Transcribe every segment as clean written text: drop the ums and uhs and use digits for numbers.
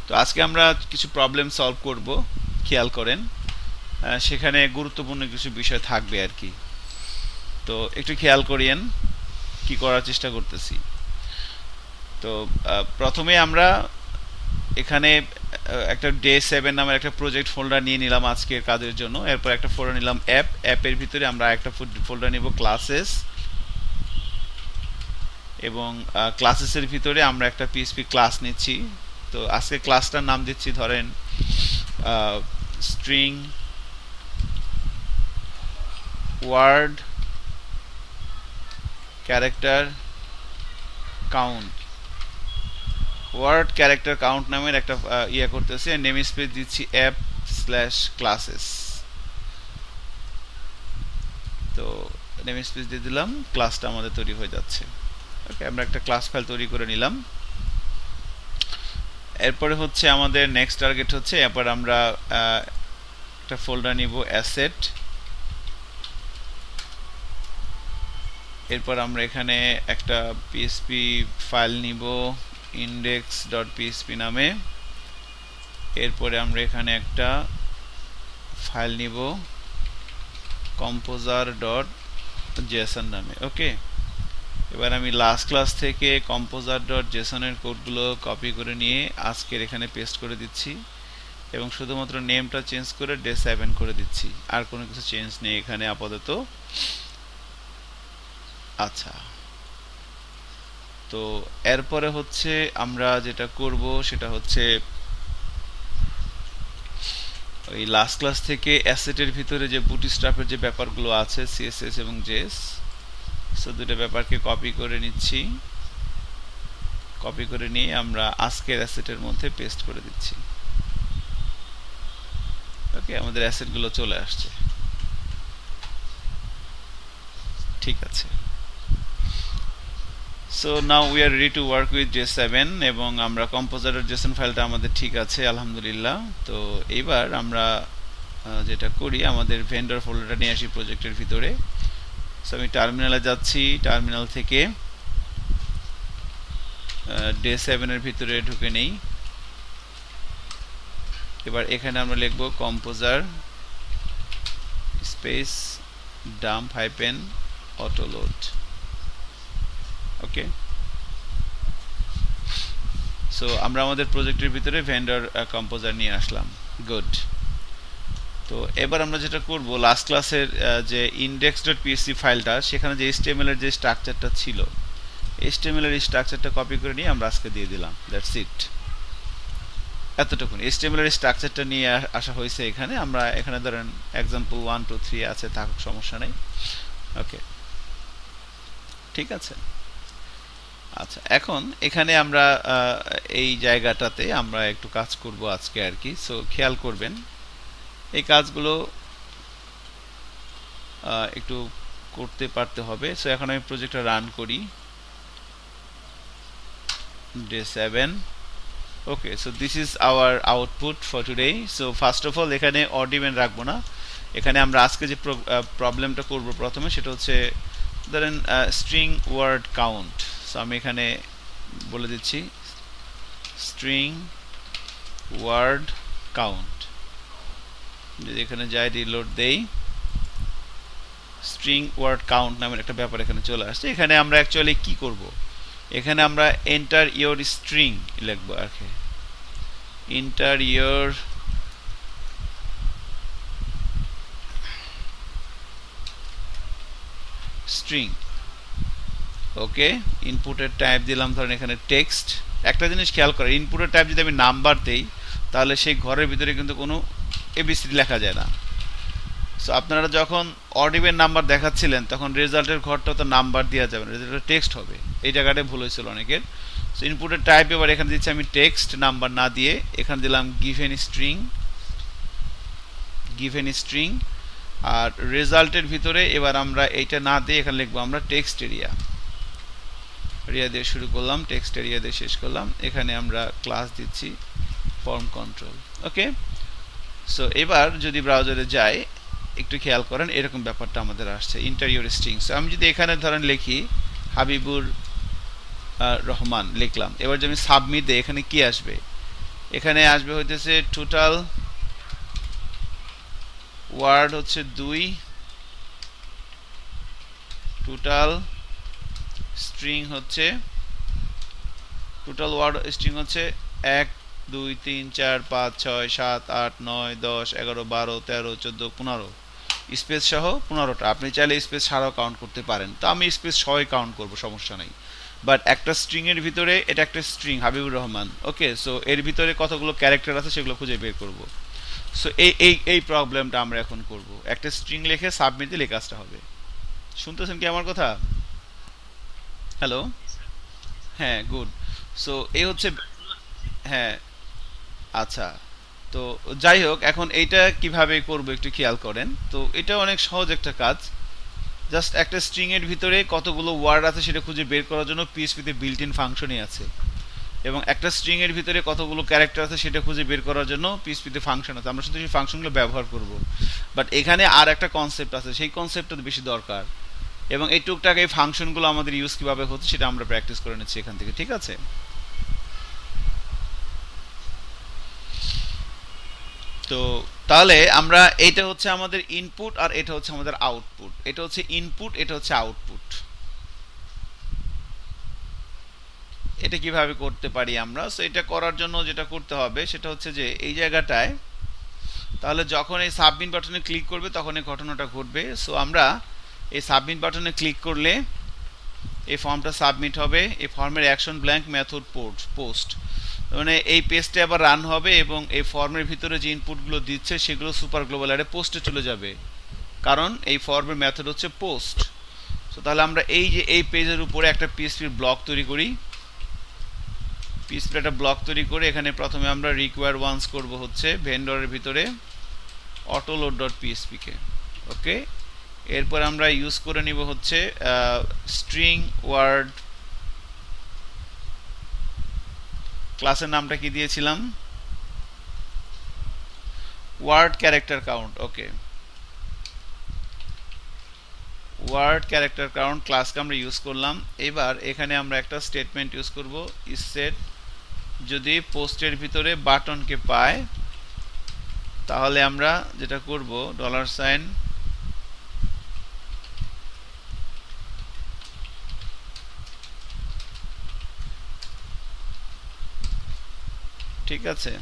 তো আজকে আমরা কিছু প্রবলেম সলভ করব, খেয়াল করেন। সেখানে গুরুত্বপূর্ণ কিছু বিষয় থাকবে আর কি। তো একটু খেয়াল করিয়েন কি করার চেষ্টা করতেছি। তো প্রথমে আমরা এখানে একটা ডে 7 নামের একটা প্রজেক্ট ফোল্ডার নিয়ে নিলাম আজকের কাজের জন্য। এরপর একটা ফোল্ডার নিলাম অ্যাপের ভিতরে আমরা একটা ফোল্ডার নিব ক্লাসেস, এবং ক্লাসেসের ভিতরে আমরা একটা পিএসপি ক্লাস নিচ্ছি। তো আজকে ক্লাসটার নাম দিচ্ছি ধরেন string word character count. Word character count নামের একটা ইয়ে করতেছি, নেম স্পেস দিচ্ছি অ্যাপ/ক্লাসেস। তো নেম স্পেস দিয়ে দিলাম, ক্লাসটা আমাদের তৈরি হয়ে যাচ্ছে। ওকে, আমরা একটা ক্লাস ফাইল তৈরি করে নিলাম। এরপরে হচ্ছে আমাদের নেক্সট টার্গেট হচ্ছে, এরপর আমরা একটা ফোল্ডার নিব অ্যাসেট। এরপর আমরা এখানে একটা পিএসপি ফাইল নিব index.php নামে। এরপরে আমরা এখানে একটা ফাইল নিব composer.json নামে। ওকে, এবার আমি লাস্ট ক্লাস থেকে composer.json এর কোডগুলো কপি করে নিয়ে আজকের এখানে পেস্ট করে দিচ্ছি, এবং শুধুমাত্র নেমটা চেঞ্জ করে day7 করে দিচ্ছি। আর কোনো কিছু চেঞ্জ নেই এখানে আপাতত। আচ্ছা, তো এরপরে হচ্ছে আমরা যেটা করব সেটা হচ্ছে ওই লাস্ট ক্লাস থেকে অ্যাসেটের ভিতরে যে বুটস্ট্র্যাপের যে ব্যাপারগুলো আছে সিএসএস এবং জেএস, সো দুটো ব্যাপারকে কপি করে নিচ্ছি। কপি করে নিয়ে আমরা আজকের অ্যাসেটের মধ্যে পেস্ট করে দিচ্ছি। ওকে, আমাদের অ্যাসেটগুলো চলে আসছে। ঠিক আছে, so now we are ready to work with J7, এবং আমরা composer.json ফাইলটা আমাদের ঠিক আছে আলহামদুলিল্লাহ। তো এইবার আমরা যেটা করি, আমাদের ভেন্ডর ফোল্ডারটা নিয়ে আসি প্রজেক্টের ভিতরে। সো আমি টার্মিনালে যাচ্ছি, টার্মিনাল থেকে day7 এর ভিতরে ঢুকে নেই। এবার এখানে আমরা লিখব composer space dump hyphen autoload। ওকে, সো আমরা আমাদের প্রজেক্টের ভিতরে ভেন্ডর কম্পোজার নিয়ে আসলাম। গুড। তো এবার আমরা যেটা করব, লাস্ট ক্লাসের যে index.php ফাইলটা, সেখানে যে HTML এর যে স্ট্রাকচারটা ছিল, HTML এর স্ট্রাকচারটা কপি করে নিয়ে আমরা আজকে দিয়ে দিলাম। দ্যাটস ইট, এতটুকুন। HTML এর স্ট্রাকচারটা নিয়ে আসা হয়েছে এখানে। আমরা এখানে ধরেন এক্সাম্পল 1 2 3 আছে, থাকুক, সমস্যা নেই। ওকে, ঠিক আছে। আচ্ছা, এখন এখানে আমরা এই জায়গাটাতে আমরা একটু কাজ করব আজকে আর কি। সো খেয়াল করবেন, এই কাজগুলো একটু করতে পারতে হবে। সো এখন আমি প্রজেক্টটা রান করি day7। Okay, so this is hour output for today. So first of all এখানে অর্ডিমেন্ট রাখবো না। এখানে আমরা আজকে যে প্রবলেমটা করব প্রথমে, সেটা হচ্ছে ধরেন স্ট্রিং ওয়ার্ড কাউন্ট। সো আমি এখানে বলে দিচ্ছি স্ট্রিং ওয়ার্ড কাউন্ট। যদি এখানে যাই, রিলোড দেই, স্ট্রিং ওয়ার্ড কাউন্ট নামের একটা ব্যাপার এখানে চলে আসছে। এখানে আমরা অ্যাকচুয়ালি কি করব, এখানে আমরা এন্টার ইওর স্ট্রিং লিখবো আর কি। Enter your string. ওকে, ইনপুটের টাইপ দিলাম ধরেন এখানে টেক্সট। একটা জিনিস খেয়াল করে, ইনপুটের টাইপ যদি আমি নাম্বার দেই, তাহলে সেই ঘরের ভিতরে কিন্তু কোনো এবিসিডি লেখা যায় না। সো আপনারা যখন অডিবের নাম্বার দেখাচ্ছিলেন, তখন রেজাল্টের ঘরটা তো নাম্বার দেওয়া যাবে না, রেজাল্টের টেক্সট হবে। এই জায়গাটায় ভুল হয়েছিল অনেকের। সো ইনপুটের টাইপ এবার এখানে দিচ্ছি আমি টেক্সট, নাম্বার না দিয়ে। এখানে দিলাম গিভেন স্ট্রিং। আর রেজাল্টের ভিতরে এবার আমরা এইটা না দিয়ে এখানে লিখবো আমরা টেক্সট এরিয়া দিয়ে শুরু করলাম, টেক্সট এরিয়া দিয়ে শেষ করলাম। এখানে আমরা ক্লাস দিচ্ছি ফর্ম কন্ট্রোল। ওকে, সো এবার যদি ব্রাউজারে যাই, একটু খেয়াল করেন, এরকম ব্যাপারটা আমাদের আসছে ইন্টারিয়র স্ট্রিং। সো আমি যদি এখানে ধরেন লিখি হাবিবুর রহমান লিখলাম, এবার যদি আমি সাবমিট দিই, এখানে কি আসবে? এখানে আসবে হইতেছে টোটাল ওয়ার্ড হচ্ছে 2, টোটাল স্ট্রিং হচ্ছে টোটাল ওয়ার্ড স্ট্রিং হচ্ছে 1 2 3 4 5 6 7 8 9 10 11 12 13 14 15 স্পেস সহ 15টা। আপনি চাইলে স্পেস ছাড়াও কাউন্ট করতে পারেন, তো আমি স্পেস সহই কাউন্ট করব, সমস্যা নাই। বাট একটা স্ট্রিং এর ভিতরে, এটা একটা স্ট্রিং হাবিবুর রহমান, ওকে, সো এর ভিতরে কতগুলো ক্যারেক্টার আছে সেগুলো খুঁজে বের করব। সো এই প্রবলেমটা আমরা এখন করব, একটা স্ট্রিং লিখে সাবমিট দিলে কাজটা হবে। শুনতেছেন কি আমার কথা? হ্যালো? হ্যাঁ, গুড। সো এই হচ্ছে, হ্যাঁ, আচ্ছা। তো যাই হোক, এখন এইটা কিভাবে করব একটু খেয়াল করেন। তো এটা অনেক সহজ একটা কাজ। জাস্ট একটা স্ট্রিং এর ভিতরে কতগুলো ওয়ার্ড আছে সেটা খুঁজে বের করার জন্য পিএইচপিতে বিল্ট ইন ফাংশনই আছে, এবং একটা স্ট্রিং এর ভিতরে কতগুলো ক্যারেক্টার আছে সেটা খুঁজে বের করার জন্য পিএইচপিতে ফাংশন আছে। আমরা শুধু সেই ফাংশনগুলো ব্যবহার করব। বাট এখানে আর একটা কনসেপ্ট আছে, সেই কনসেপ্টটা বেশি দরকার, এবং এই টুকটাক এই ফাংশনগুলো আমাদের ইউজ কিভাবে হচ্ছে সেটা আমরা প্র্যাকটিস করে নিচ্ছি এখান থেকে, ঠিক আছে? তো তাহলে আমরা, এটা হচ্ছে আমাদের ইনপুট আর এটা হচ্ছে আমাদের আউটপুট, এটা হচ্ছে ইনপুট, এটা হচ্ছে আউটপুট। এটা কিভাবে করতে পারি আমরা? সো এটা করার জন্য যেটা করতে হবে সেটা হচ্ছে যে এই জায়গাটায়, তাহলে যখন এই সাবমিট বাটনে ক্লিক করবে তখন এই ঘটনাটা ঘটবে। সো আমরা এই সাবমিট বাটনে ক্লিক করলে এই ফর্মটা সাবমিট হবে। এই ফর্মের অ্যাকশন ব্ল্যাঙ্ক মেথড পোস্ট, মানে এই পেজটা আবার রান হবে, এবং এই ফর্মের ভিতরে যে ইনপুটগুলো দিচ্ছে সেগুলো সুপার গ্লোবাল অ্যারে পোস্টে চলে যাবে, কারণ এই ফর্মের মেথড হচ্ছে পোস্ট। সো তাহলে আমরা এই যে এই পেজের উপরে একটা পিএসপির ব্লক তৈরি করি। পিএসপির একটা ব্লক তৈরি করে এখানে প্রথমে আমরা রিকোয়ার ওয়ান্স করব হচ্ছে ভেন্ডরের ভিতরে অটোলোড ডট পিএসপিকে, ওকে। এরপর আমরা ইউজ করে নিব হচ্ছে স্ট্রিং ওয়ার্ড, ক্লাসের নামটা কি দিয়েছিলাম? ওয়ার্ড ক্যারেক্টার কাউন্ট, ওকে। ওয়ার্ড ক্যারেক্টার কাউন্ট ক্লাসকে আমরা ইউজ করলাম। এবার এখানে আমরা একটা স্টেটমেন্ট ইউজ করব, সেট যদি পোস্টের ভিতরে বাটনকে পায় তাহলে আমরা যেটা করব $, ঠিক আছে?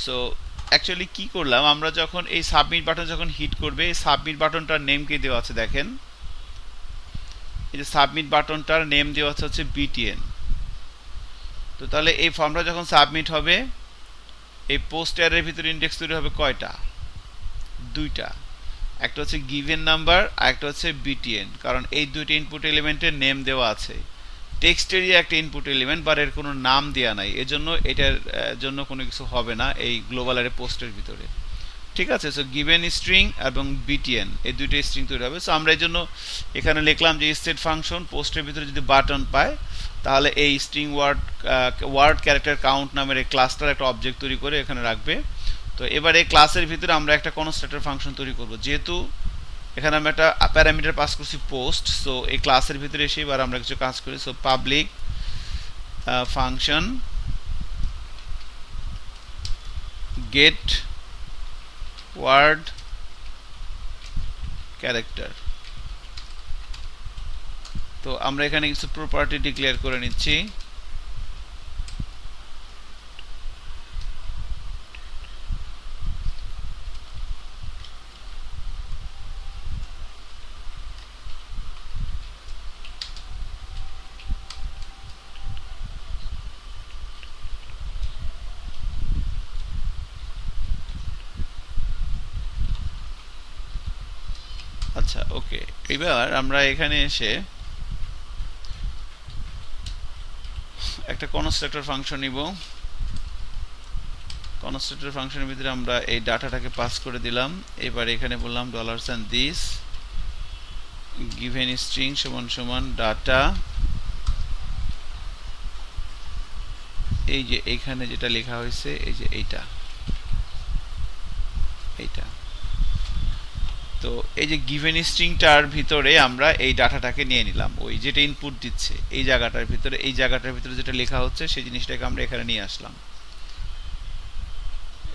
সো অ্যাকচুয়ালি কি করলাম, আমরা যখন এই সাবমিট বাটন যখন হিট করবে, এই সাবমিট বাটনটার নেম কি দেওয়া আছে দেখেন, এই যে সাবমিট বাটনটার নেম দেওয়া আছে হচ্ছে বিটিএন। তো তাহলে এই ফর্মটা যখন সাবমিট হবে, এই পোস্ট অ্যারের ভিতরে ইন্ডেক্স তৈরি হবে কয়টা? 2টা, একটা হচ্ছে গিভেন নাম্বার আর একটা হচ্ছে বিটিএন, কারণ এই দুইটা ইনপুট এলিমেন্টের নেম দেওয়া আছে। টেক্সটেরই একটা ইনপুট এলিমেন্ট, বাট এর কোনো নাম দেওয়া নাই, এজন্য এটার জন্য কোনো কিছু হবে না এই গ্লোবাল অ্যারে পোস্টের ভিতরে, ঠিক আছে? সো গিভেন স্ট্রিং এবং বিটিএন এই দুইটা স্ট্রিং তৈরি হবে। সো আমরা এই জন্য এখানে লিখলাম যে স্টেট ফাংশন পোস্টের ভিতরে যদি বাটন পায় তাহলে এই স্ট্রিং ওয়ার্ড ক্যারেক্টার কাউন্ট নামের এই ক্লাসটার একটা অবজেক্ট তৈরি করে এখানে রাখবে। তো এবার এই ক্লাসের ভিতরে আমরা একটা কনস্ট্রাক্টর ফাংশন তৈরি করব, যেহেতু এখানে আমরা একটা প্যারামিটার পাস করছি পোস্ট। সো এই ক্লাসের ভিতরে এসে এবার আমরা কিছু কাজ করি। So public function get word character. তো আমরা এখানে কিছু প্রপার্টি ডিক্লেয়ার করে নিচ্ছি। আচ্ছা, ওকে। এবার আমরা এখানে এসে একটা কনস্ট্রাক্টর ফাংশন নিব। কনস্ট্রাক্টর ফাংশনের ভিতরে আমরা এই ডাটাটাকে পাস করে দিলাম। এবার এখানে বললাম $this given string সমান সমান ডাটা, এই যে এখানে যেটা লেখা হয়েছে এই যে এইটা, এইটা। তো এই যে গিভেন স্ট্রিংটার ভিতরে আমরা এই ডাটাটাকে নিয়ে নিলাম, ওই যেটা ইনপুট দিচ্ছে এই জায়গাটার ভিতরে, এই জায়গাটার ভিতরে যেটা লেখা হচ্ছে সেই জিনিসটাকে আমরা এখানে নিয়ে আসলাম।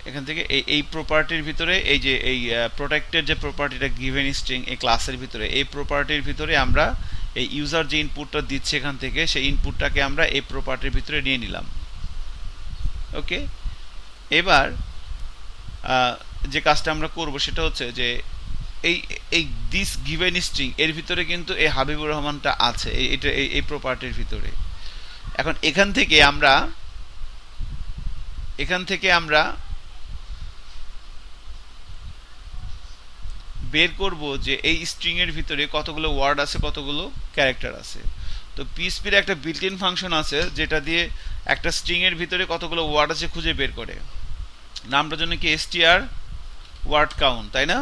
এখান থেকে এই প্রপার্টির ভিতরে এই যে এই প্রোটেক্টেড যে প্রপার্টিটা গিভেন স্ট্রিং এই ক্লাসের ভিতরে, এই প্রপার্টির ভিতরে আমরা এই ইউজার যে ইনপুটটা দিচ্ছে এখান থেকে সেই ইনপুটটাকে আমরা এই প্রপার্টির ভিতরে নিয়ে নিলাম। ওকে, এবার যে কাজটা আমরা করব সেটা হচ্ছে যে এই এই দিস গিভেন স্ট্রিং এর ভিতরে কিন্তু এই হাবিবুর রহমানটা আছে এটা এই প্রপার্টির ভিতরে। এখন এখান থেকে আমরা বের করব যে এই স্ট্রিং এর ভিতরে কতগুলো ওয়ার্ড আছে, কতগুলো ক্যারেক্টার আছে। তো পিএসপির একটা বিল্ট ইন ফাংশন আছে যেটা দিয়ে একটা স্ট্রিং এর ভিতরে কতগুলো ওয়ার্ড আছে খুঁজে বের করে। নামটার জন্য কি str ওয়ার্ড কাউন্ট, তাই না?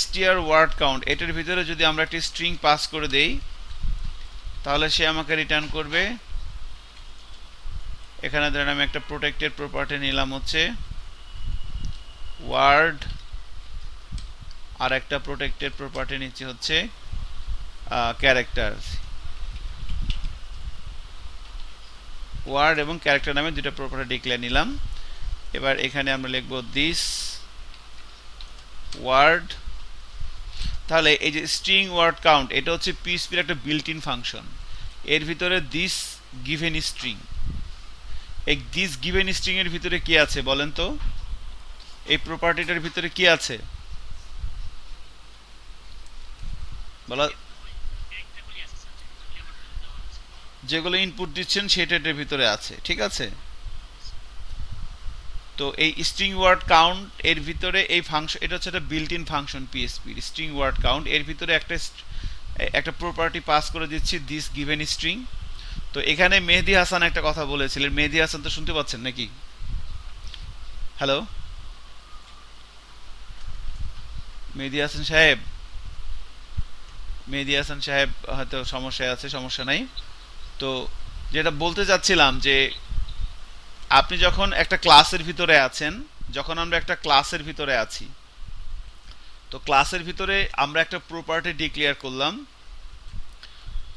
str ওয়ার্ড কাউন্ট, এটার ভিতরে যদি আমরা একটা স্ট্রিং পাস করে দেই তাহলে সে আমাকে রিটার্ন করবে। এখানে ধরেন আমি একটা প্রোটেক্টেড প্রপার্টি নিলাম হচ্ছে ওয়ার্ড, আর একটা প্রোটেক্টেড প্রপার্টি নিচ্ছে হচ্ছে ক্যারেক্টার। ওয়ার্ড এবং ক্যারেক্টার নামে দুটো প্রপার্টি ডিক্লেয়ার নিলাম। এবার এখানে আমরা লিখব দিস ওয়ার্ড। তাহলে এই যে স্ট্রিং ওয়ার্ড কাউন্ট এটা হচ্ছে পিএসপির একটা বিল্ট ইন ফাংশন। এর ভিতরে দিস গিভেন স্ট্রিং, এই দিস গিভেন স্ট্রিং এর ভিতরে কি আছে বলেন তো? এই প্রপার্টিটার ভিতরে কি আছে বলা? যেগুলো ইনপুট দিচ্ছেন সেটার ভিতরে আছে, ঠিক আছে? তো এই স্ট্রিং ওয়ার্ড কাউন্ট এর ভিতরে এই ফাংশন, এটা হচ্ছে একটা built in function PSP string word count, এর ভিতরে একটা প্রপার্টি পাস করে দিচ্ছি দিস গিভেন স্ট্রিং। তো এখানে মেহেদি হাসান একটা কথা বলেছিলেন, মেহেদি হাসান তো শুনতে পাচ্ছেন নাকি? হ্যালো মেহেদি হাসান সাহেব, মেহেদি হাসান সাহেব হয়তো সমস্যায় আছে, সমস্যা নাই। তো যেটা বলতে চাচ্ছিলাম যে আপনি যখন একটা ক্লাসের ভিতরে আছেন, যখন আমরা একটা ক্লাসের ভিতরে আছি, তো ক্লাসের ভিতরে আমরা একটা প্রপার্টি ডিক্লেয়ার করলাম,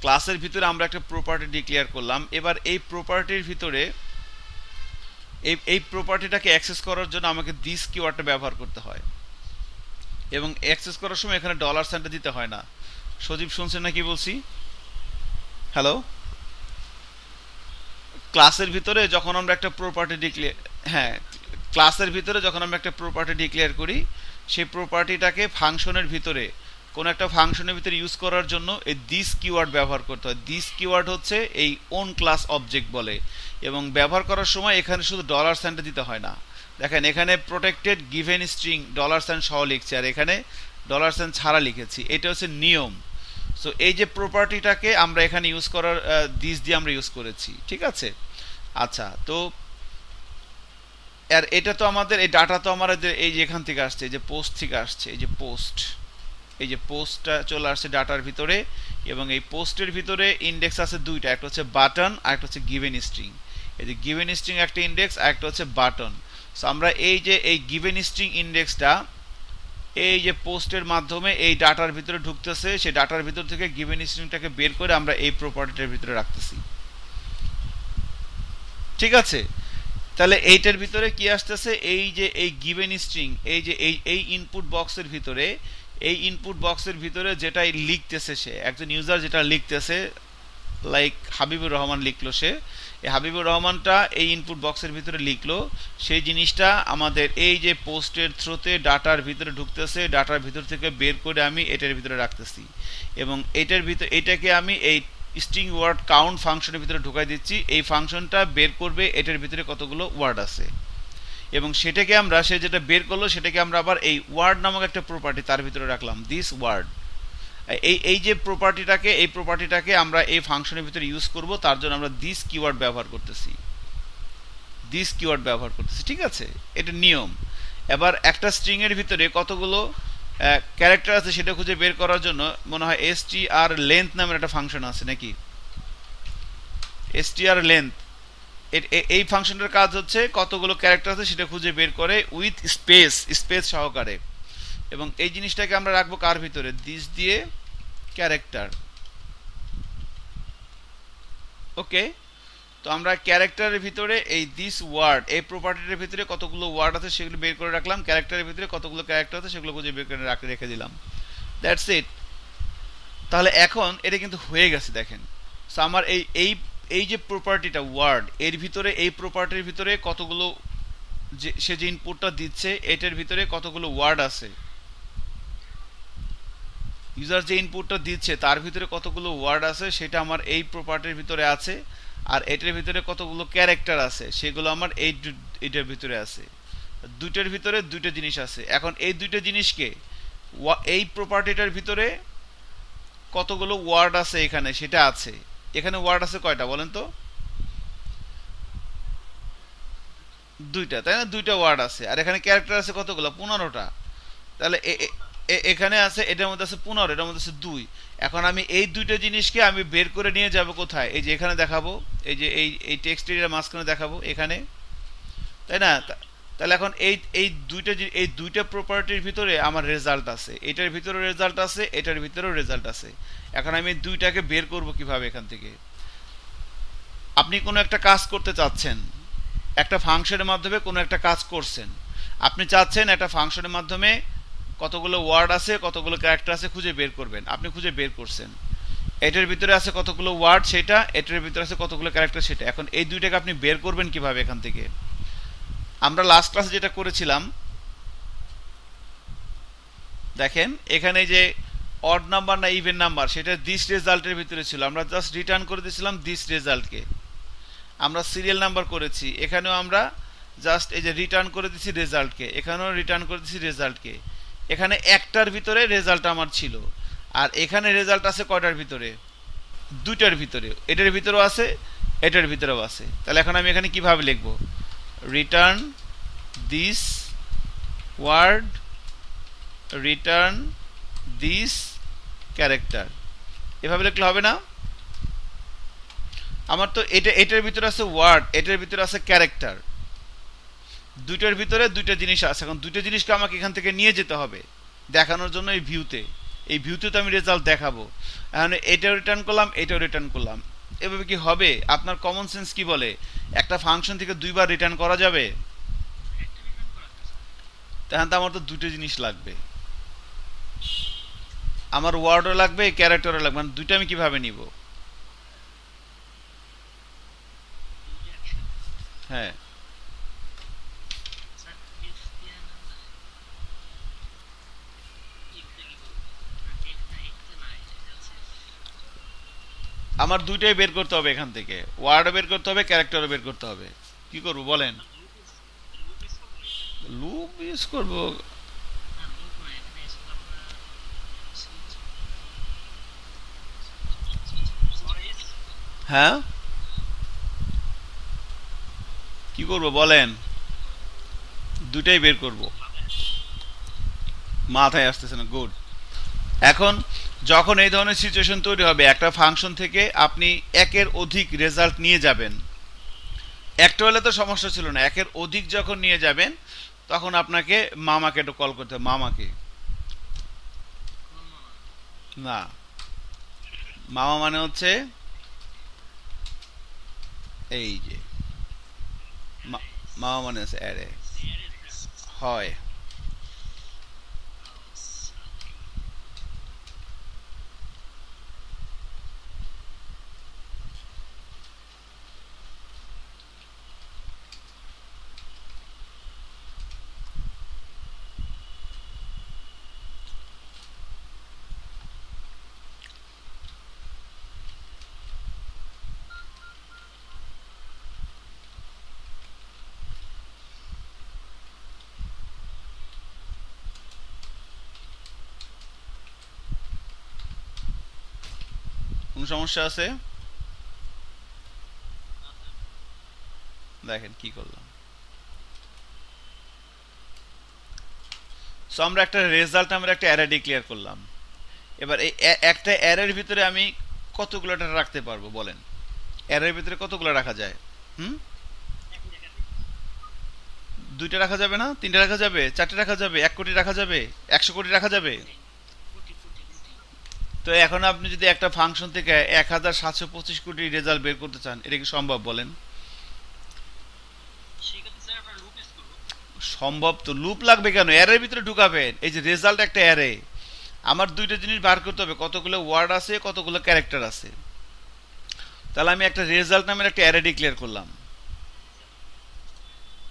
ক্লাসের ভিতরে আমরা একটা প্রপার্টি ডিক্লেয়ার করলাম। এবার এই প্রপার্টির ভিতরে এই প্রপার্টিটাকে অ্যাক্সেস করার জন্য আমাকে দিস কিওয়ার্ডটা ব্যবহার করতে হয়, এবং অ্যাক্সেস করার সময় এখানে ডলার সাইনটা দিতে হয় না। সজীব শুনছেন না কি বলছি? হ্যালো, ক্লাসের ভিতরে যখন আমরা একটা প্রপার্টি ডিক্লেয়ার, হ্যাঁ, ক্লাসের ভিতরে যখন আমরা একটা প্রপার্টি ডিক্লেয়ার করি, সেই প্রপার্টিটাকে ফাংশনের ভিতরে, কোন একটা ফাংশনের ভিতরে ইউজ করার জন্য এই দিস কিওয়ার্ড ব্যবহার করতে হয়। দিস কিওয়ার্ড হচ্ছে এই ওন ক্লাস অবজেক্ট বলে, এবং ব্যবহার করার সময় এখানে শুধু ডলার সাইনটা দিতে হয় না। দেখেন এখানে protected given string dollar sign সহ লিখছে, আর এখানে ডলার সাইন ছাড়া লিখেছি, এটা হচ্ছে নিয়ম। সো এই যে প্রপার্টিটাকে আমরা এখানে ইউজ করার দিস দিয়ে আমরা ইউজ করেছি, ঠিক আছে? আচ্ছা, তো আর এটা তো আমাদের এই ডাটা তো আমাদের এই যে এখান থেকে আসছে, এই যে পোস্ট থেকে আসছে, এই যে পোস্ট, এই যে পোস্টটা চলে আসছে ডাটার ভিতরে, এবং এই পোস্টের ভিতরে ইন্ডেক্স আছে দুইটা, একটা হচ্ছে বাটন আর একটা হচ্ছে গিভেন স্ট্রিং। এই যে গিভেন স্ট্রিং একটা ইন্ডেক্স আর একটা হচ্ছে বাটন। সো আমরা এই যে এই গিভেন স্ট্রিং ইন্ডেক্সটা এই যে পোস্টের মাধ্যমে এই ডাটার ভিতরে ঢুকতেছে, সেই ডাটার ভিতর থেকে গিভেন স্ট্রিংটাকে বের করে আমরা এই প্রপার্টিটার ভিতরে রাখতেছি, ঠিক আছে? তাহলে এইটার ভিতরে কি আসতেছে, এই যে এই গিভেন স্ট্রিং, এই যে এই ইনপুট বক্সের ভিতরে, এই ইনপুট বক্সের ভিতরে যেটা লিখতেছে সে, একজন ইউজার যেটা লিখতেছে, লাইক হাবিবুর রহমান লিখলো, সে এই হাবিবুর রহমানটা এই ইনপুট বক্সের ভিতরে লিখলো, সেই জিনিসটা আমাদের এই যে পোস্টের থ্রুতে ডাটার ভিতরে ঢুকতেছে, ডাটার ভিতর থেকে বের করে আমি এটার ভিতরে রাখতেছি, এবং এটার ভিতরে এটাকে আমি এই স্ট্রিং ওয়ার্ড কাউন্ট ফাংশনের ভিতরে ঢুকাই দিচ্ছি। এই ফাংশনটা বের করবে এটার ভিতরে কতগুলো ওয়ার্ড আছে, এবং সেটাকে আমরা, সে যেটা বের করলো সেটাকে আমরা আবার এই ওয়ার্ড নামক একটা প্রপার্টি তার ভিতরে রাখলাম, দিস ওয়ার্ড। এই যে এই প্রপার্টিটাকে আমরা এই ফাংশনের ভিতরে ইউজ করব, তার জন্য আমরা দিস কিওয়ার্ড ব্যবহার করতেছি, দিস কিওয়ার্ড ব্যবহার করতেছি, ঠিক আছে? এটা নিয়ম। এবার একটা স্ট্রিং এর ভিতরে কতগুলো ক্যারেক্টার আছে সেটা খুঁজে বের করার জন্য মনে হয় str লেন্থ নামের একটা ফাংশন আছে নাকি? str লেন্থ, এই ফাংশনটার কাজ হচ্ছে কতগুলো ক্যারেক্টার আছে সেটা খুঁজে বের করে উইথ স্পেস, স্পেস সহকারে। এবং এই জিনিসটাকে আমরা রাখবো কার ভিতরে, দিস দিয়ে ক্যারেক্টার। ওকে, তো আমরা ক্যারেক্টারের ভিতরে এই দিস ওয়ার্ড, এই প্রপার্টিটার ভিতরে কতগুলো ওয়ার্ড আছে সেগুলো বের করে রাখলাম, ক্যারেক্টারের ভিতরে কতগুলো ক্যারেক্টার আছে সেগুলো খুঁজে বের করে রেখে দিলাম। That's it. তাহলে এখন এটা কিন্তু হয়ে গেছে দেখেন। সো আমার এই এই এই যে প্রপার্টিটা ওয়ার্ড, এর ভিতরে এই প্রপার্টির ভিতরে কতগুলো, যে সে যে ইনপুটটা দিচ্ছে এটার ভিতরে কতগুলো ওয়ার্ড আছে, ইউজার যে ইনপুটটা দিচ্ছে তার ভিতরে কতগুলো ওয়ার্ড আছে সেটা আমার এই প্রপার্টির ভিতরে আছে। আর এটার ভিতরে কতগুলো ক্যারেক্টার আছে সেগুলো আমার এইটার ভিতরে আছে। দুইটার ভিতরে দুইটা জিনিস আছে। এখন এই দুইটা জিনিসকে এই প্রপার্টিটার ভিতরে কতগুলো ওয়ার্ড আছে এখানে সেটা আছে। এখানে ওয়ার্ড আছে কয়টা বলেন তো? দুইটা, তাই না? দুইটা ওয়ার্ড আছে। আর এখানে ক্যারেক্টার আছে কতগুলো? 15টা। তাহলে এখানে আছে, এটার মধ্যে আছে 15, এটার মধ্যে আছে 2। এখন আমি এই দুইটা জিনিসকে আমি বের করে নিয়ে যাব কোথায়? এই যে এখানে দেখাবো, এই যে এই টেক্সট এরিয়ার মাঝখানে দেখাবো এখানে, তাই না? তাহলে এখন এই দুইটা প্রপার্টির ভিতরে আমার রেজাল্ট আছে, এটার ভিতরে রেজাল্ট আছে, এটার ভিতরেও রেজাল্ট আছে। এখন আমি দুইটাকে বের করব কিভাবে এখান থেকে? আপনি কোনো একটা কাজ করতে চাচ্ছেন, একটা ফাংশনের মাধ্যমে কোনো একটা কাজ করছেন, আপনি চাচ্ছেন একটা ফাংশনের মাধ্যমে কতগুলো ওয়ার্ড আছে কতগুলো ক্যারেক্টার আছে খুঁজে বের করবেন। আপনি খুঁজে বের করছেন, এটার ভিতরে আছে কতগুলো ওয়ার্ড সেটা, এটার ভিতরে আছে কতগুলো ক্যারেক্টার সেটা। এখন এই দুইটাকে আপনি বের করবেন কিভাবে এখান থেকে? আমরা লাস্ট ক্লাসে যেটা করেছিলাম, দেখেন এখানে যে অড নাম্বার না ইভেন নাম্বার সেটা দিস রেজাল্টের ভিতরে ছিল, আমরা জাস্ট রিটার্ন করে দিয়েছিলাম দিস রেজাল্টকে। আমরা সিরিয়াল নাম্বার করেছি, এখানেও আমরা জাস্ট এই যে রিটার্ন করে দিছি রেজাল্টকে, এখানেও রিটার্ন করে দিছি রেজাল্টকে। এখানে একটার ভিতরে রেজাল্ট আমার ছিল, আর এখানে রেজাল্ট আছে কয়টার ভিতরে? দুইটার ভিতরে। এটার ভিতরেও আছে, এটার ভিতরেও আছে। তাহলে এখন আমি এখানে কিভাবে লিখব? Return this word, return this character, এভাবে লিখলে হবে না? আমার তো এটার ভিতরে আছে ওয়ার্ড, এটার ভিতরে আছে ক্যারেক্টার, দুইটার ভিতরে দুইটা জিনিস আছে। এখন দুইটা জিনিসকে আমাকে এখান থেকে নিয়ে যেতে হবে দেখানোর জন্য এই ভিউতে তো আমি রেজাল্ট দেখাবো। এখন এটাও রিটার্ন করলাম, এটাও রিটার্ন করলাম, এভাবে কি হবে? আপনার কমন সেন্স কি বলে একটা ফাংশন থেকে দুইবার রিটার্ন করা যাবে? তখন তো আমার তো দুটো জিনিস লাগবে, আমার ওয়ার্ডও লাগবে ক্যারেক্টারও লাগবে, মানে দুইটা আমি কিভাবে নিব? হ্যাঁ, আমার দুইটাই বের করতে হবে এখান থেকে, ওয়ার্ডও বের করতে হবে ক্যারেক্টারও বের করতে হবে। কি করব বলেন? লুপ ইউজ করব? হ্যাঁ, কি করব বলেন? দুইটাই বের করব, মাথায় আসতেছে না। গুড। এখন যখন এই ধরনের সিচুয়েশন তৈরি হবে, একটা ফাংশন থেকে আপনি একের অধিক রেজাল্ট নিয়ে যাবেন, একটা হলে তো সমস্যা ছিল না, একের অধিক যখন নিয়ে যাবেন তখন আপনাকে মামাকে একটু কল করতে হবে। মামাকে না, মামা মানে হচ্ছে এই যে মামা মানে হচ্ছে অ্যারে হয়। কোন সমস্যা আছে? দেখেন কি করলাম। সো আমরা একটা রেজাল্ট, আমরা একটা অ্যারে ডিক্লেয়ার করলাম। এবার এই একটা অ্যারের ভিতরে আমি কতগুলো ডেটা রাখতে পারবো বলেন? অ্যারের ভিতরে কতগুলো রাখা যায়? হুম, দুইটা রাখা যাবে না, তিনটা রাখা যাবে, চারটে রাখা যাবে, 1 কোটি রাখা যাবে, 100 কোটি রাখা যাবে? তো এখন আপনি যদি একটা ফাংশন থেকে 1725 কোটি রেজাল্ট বের করতে চান, এটা কি সম্ভব বলেন? সম্ভব তো। লুপ লাগবে কেন? অ্যারের ভিতরে ঢুকাবেন। এই যে রেজাল্ট একটা অ্যারে, আমার দুইটা জিনিস বার করতে হবে, কতগুলো ওয়ার্ড আছে, কতগুলো ক্যারেক্টার আছে। তাহলে আমি একটা রেজাল্ট নামের একটা অ্যারে ডিক্লেয়ার করলাম,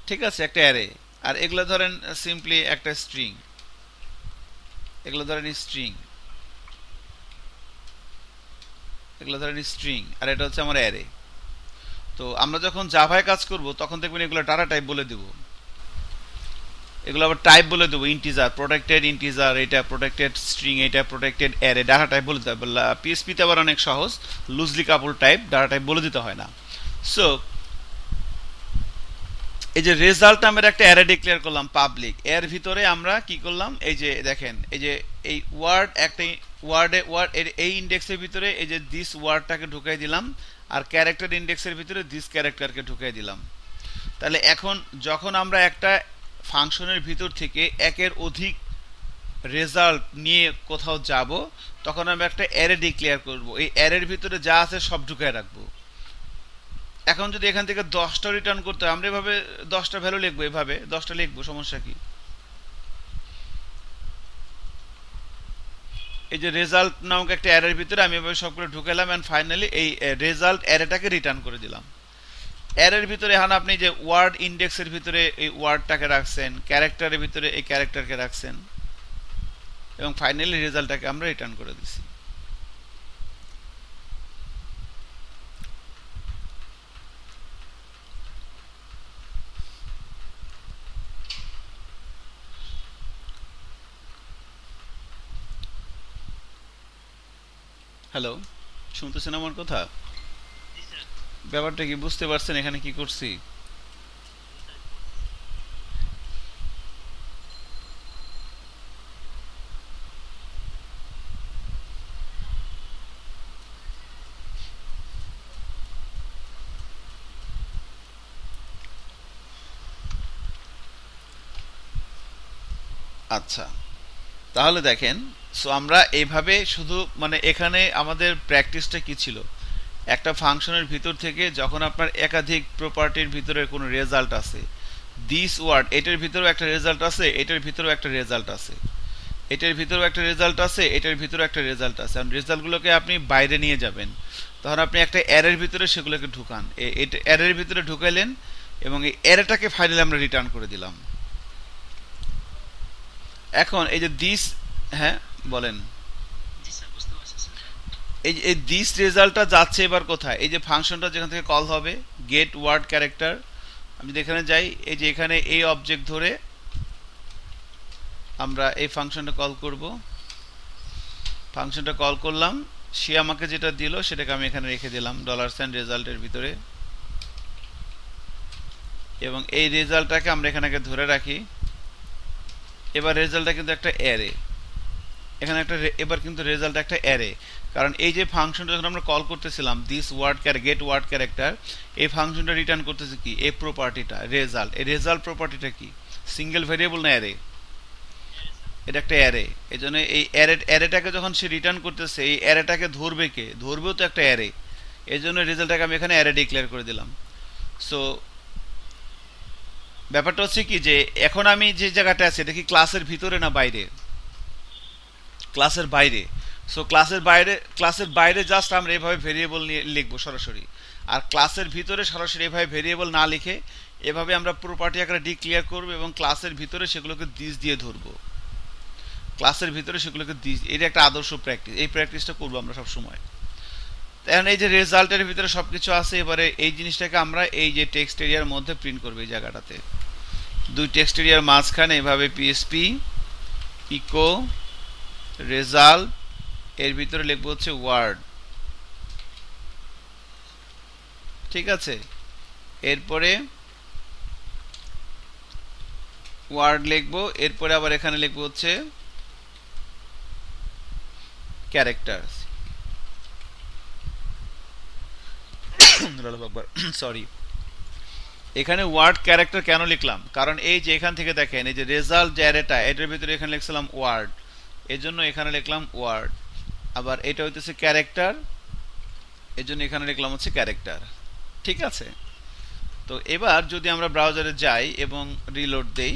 ঠিক আছে, একটা অ্যারে। আর এগুলো ধরেন সিম্পলি একটা স্ট্রিং, এগুলো ধরেন স্ট্রিং, এগুলো ধরেন স্ট্রিং, আর এটা হচ্ছে আমার অ্যারে। তো আমরা যখন জাভায় কাজ করব তখন দেখবেন এগুলো ডাটা টাইপ বলে দেব, এগুলো আবার টাইপ বলে দেবো, ইন্টিজার, প্রোটেক্টেড ইন্টিজার, এটা প্রোটেক্টেড স্ট্রিং, এটা প্রোটেক্টেড অ্যারে, ডাটা টাইপ বলে দিতে হবে। পিএসপিতে আবার অনেক সহজ, লুজলি কাপল টাইপ, ডাটা টাইপ বলে দিতে হয় না। সো এই যে রেজাল্ট নামের একটা অ্যারে ডিক্লেয়ার করলাম পাবলিক, এর ভিতরে আমরা কি করলাম, এই যে দেখেন, এই যে এই ওয়ার্ড একটা ওয়ার্ড এই ইন্ডেক্সের ভিতরে এই যে দিস ওয়ার্ডটাকে ঢুকাই দিলাম, আর ক্যারেক্টার ইন্ডেক্সের ভিতরে দিস ক্যারেক্টারকে ঢুকাই দিলাম। তাহলে এখন যখন আমরা একটা ফাংশনের ভিতর থেকে একের অধিক রেজাল্ট নিয়ে কোথাও যাব, তখন আমরা একটা অ্যারে ডিক্লেয়ার করব, এই অ্যারের ভিতরে যা আছে সব ঢুকায় রাখবো। এখন যদি এখান থেকে 10টা রিটার্ন করতে হয়, আমরা এভাবে 10টা ভ্যালু লিখবো, এভাবে 10টা লিখবো, সমস্যা কি? এই যে রেজাল্ট নামক একটা অ্যারের ভিতরে আমি এভাবে সবগুলো ঢুকালাম, এন্ড ফাইনালি এই রেজাল্ট অ্যারেটাকে রিটার্ন করে দিলাম। অ্যারের ভিতরে এখন আপনি যে ওয়ার্ড ইন্ডেক্সের ভিতরে এই ওয়ার্ডটাকে রাখছেন, ক্যারেক্টারের ভিতরে এই ক্যারেক্টারকে রাখছেন, এবং ফাইনালি রেজাল্টটাকে আমরা রিটার্ন করে দিছি। হ্যালো, শুনতেছেন আমার কথা? ব্যাপারটা কি বুঝতে পারছেন এখানে কি করছি? আচ্ছা, তাহলে দেখেন, সো আমরা এইভাবে শুধু মানে এখানে আমাদের প্র্যাকটিসটা কি ছিল, একটা ফাংশনের ভিতর থেকে যখন আপনার একাধিক প্রপার্টির ভিতরে কোনো রেজাল্ট আছে, দিস ওয়ার্ড, এটার ভিতরেও একটা রেজাল্ট আছে, এটার ভিতরেও একটা রেজাল্ট আছে, এটার ভিতরেও একটা রেজাল্ট আছে, এটার ভিতরেও একটা রেজাল্ট আছে, আর রেজাল্টগুলোকে আপনি বাইরে নিয়ে যাবেন, তখন আপনি একটা অ্যারের ভিতরে সেগুলোকে ঢুকান, এটা অ্যারের ভিতরে ঢুকাইলেন, এবং এই অ্যারেটাকে ফাইনালি আমরা রিটার্ন করে দিলাম। এখন এই যে দিস, হ্যাঁ বলেন, এই দিস রেজাল্টটা যাচ্ছে এবার কোথায়? এই যে ফাংশনটা যেখান থেকে কল হবে, গেট ওয়ার্ড ক্যারেক্টার, আমি যদি এখানে যাই, এই যে এখানে এই অবজেক্ট ধরে আমরা এই ফাংশনটা কল করব, ফাংশনটা কল করলাম, সে আমাকে যেটা দিল সেটাকে আমি এখানে রেখে দিলাম $সাইন রেজাল্টের ভিতরে, এবং এই রেজাল্টটাকে আমরা এখানে ধরে রাখি। এবার রেজাল্টটা কিন্তু একটা অ্যারে, এখানে একটা এবার কিন্তু রেজাল্ট একটা অ্যারে, কারণ এই যে ফাংশনটা যখন আমরা কল করতেছিলাম this word get word character, এই ফাংশনটা রিটার্ন করতেছে কি, এই প্রপার্টিটা রেজাল্ট। এই রেজাল্ট প্রপার্টিটা কি, সিঙ্গেল ভেরিয়েবল না অ্যারে? এটা একটা অ্যারে। এই জন্য এই অ্যারেটাকে যখন সে রিটার্ন করতেছে, এই অ্যারেটাকে ধরবে কে? ধরবেও তো একটা অ্যারে, এই জন্য রেজাল্টটাকে আমি এখানে অ্যারে ডিক্লেয়ার করে দিলাম। সো ব্যাপারটা হচ্ছে কি, যে এখন আমি যে জায়গাটা আছি এটা কি ক্লাসের ভিতরে না বাইরে? ক্লাসের বাইরে। সো ক্লাসের বাইরে জাস্ট আমরা এভাবে ভেরিয়েবল নিয়ে লিখবো সরাসরি, আর ক্লাসের ভিতরে সরাসরি এভাবে ভেরিয়েবল না লিখে এভাবে আমরা প্রপার্টি আকারে ডিক্লেয়ার করবো, এবং ক্লাসের ভিতরে সেগুলোকে দিস দিয়ে ধরবো, ক্লাসের ভিতরে সেগুলোকে দিস। এটা একটা আদর্শ প্র্যাকটিস, এই প্র্যাকটিসটা করবো আমরা সব সময়। এখন এই যে রেজাল্টের ভিতরে সবকিছু আছে, এবারে এই জিনিসটাকে আমরা এই যে টেক্সট এরিয়ার মধ্যে প্রিন্ট করবো, এই জায়গাটাতে দুই টেক্সট এরিয়ার মাঝখানে এভাবে পিএসপি ইকো রেজাল্ট, এর ভিতরে লিখবো হচ্ছে ওয়ার্ড, ঠিক আছে। এরপরে ওয়ার্ড লিখবো, এরপরে আবার এখানে লিখবো হচ্ছে ক্যারেক্টার, সরি। এখানে ওয়ার্ড ক্যারেক্টার কেন লিখলাম, কারণ এই যে এখান থেকে দেখেন এই যে রেজাল্ট যে অ্যারেটা এটার ভিতরে এখানে লিখছিলাম ওয়ার্ড, এর জন্য এখানে লিখলাম ওয়ার্ড। আবার এটা হইতেছে ক্যারেক্টার, এর জন্য এখানে লিখলাম হচ্ছে ক্যারেক্টার। ঠিক আছে। তো এবার যদি আমরা ব্রাউজারে যাই এবং রিলোড দেই,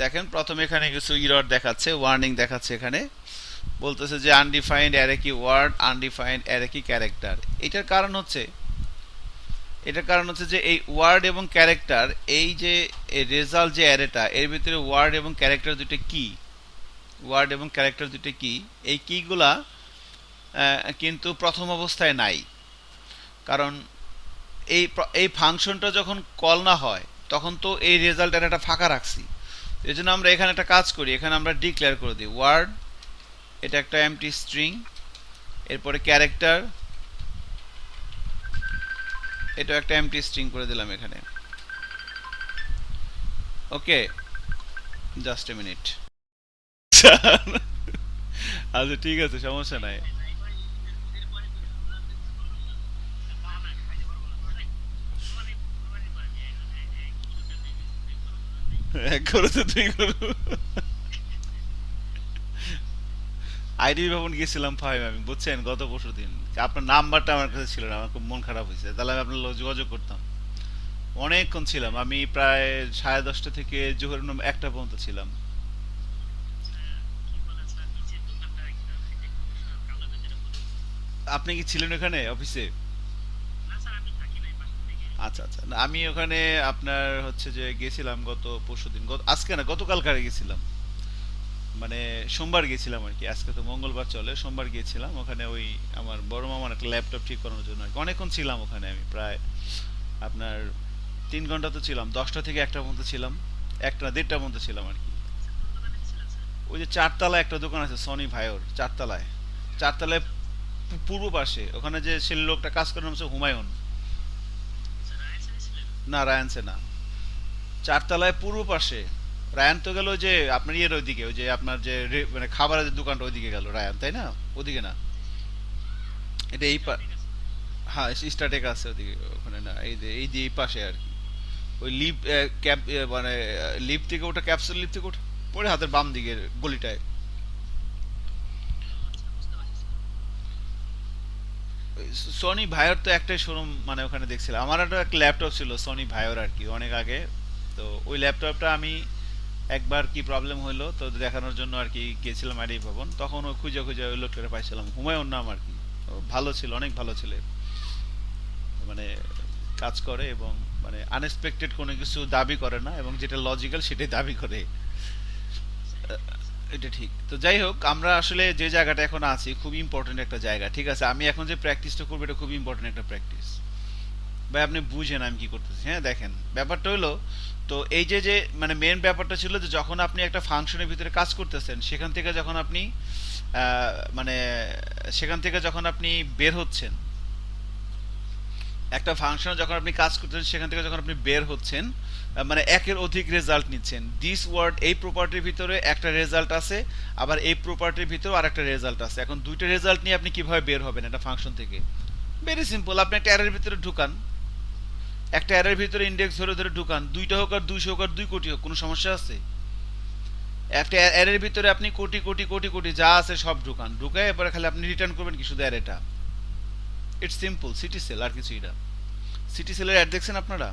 দেখেন প্রথমে এখানে কিছু ইরর দেখাচ্ছে, ওয়ার্নিং দেখাচ্ছে। এখানে বলতেছে যে আনডিফাইন্ড অ্যারে কি ওয়ার্ড, আনডিফাইন্ড অ্যারে কি ক্যারেক্টার। এটার কারণ হচ্ছে যে এই ওয়ার্ড এবং ক্যারেক্টার, এই যে রেজাল্ট যে অ্যারেটা এর ভিতরে ওয়ার্ড এবং ক্যারেক্টার দুটো কি, ওয়ার্ড এবং ক্যারেক্টার দুটো কি, এই কিগুলা কিন্তু প্রথম অবস্থায় নাই। কারণ এই ফাংশনটা যখন কল না হয় তখন তো এই রেজাল্ট অ্যারেটা ফাঁকা রাখছি। এই জন্য আমরা এখানে একটা কাজ করি, এখানে আমরা ডিক্লেয়ার করে দিই ওয়ার্ড, এটা একটা এমটি স্ট্রিং, এরপরে ক্যারেক্টার, এটা একটা এমটি স্ট্রিং করে দিলাম এখানে। ওকে, জাস্ট এ মিনিট। আচ্ছা ঠিক আছে, সমস্যা নাই। এক করো তো দুই করো। আইডি ভবন গেছিলাম ফাইভ, আমি বুঝছেন গত পরশু দিন। আপনার নাম্বারটা আমার কাছে ছিল না, আমার খুব মন খারাপ হয়েছে, তাহলে আমি আপনার যোগাযোগ করতাম। অনেকক্ষণ ছিলাম আমি, প্রায় 10:30 থেকে জোহর 1টা পর্যন্ত ছিলাম। আপনি কি ছিলেন ওখানে অফিসে? আচ্ছা আচ্ছা, না আমি ওখানে আপনার হচ্ছে যে গেছিলাম গত পরশুদিন, আজকে না গতকালকারে গেছিলাম। মানে সোমবার গেছিলাম আর কি, আজকে তো মঙ্গলবার চলে, সোমবার গিয়েছিলাম ওখানে ওই আমার বড় মামার একটা ল্যাপটপ ঠিক করানোর জন্য আর কি। অনেকক্ষণ ছিলাম ওখানে, আমি প্রায় আপনার 3 ঘন্টা তো ছিলাম, 10টা থেকে 1টা পর্যন্ত ছিলাম, 1টা 1:30টা পর্যন্ত ছিলাম আর কি। ওই যে চারতলায় একটা দোকান আছে সনি ভাইওর, চারতলায়, চারতলায় পূর্ব পাশে, ওখানে যে ছেলে লোকটা কাজ করে নাম হচ্ছে হুমায়ুন। না রায়ানসে না, চারতলায় পূর্ব পাশে। রায়ান তো গেল ওই যে আপনার ইয়ের ওইদিকে, ওই যে আপনার যে মানে খাবারের যে দোকানটা ওইদিকে গেল রায়ান, তাই না? ওদিকে না, এটা হ্যাঁ স্টার্টেক আছে ওদিকে, ওখানে না, এই যে এই পাশে আর কি। ওই লিফট ক্যাব মানে লিফট থেকে ওটা, ক্যাপসুল লিফট থেকে ওঠা পরে হাতের বাম দিকের গলিটায়। সনি ভাইয়ের তো একটাই শোরুম, মানে ওখানে দেখছিলাম। আমার একটা ল্যাপটপ ছিল সনি ভাইয়ের আর কি, অনেক আগে। তো ওই ল্যাপটপটা আমি একবার কি প্রবলেম হলো তো দেখানোর জন্য আর কি গেছিলাম আইডি ভবন, তখন ও খুঁজে খুঁজে ওই লোকটাকে পাইছিলাম, হুমায়ুন নাম আর কি। ও ভালো ছিল, অনেক ভালো ছিল, মানে কাজ করে এবং মানে আনএক্সপেক্টেড কোনো কিছু দাবি করে না, এবং যেটা লজিক্যাল সেটাই দাবি করে। এটা ঠিক। তো যাই হোক, আমরা আসলে যে জায়গাটা এখন আছি খুব ইম্পর্টেন্ট একটা জায়গা, ঠিক আছে? আমি এখন যে প্র্যাকটিসটা করবো এটা খুব ইম্পর্টেন্ট একটা প্র্যাকটিস। ভাই আপনি বুঝেন আমি কি করতেছি। হ্যাঁ দেখেন, ব্যাপারটা হলো, তো এই যে যে মানে মেন ব্যাপারটা ছিল যে যখন আপনি একটা ফাংশনের ভিতরে কাজ করতেছেন, সেখান থেকে যখন আপনি মানে সেখান থেকে যখন আপনি বের হচ্ছেন, একটা ফাংশনে যখন আপনি কাজ করতেছেন সেখান থেকে যখন আপনি বের হচ্ছেন, মানে একের অধিক রেজাল্ট নিচ্ছেন। দিস ওয়ার্ড, এই প্রপার্টির ভিতরে একটা রেজাল্ট আছে, আবার এই প্রপার্টির ভিতরে আরেকটা রেজাল্ট আছে। এখন দুইটা রেজাল্ট নিয়ে আপনি কিভাবে বের হবেন একটা ফাংশন থেকে? ভেরি সিম্পল, আপনি একটা অ্যারের ভিতরে ঢুকান, একটা অ্যারের ভিতরে ইন্ডেক্স ধরে ধরে ঢুকান, 2টা হোক আর 200 হোক আর 2 কোটি হোক, কোনো সমস্যা আছে? একটা অ্যারের ভিতরে আপনি কোটি কোটি কোটি কোটি যা আছে সব ঢুকান, ঢুকায় এবারে খালি আপনি রিটার্ন করবেন কি শুধু অ্যারেটা। ইটস সিম্পল, সিটি সেল, আর কিছুই না। সিটি সেলের অ্যাড দেখছেন আপনারা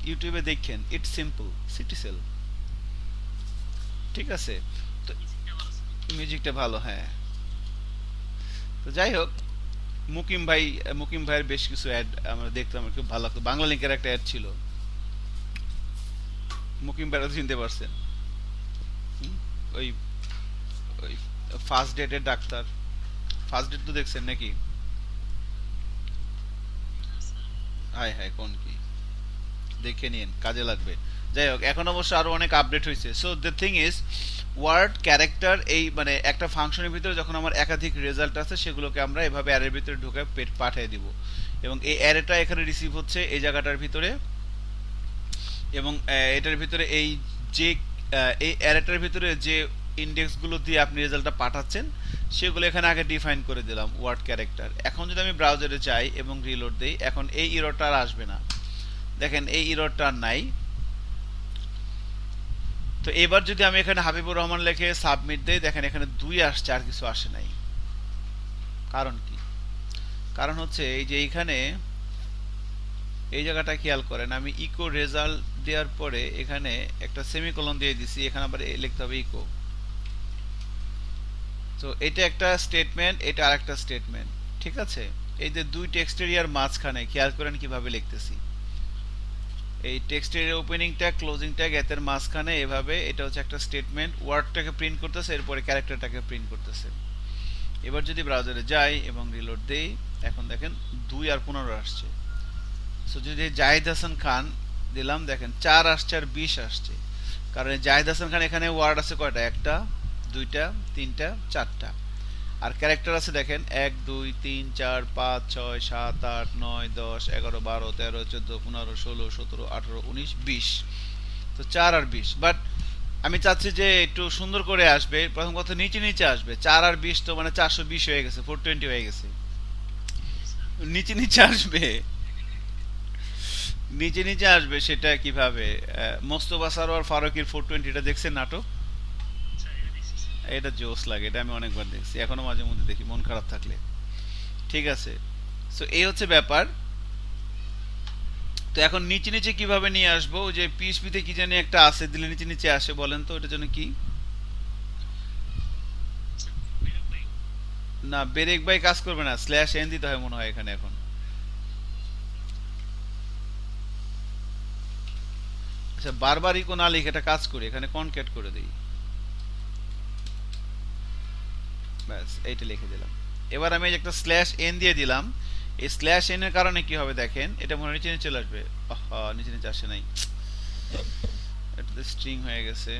ইউটিউবে? দেখেন, ইটস সিম্পল, সিটি সেল। ঠিক আছে। তো মিউজিকটা ভালো, হ্যাঁ। তো যাই হোক, মুকিম ভাইয়ের বেশ কিছু অ্যাড আমরা দেখতাম, আমার খুব ভালো লাগতো। বাংলা লিঙ্কের একটা অ্যাড ছিল, মুকিম ভাইরা তো চিনতে পারছেন। হুম? ওই ওই ফার্স্ট ডেটের ডাক্তার, ফার্স্ট ডেট তো দেখছেন নাকি? হায় হায়, কোন কি, দেখে নিন, কাজে লাগবে। যাই হোক, এখন অবশ্য আরো অনেক আপডেট হয়েছে। So the thing is, word character, এই মানে একটা ফাংশনের ভিতরে যখন আমার একাধিক রেজাল্ট আছে সেগুলোকে আমরা এভাবে অ্যারের ভিতরে ঢুকে পাঠিয়ে দিব, এবং এই অ্যারেটা এখানে রিসিভ হচ্ছে এই জায়গাটার ভিতরে, এবং এটার ভিতরে এই যে এই অ্যারেটার ভিতরে যে ইন্ডেক্সগুলো দিয়ে আপনি রেজাল্টটা পাঠাচ্ছেন সেগুলো এখানে আগে ডিফাইন করে দিলাম ওয়ার্ড ক্যারেক্টার। এখন যদি আমি ব্রাউজারে যাই এবং রিলোড দেই, এখন এই ইররটা আর আসবে না। দেখেন এই ইররটা আর নাই। তো এবার যদি আমি এখানে হাবিবুর রহমান লিখে সাবমিট দেই, দেখেন এখানে 2 আসছে, আর কিছু আসে নাই। কারণ কি? কারণ হচ্ছে এই যে এইখানে এই জায়গাটা খেয়াল করেন, আমি ইকো রেজাল্ট দেওয়ার পরে এখানে একটা সেমিকোলন দিয়ে দিছি, এখানে আবার লিখতে হবে ইকো। তো এটা একটা স্টেটমেন্ট, এটা আরেকটা স্টেটমেন্ট, ঠিক আছে? এই যে দুই টেক্সট এরিয়ার মাঝখানে খেয়াল করেন কিভাবে লিখতেছি। এই টেক্সট এরিয়ার ওপেনিং ট্যাগ, ক্লোজিং ট্যাগ, এতের মাঝখানে এভাবে, এটা হচ্ছে একটা স্টেটমেন্ট, ওয়ার্ডটাকে প্রিন্ট করতেছে, এরপরে ক্যারেক্টারটাকে প্রিন্ট করতেছে। এবার যদি ব্রাউজারে যাই এবং রিলোড দেই, এখন দেখেন 2 আর 15 আসছে। সো যদি জাহিদ হাসান খান দিলাম, দেখেন 4 আসছে আর 20 আসছে। কারণ জাহিদ হাসান খান এখানে ওয়ার্ড আছে কয়টা? একটা, দুইটা, তিনটা, চারটা। আর ক্যারেক্টার আছে দেখেন 1 2 3 4 5 6 7 8 9 10 11 12 13 14 15 16 17 18 19 20। তো 4 আর 20। বাট আমি চাচ্ছি যে একটু সুন্দর করে আসবে। প্রথম কথা নিচে নিচে আসবে। 4 আর 20 তো মানে 420 হয়ে গেছে, 420 হয়ে গেছে। নিচে নিচে আসবে, নিচে নিচে আসবে। সেটা কিভাবে? মোস্তফা সারোয়ার ফারুকীর 420 এটা দেখছেন নাটক? এটা জোস লাগে, এটা আমি অনেকবার দেখছি, এখনো মাঝে মধ্যে দেখি মন খারাপ থাকলে। ঠিক আছে, সো এই হচ্ছে ব্যাপার। তো এখন নিচে নিচে কিভাবে নিয়ে আসবো? যে পিএইচপিতে কি জানি একটা আছে, দিলে নিচে নিচে আসে, বলেন তো এটার জন্য কি? না, ব্রেক বাই কাজ করবে না, স্ল্যাশ এন দিতে হয় মনে হয় এখানে এখন। আচ্ছা, বারবার ইকো না লিখে এটা কাজ করি, এখানে কনক্যাট করে দিই, ব্যাস এইটা লিখে দিলাম। এবার আমি এই যে একটা স্ল্যাশ এন দিয়ে দিলাম, এই স্ল্যাশ এন এর কারণে কি হবে দেখেন, এটা মনে হয় নিচে নিচে চলে আসবে। আহা, নিচে নিচে আসে নাই, এটাতে স্ট্রিং হয়ে গেছে।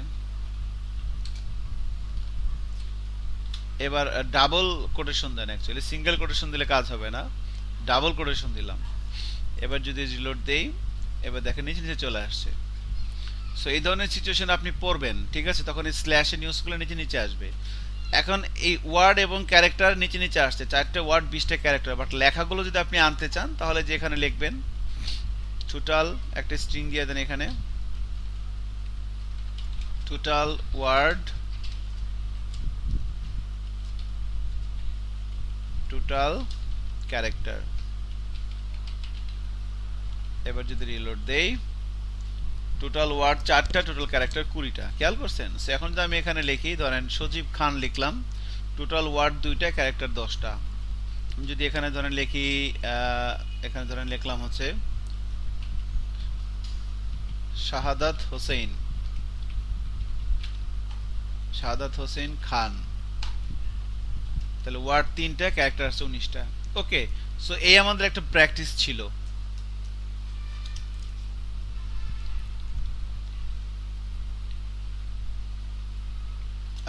এবার ডাবল কোটেশন দেন, অ্যাকচুয়ালি সিঙ্গেল কোটেশন দিলে কাজ হবে না, ডাবল কোটেশন দিলাম। এবার যদি রিলোড দেই, এবার দেখেন নিচে নিচে চলে আসছে। সো এই ধরনের সিচুয়েশন আপনি পড়বেন, ঠিক আছে? তখন এই স্ল্যাশ নিউজগুলো নিচে নিচে আসবে। এখন এই ওয়ার্ড এবং ক্যারেক্টার নিচে নিচে আসছে, 4টে ওয়ার্ড 20টা ক্যারেক্টার, বাট লেখাগুলো যদি আপনি আনতে চান তাহলে যে এখানে লিখবেন টোটাল, একটা স্ট্রিং দিয়ে দেন এখানে, টোটাল ওয়ার্ড, টোটাল ক্যারেক্টার। এবার যদি রিলোড দেই, টোটাল ওয়ার্ড 4টা, টোটাল ক্যারেক্টার 20টা। খেয়াল করছেন? সো এখন যদি আমি এখানে লিখি, ধরেন সজীব খান লিখলাম, টোটাল ওয়ার্ড 2টা, ক্যারেক্টার 10টা। আমি যদি এখানে ধরেন লিখি, এখানে ধরেন লিখলাম হচ্ছে শাহাদাত হোসেন, শাহাদাত হোসেন খান, তাহলে ওয়ার্ড 3টা, ক্যারেক্টার আছে 19টা। ওকে, সো এই আমাদের একটা প্র্যাকটিস ছিল।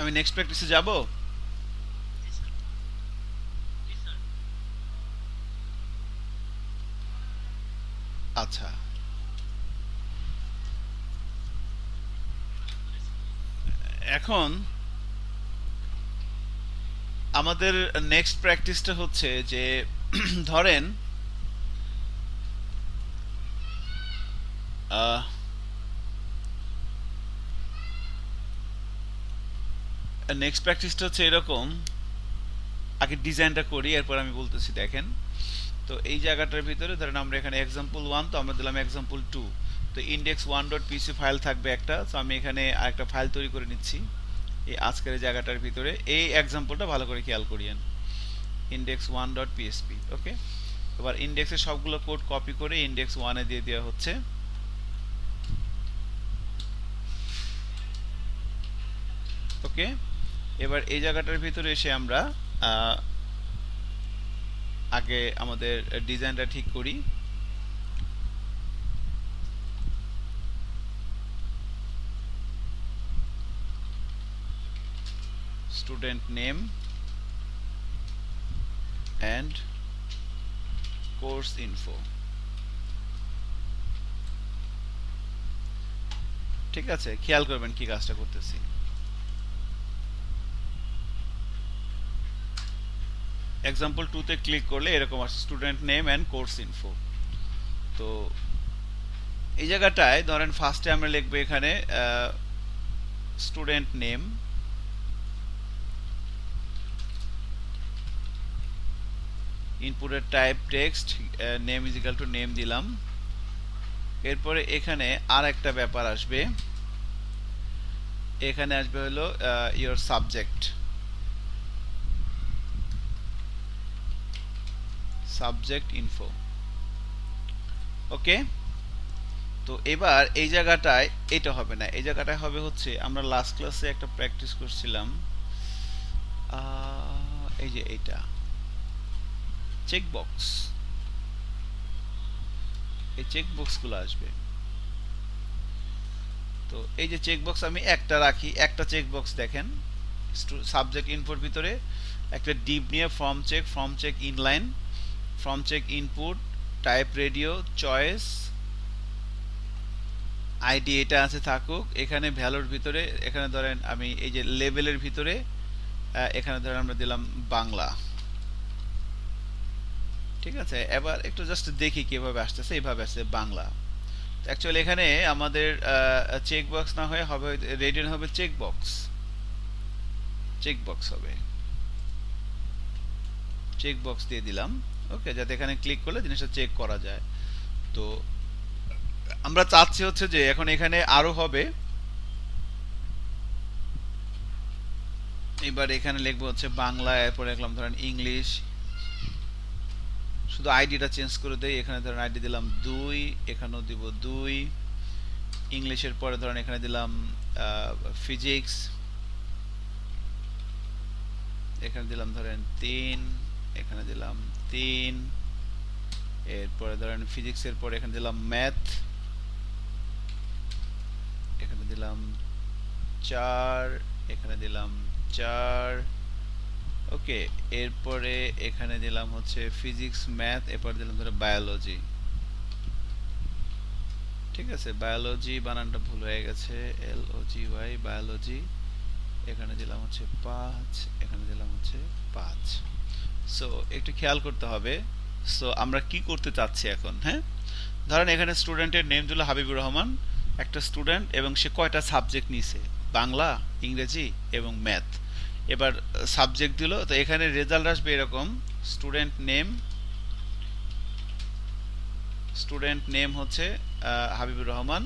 আমি নেক্সট প্র্যাকটিসে যাব। আচ্ছা, এখন আমাদের নেক্সট প্র্যাকটিসটা হচ্ছে যে ধরেন নেক্সট প্র্যাকটিসটা হচ্ছে এরকম, আগে ডিজাইনটা করি এরপর আমি বলতেছি। দেখেন, তো এই জায়গাটার ভিতরে ধরেন আমরা এখানে এক্সাম্পল 1, তো আমরা দিলাম এক্সাম্পল 2। তো ইন্ডেক্স 1.pc ফাইল থাকবে একটা, তো আমি এখানে আরেকটা ফাইল তৈরি করে নিচ্ছি এই আজকের এই জায়গাটার ভিতরে। এই এক্সাম্পলটা ভালো করে খেয়াল করিয়েন, ইন্ডেক্স 1.php। ওকে, এবার ইন্ডেক্সের সবগুলো কোড কপি করে ইন্ডেক্স 1 এ দিয়ে দেওয়া হচ্ছে। ওকে, এবার এই জায়গাটার ভিতরে এসে আমরা আগে আমাদের ডিজাইনটা ঠিক করি। Student name and course info, ঠিক আছে? খেয়াল করবেন কি কাজটা করতেছি। এক্সাম্পল 2 তে ক্লিক করলে এরকম আসছে student name and course info. তো এই জায়গাটায় ধরেন ফার্স্টে আমরা লিখবো এখানে স্টুডেন্ট নেম, ইনপুটের type text, name is equal to name দিলাম। এরপরে এখানে আর একটা ব্যাপার আসবে, এখানে আসবে হলো ইওর সাবজেক্ট, সাবজেক্ট ইনফো। ওকে, তো এবার এই জায়গাটায় এটা হবে না, এই জায়গাটায় হবে হচ্ছে আমরা লাস্ট ক্লাসে একটা প্র্যাকটিস করছিলাম, এই যে এইটা চেকবক্স, এই চেকবক্সগুলো আসবে। তো এই যে চেকবক্স আমি একটা রাখি, একটা চেকবক্স দেখেন সাবজেক্ট ইনপুট ভিতরে একটা ডিপ নিয়ে form check inline, form check input, type radio, choice, ID এটা আছে থাকুক। এখানে ভ্যালুর ভিতরে এখানে ধরেন আমি এই যে লেভেলের ভিতরে এখানে ধরেন আমরা দিলাম বাংলা। ঠিক আছে, এবার একটু জাস্ট দেখি কিভাবে আসতেছে, এইভাবে আসছে বাংলা। অ্যাকচুয়ালি এখানে আমাদের চেকবক্স না হয়ে হবে রেডিয়ান হবে চেকবক্স, চেকবক্স হবে, চেকবক্স দিয়ে দিলাম। ওকে, যাতে এখানে ক্লিক করলে জিনিসটা চেক করা যায়। তো আমরা চাচ্ছি হচ্ছে যে এখন এখানে আরো হবে, এবার এখানে লিখবো হচ্ছে বাংলা, এরপরে লিখলাম ধরেন ইংলিশ, শুধু আইডিটা চেঞ্জ করে দেই, এখানে ধরেন আইডি দিলাম 2, এখানেও দিব 2, ইংলিশের পরে ধরেন এখানে দিলাম ফিজিক্স, এখানে দিলাম ধরেন 3, এখানে দিলাম 3, এরপরে ধরেন ফিজিক্সের পরে এখানে দিলাম ম্যাথ, এখানে দিলাম 4, এখানে দিলাম 4। ওকে, এরপরে এখানে দিলাম হচ্ছে ফিজিক্স ম্যাথ, এরপর দিলাম ধরে বায়োলজি। ঠিক আছে, বায়োলজি বানানটা ভুল হয়ে গেছে, LOGY বায়োলজি, এখানে দিলাম হচ্ছে 5, এখানে দিলাম হচ্ছে 5। সো একটু খেয়াল করতে হবে। সো আমরা কি করতে চাচ্ছি এখন, হ্যাঁ, ধরেন এখানে স্টুডেন্টের নেম দিল হাবিবুর রহমান, একটা স্টুডেন্ট, এবং সে কয়টা সাবজেক্ট নিছে, বাংলা, ইংরেজি এবং ম্যাথ। এবার সাবজেক্ট দিল, তো এখানে রেজাল্ট আসবে এরকম, স্টুডেন্ট নেম হচ্ছে Habibur Rahman,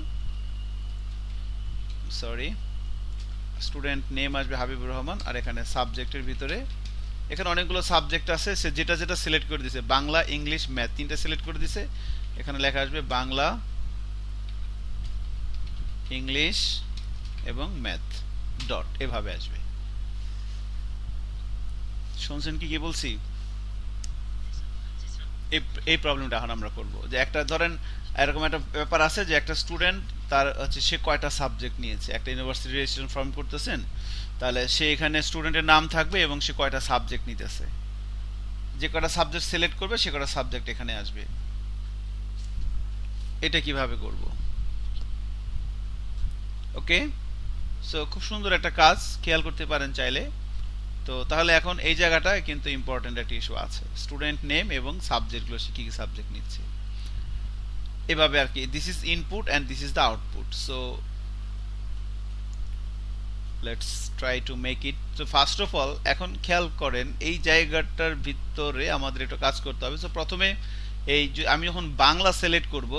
sorry, student name আসবে হাবিবুর রহমান। আর এখানে সাবজেক্টের ভিতরে এখানে অনেকগুলো সাবজেক্ট আছে, সে যেটা যেটা সিলেক্ট করে দিয়েছে, বাংলা, ইংলিশ, ম্যাথ, তিনটা সিলেক্ট করে দিয়েছে, এখানে লেখা আসবে বাংলা, ইংলিশ এবং ম্যাথ ডট, এভাবে আসবে। শুনছেন কি কি বলছি? এই প্রবলেমটা এখন আমরা করব, যে একটা ধরেন এরকম একটা ব্যাপার আছে যে একটা স্টুডেন্ট তার হচ্ছে সে কয়টা সাবজেক্ট নিয়েছে, একটা ইউনিভার্সিটি রেজিস্ট্রেশন ফর্ম করতেছেন, তাহলে সে এখানে স্টুডেন্টের নাম থাকবে এবং সে কয়টা সাবজেক্ট নিতেছে, যে কয়টা সাবজেক্ট সিলেক্ট করবে সে কয়টা সাবজেক্ট এখানে আসবে। এটা কিভাবে করব? ওকে, সো খুব সুন্দর একটা কাজ, খেয়াল করতে পারেন চাইলে। তো তাহলে এখন এই জায়গাটায় কিন্তু ইম্পর্টেন্ট একটা ইস্যু আছে, স্টুডেন্ট নেম এবং সাবজেক্টগুলো সে কি কি সাবজেক্ট নিচ্ছে, এভাবে আর কি। This is input and this is the output. So let's try to make it. তো ফার্স্ট অফ অল এখন খেয়াল করেন এই জায়গাটার ভিতরে আমাদের একটু কাজ করতে হবে। সো প্রথমে এই যে আমি যখন বাংলা সিলেক্ট করব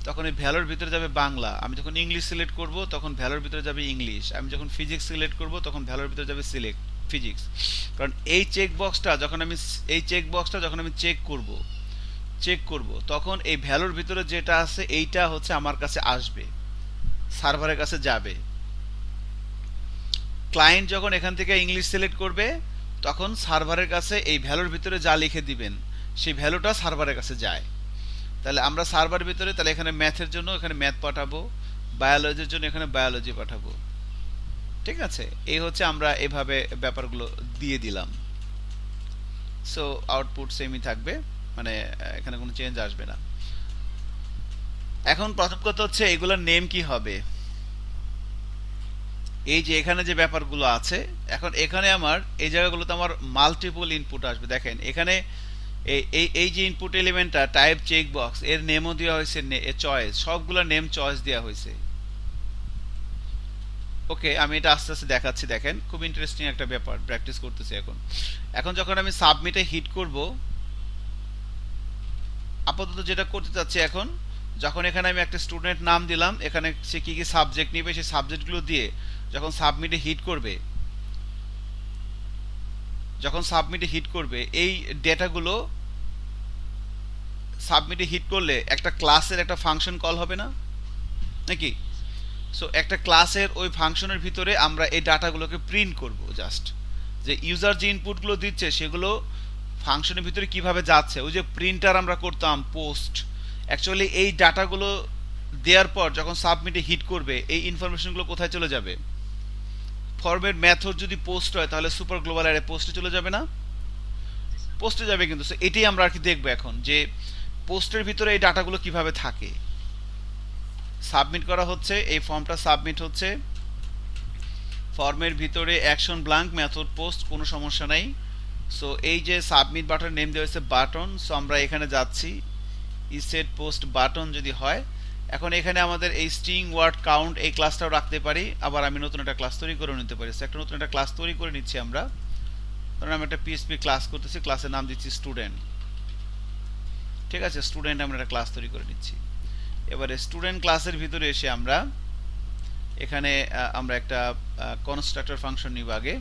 তখন এই ভ্যালুর ভিতরে যাবে বাংলা, আমি যখন ইংলিশ সিলেক্ট করব তখন ভ্যালুর ভিতরে যাবে ইংলিশ, আমি যখন ফিজিক্স সিলেক্ট করব তখন ভ্যালুর ভিতরে যাবে সিলেক্ট ফিজিক্স। কারণ এই চেকবক্সটা যখন আমি চেক করব তখন এই ভ্যালুর ভিতরে যেটা আছে এইটা হচ্ছে আমার কাছে আসবে, সার্ভারের কাছে যাবে। ক্লায়েন্ট যখন এখান থেকে ইংলিশ সিলেক্ট করবে তখন সার্ভারের কাছে এই ভ্যালুর ভিতরে যা লিখে দিবেন সেই ভ্যালুটা সার্ভারের কাছে যায়। তাহলে আমরা সার্ভারের ভিতরে তাহলে এখানে ম্যাথের জন্য এখানে ম্যাথ পাঠাবো, বায়োলজির জন্য এখানে বায়োলজি পাঠাবো। ঠিক আছে, এই হচ্ছে আমরা এভাবে ব্যাপারগুলো দিয়ে দিলাম। সো আউটপুট সেমই থাকবে, মানে এখানে কোনো চেঞ্জ আসবে না। এখন প্রথম কথা হচ্ছে এগুলোর নেম কি হবে। এই যে এখানে যে ব্যাপারগুলো আছে, এখন এখানে আমার এই জায়গাগুলোতে আমার মাল্টিপল ইনপুট আসবে। দেখেন এখানে এই যে ইনপুট এলিমেন্টটা টাইপ চেক বক্স, এর নেমও দেওয়া হয়েছে চয়েস, সবগুলো নেম চয়েস দেওয়া হয়েছে। ওকে, আমি এটা আস্তে আস্তে দেখাচ্ছি। দেখেন খুব ইন্টারেস্টিং একটা ব্যাপার, প্র্যাকটিস করতেছি এখন। এখন যখন আমি সাবমিটে হিট করব, আপাতত যেটা করতে চাচ্ছি এখন, যখন এখানে আমি একটা স্টুডেন্ট নাম দিলাম, এখানে সে কি কি সাবজেক্ট নিবে সেই সাবজেক্টগুলো দিয়ে যখন সাবমিটে হিট করবে, এই ডেটাগুলো সাবমিটে হিট করলে একটা ক্লাসের একটা ফাংশন কল হবে না নাকি? সো একটা ক্লাসের ওই ফাংশনের ভিতরে আমরা এই ডাটাগুলোকে প্রিন্ট করব জাস্ট, যে ইউজার যে ইনপুটগুলো দিচ্ছে সেগুলো ফাংশনের ভিতরে কিভাবে যাচ্ছে। ওই যে প্রিন্টার আমরা করতাম পোস্ট, অ্যাকচুয়ালি এই ডাটাগুলো দেওয়ার পর যখন সাবমিটে হিট করবে এই ইনফরমেশনগুলো কোথায় চলে যাবে? ফরম্যাট মেথড যদি পোস্ট হয় তাহলে সুপার গ্লোবাল অ্যারে পোস্টে চলে যাবে না? পোস্টে যাবে কিন্তু। সো এটাই আমরা আর কি দেখবো এখন, যে পোস্টের ভিতরে এই ডাটাগুলো কিভাবে থাকে। সাবমিট করা হচ্ছে, এই ফর্মটা সাবমিট হচ্ছে, ফর্মের ভিতরে অ্যাকশন ব্ল্যাঙ্ক মেথড পোস্ট, কোনো সমস্যা নাই। সো এই যে সাবমিট বাটন নেম দেওয়া হয়েছে বাটন, সো আমরা এখানে যাচ্ছি, ইসেট পোস্ট বাটন যদি হয়। এখন এখানে আমাদের এই স্ট্রিং ওয়ার্ড কাউন্ট এই ক্লাসটাও রাখতে পারি, আবার আমি নতুন একটা ক্লাস তৈরি করে নিতে পারি। একটা নতুন একটা ক্লাস তৈরি করে নিচ্ছি আমরা। ধরুন আমি একটা পিএসপি ক্লাস করতেছি, ক্লাসের নাম দিচ্ছি স্টুডেন্ট। ঠিক আছে, স্টুডেন্ট আমরা একটা ক্লাস তৈরি করে নিচ্ছি। এবারে স্টুডেন্ট ক্লাসের ভিতরে এসে আমরা এখানে আমরা একটা কনস্ট্রাক্টর ফাংশন নিব আগে,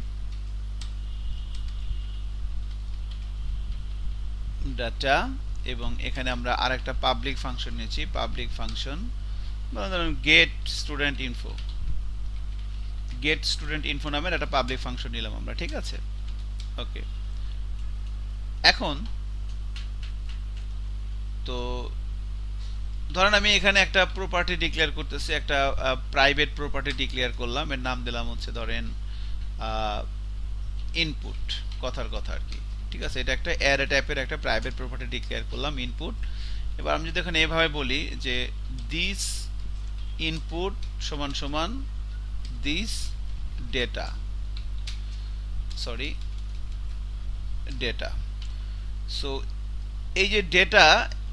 ডাটা, এবং এখানে আমরা আরেকটা পাবলিক ফাংশন নিয়েছি, পাবলিক ফাংশন ধরুন গেট স্টুডেন্ট ইনফো নামের একটা পাবলিক ফাংশন নিলাম আমরা। ঠিক আছে, ওকে। এখন তো ধরেন আমি এখানে একটা প্রপার্টি ডিক্লেয়ার করতেছি, একটা প্রাইভেট প্রপার্টি ডিক্লেয়ার করলাম, এর নাম দিলাম হচ্ছে ধরেন ইনপুট, কথার কথা আর কি। ঠিক আছে, এটা একটা অ্যারে টাইপের একটা প্রাইভেট প্রপার্টি ডিক্লেয়ার করলাম ইনপুট। এবার আমি যদি এখানে এভাবে বলি যে দিস ইনপুট সমান সমান দিস ডেটা, সো এই যে ডেটা,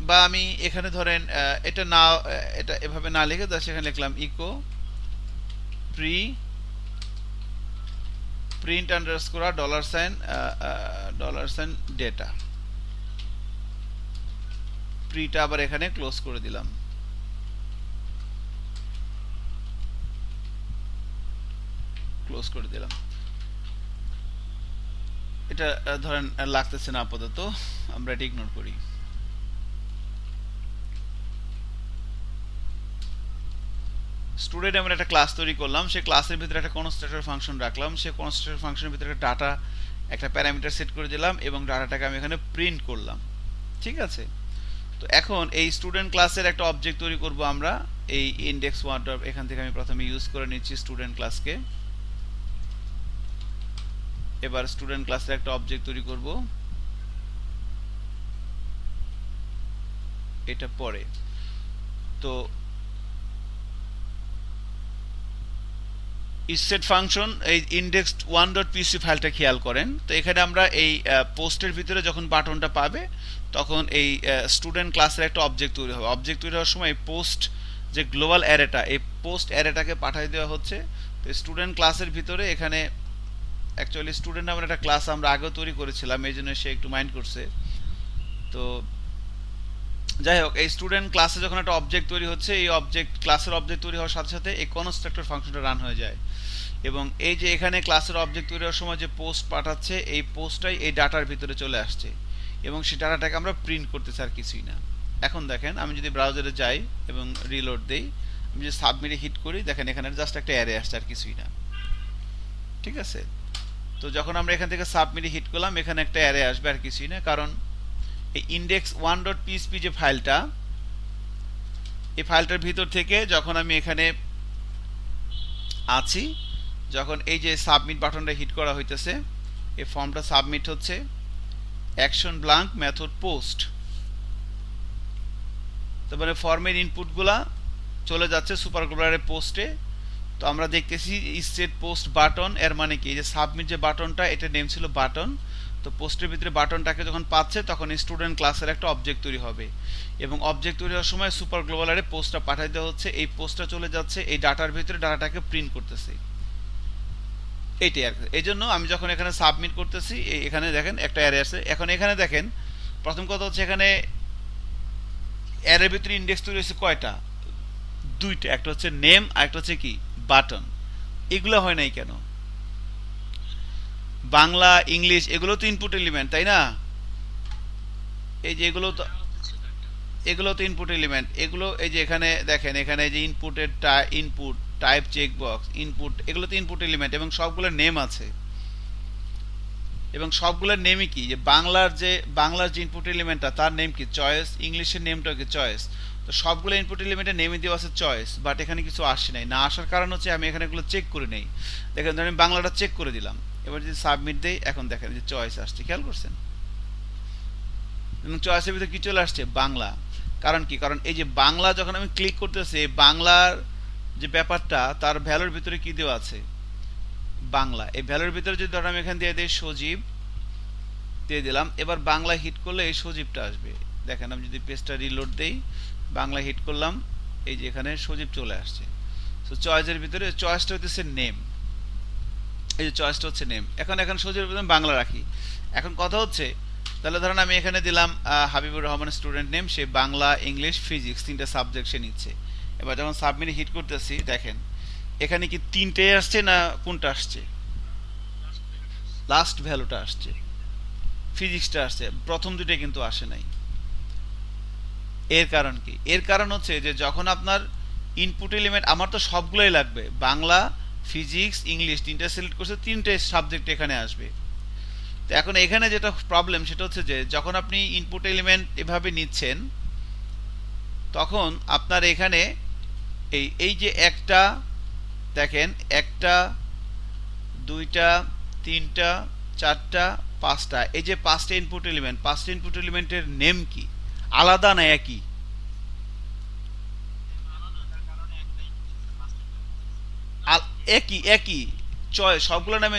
বা আমি এখানে ধরেন এটা না, এটা এভাবে না লিখে সেখানে লিখলাম echo print underscore $sign data, প্রিটা আবার এখানে ক্লোজ করে দিলাম। এটা ধরেন লাগতেছে না আপাতত, আমরা এটা ইগনোর করি। স্টুডেন্ট আমরা একটা ক্লাস তৈরি করলাম, সেই ক্লাসের ভিতরে একটা কনস্ট্রাক্টর ফাংশন রাখলাম, সেই কনস্ট্রাক্টর ফাংশনের ভিতরে একটা ডাটা, একটা প্যারামিটার সেট করে দিলাম, এবং ডাটাটাকে আমি এখানে প্রিন্ট করলাম। ঠিক আছে, তো এখন এই স্টুডেন্ট ক্লাসের একটা অবজেক্ট তৈরি করব আমরা, এই ইনডেক্স ওয়ান, এখান থেকে আমি প্রথমে ইউজ করে নিচ্ছি স্টুডেন্ট ক্লাসকে। এবার স্টুডেন্ট ক্লাসের একটা অবজেক্ট তৈরি করব, এটা পরে। তো ইসেট ফাংশন, এই index1.pc ফাইলটা খেয়াল করেন। তো এখানে আমরা এই পোস্টের ভিতরে যখন বাটনটা পাবে তখন এই স্টুডেন্ট ক্লাসের একটা অবজেক্ট তৈরি হবে। অবজেক্ট তৈরি হওয়ার সময় পোস্ট যে গ্লোবাল অ্যারেটা, এই পোস্ট অ্যারেটাকে পাঠিয়ে দেওয়া হচ্ছে। তো স্টুডেন্ট ক্লাসের ভিতরে এখানে অ্যাকচুয়ালি স্টুডেন্ট নামের একটা ক্লাস আমরা আগেও তৈরি করেছিলাম, এই জন্য সে একটু মাইন্ড করছে। তো যাই হোক, এই স্টুডেন্ট ক্লাসে যখন একটা অবজেক্ট তৈরি হচ্ছে, এই ক্লাসের অবজেক্ট তৈরি হওয়ার সাথে সাথে এই কনস্ট্রাক্টর ফাংশনটা রান হয়ে যায়, এবং এই যে এখানে ক্লাসের অবজেক্ট তৈরি হওয়ার সময় যে পোস্ট পাঠাচ্ছে, এই পোস্টটাই এই ডাটার ভিতরে চলে আসছে, এবং সেই ডাটাটাকে আমরা প্রিন্ট করতেছি, আর কিছুই না। এখন দেখেন আমি যদি ব্রাউজারে যাই এবং রিলোড দেই, আমি যদি সাবমিটে হিট করি, দেখেন এখানে জাস্ট একটা অ্যারে আসছে, আর কিছুই না। ঠিক আছে, তো যখন আমরা এখান থেকে সাবমিটে হিট করলাম, এখানে একটা অ্যারে আসবে, আর কিছুই না, কারণ এই index1.php যে ফাইলটা, এই ফাইলটার ভিতর থেকে যখন আমি এখানে আছি, যখন এই যে সাবমিট বাটনটা হিট করা হইতেছে, এই ফর্মটা সাবমিট হচ্ছে, অ্যাকশন ব্ল্যাঙ্ক মেথড পোস্ট, তারপরে ফর্মের ইনপুটগুলা চলে যাচ্ছে সুপার গ্লোবালের পোস্টে। তো আমরা দেখতেছি ইসেট পোস্ট বাটন, এর মানে কি, এই যে সাবমিট যে বাটনটা, এটা নেম ছিল বাটন, তো পোস্টের ভিতরে বাটনটাকে যখন পাচ্ছে তখন স্টুডেন্ট ক্লাসের একটা অবজেক্ট তৈরি হবে, এবং অবজেক্ট তৈরি হওয়ার সময় সুপার গ্লোবাল অ্যারে পোস্টটা পাঠাই দেওয়া হচ্ছে, এই পোস্টটা চলে যাচ্ছে এই ডাটার ভিতরে, ডাটাটাকে প্রিন্ট করতেছে। এইটাই আর এই জন্য আমি যখন এখানে সাবমিট করতেছি এখানে দেখেন একটা অ্যারে আছে। এখন এখানে দেখেন প্রথম কথা হচ্ছে এখানে অ্যারের ভিতরে ইন্ডেক্স তৈরি হয়েছে কয়টা, দুইটা, একটা হচ্ছে নেম আর একটা হচ্ছে কি বাটন। এগুলো হয় নাই কেন? বাংলা ইংলিশ এগুলো তো ইনপুট এলিমেন্ট, তাই না? এই যে এগুলো তো ইনপুট এলিমেন্ট, এগুলো এই যে এখানে দেখেন এখানে যে ইনপুটের input type check box input, এগুলো তো ইনপুট এলিমেন্ট এবং সবগুলোর নেম আছে, এবং সবগুলোর নেমই কি, যে বাংলার যে ইনপুট এলিমেন্টটা তার নেম কি চয়েস, ইংলিশের নেমটা কি চয়েস। তো সবগুলো ইনপুট এলিমেন্টের নেমে দেওয়া আছে চয়েস, বাট এখানে কিছু আসে নাই, না আসার কারণ হচ্ছে আমি এখানে এগুলো চেক করে নেই। দেখেন ধরেন আমি বাংলাটা চেক করে দিলাম, এবার যদি সাবমিট দেই এখন দেখেন যে চয়েস আসছে, খেয়াল করছেন? এবং চয়েসের ভিতরে কি চলে আসছে, বাংলা। কারণ কি, কারণ এই যে বাংলা যখন আমি ক্লিক করতেছি বাংলার যে ব্যাপারটা তার ভ্যালুর ভিতরে কি দেওয়া আছে, বাংলা। এই ভ্যালুর ভিতরে যদি ধর আমি এখানে দিয়ে দিই সজীব দিয়ে দিলাম, এবার বাংলা হিট করলে এই সজীবটা আসবে। দেখেন আমি যদি পেজটা রিলোড দেই, বাংলা হিট করলাম, এই যে এখানে সজীব চলে আসছে। তো চয়েসের ভিতরে চয়েসটা হচ্ছে নেম, এই যে চয়েসটা হচ্ছে নেম। এখন সজীবের ভিতরে বাংলা রাখি। এখন কথা হচ্ছে তাহলে ধরেন আমি এখানে দিলাম হাবিবুর রহমান স্টুডেন্ট নেম, সে বাংলা ইংলিশ ফিজিক্স তিনটা সাবজেক্ট সে নিচ্ছে। এবার যখন সাবমিট হিট করতেছি দেখেন এখানে কি তিনটে আসছে না কোনটা আসছে, লাস্ট ভ্যালুটা আসছে, ফিজিক্সটা আসছে, প্রথম দুইটা কিন্তু আসে নাই। এর কারণ কি, এর কারণ হচ্ছে যে যখন আপনার ইনপুট এলিমেন্ট, আমার তো সবগুলোই লাগবে, বাংলা ফিজিক্স ইংলিশ তিনটা সিলেক্ট করছে, তিনটে সাবজেক্ট এখানে আসবে। তো এখন এখানে যেটা প্রবলেম সেটা হচ্ছে যে যখন আপনি ইনপুট এলিমেন্ট এভাবে নিচ্ছেন তখন আপনার এখানে এই এই যে একটা দেখেন একটা দুইটা তিনটা চারটা পাঁচটা, এই যে পাঁচটা ইনপুট এলিমেন্ট, পাঁচটা ইনপুট এলিমেন্টের নেম কি আলাদা না একই? একই একই চয়েস সবগুলো নামে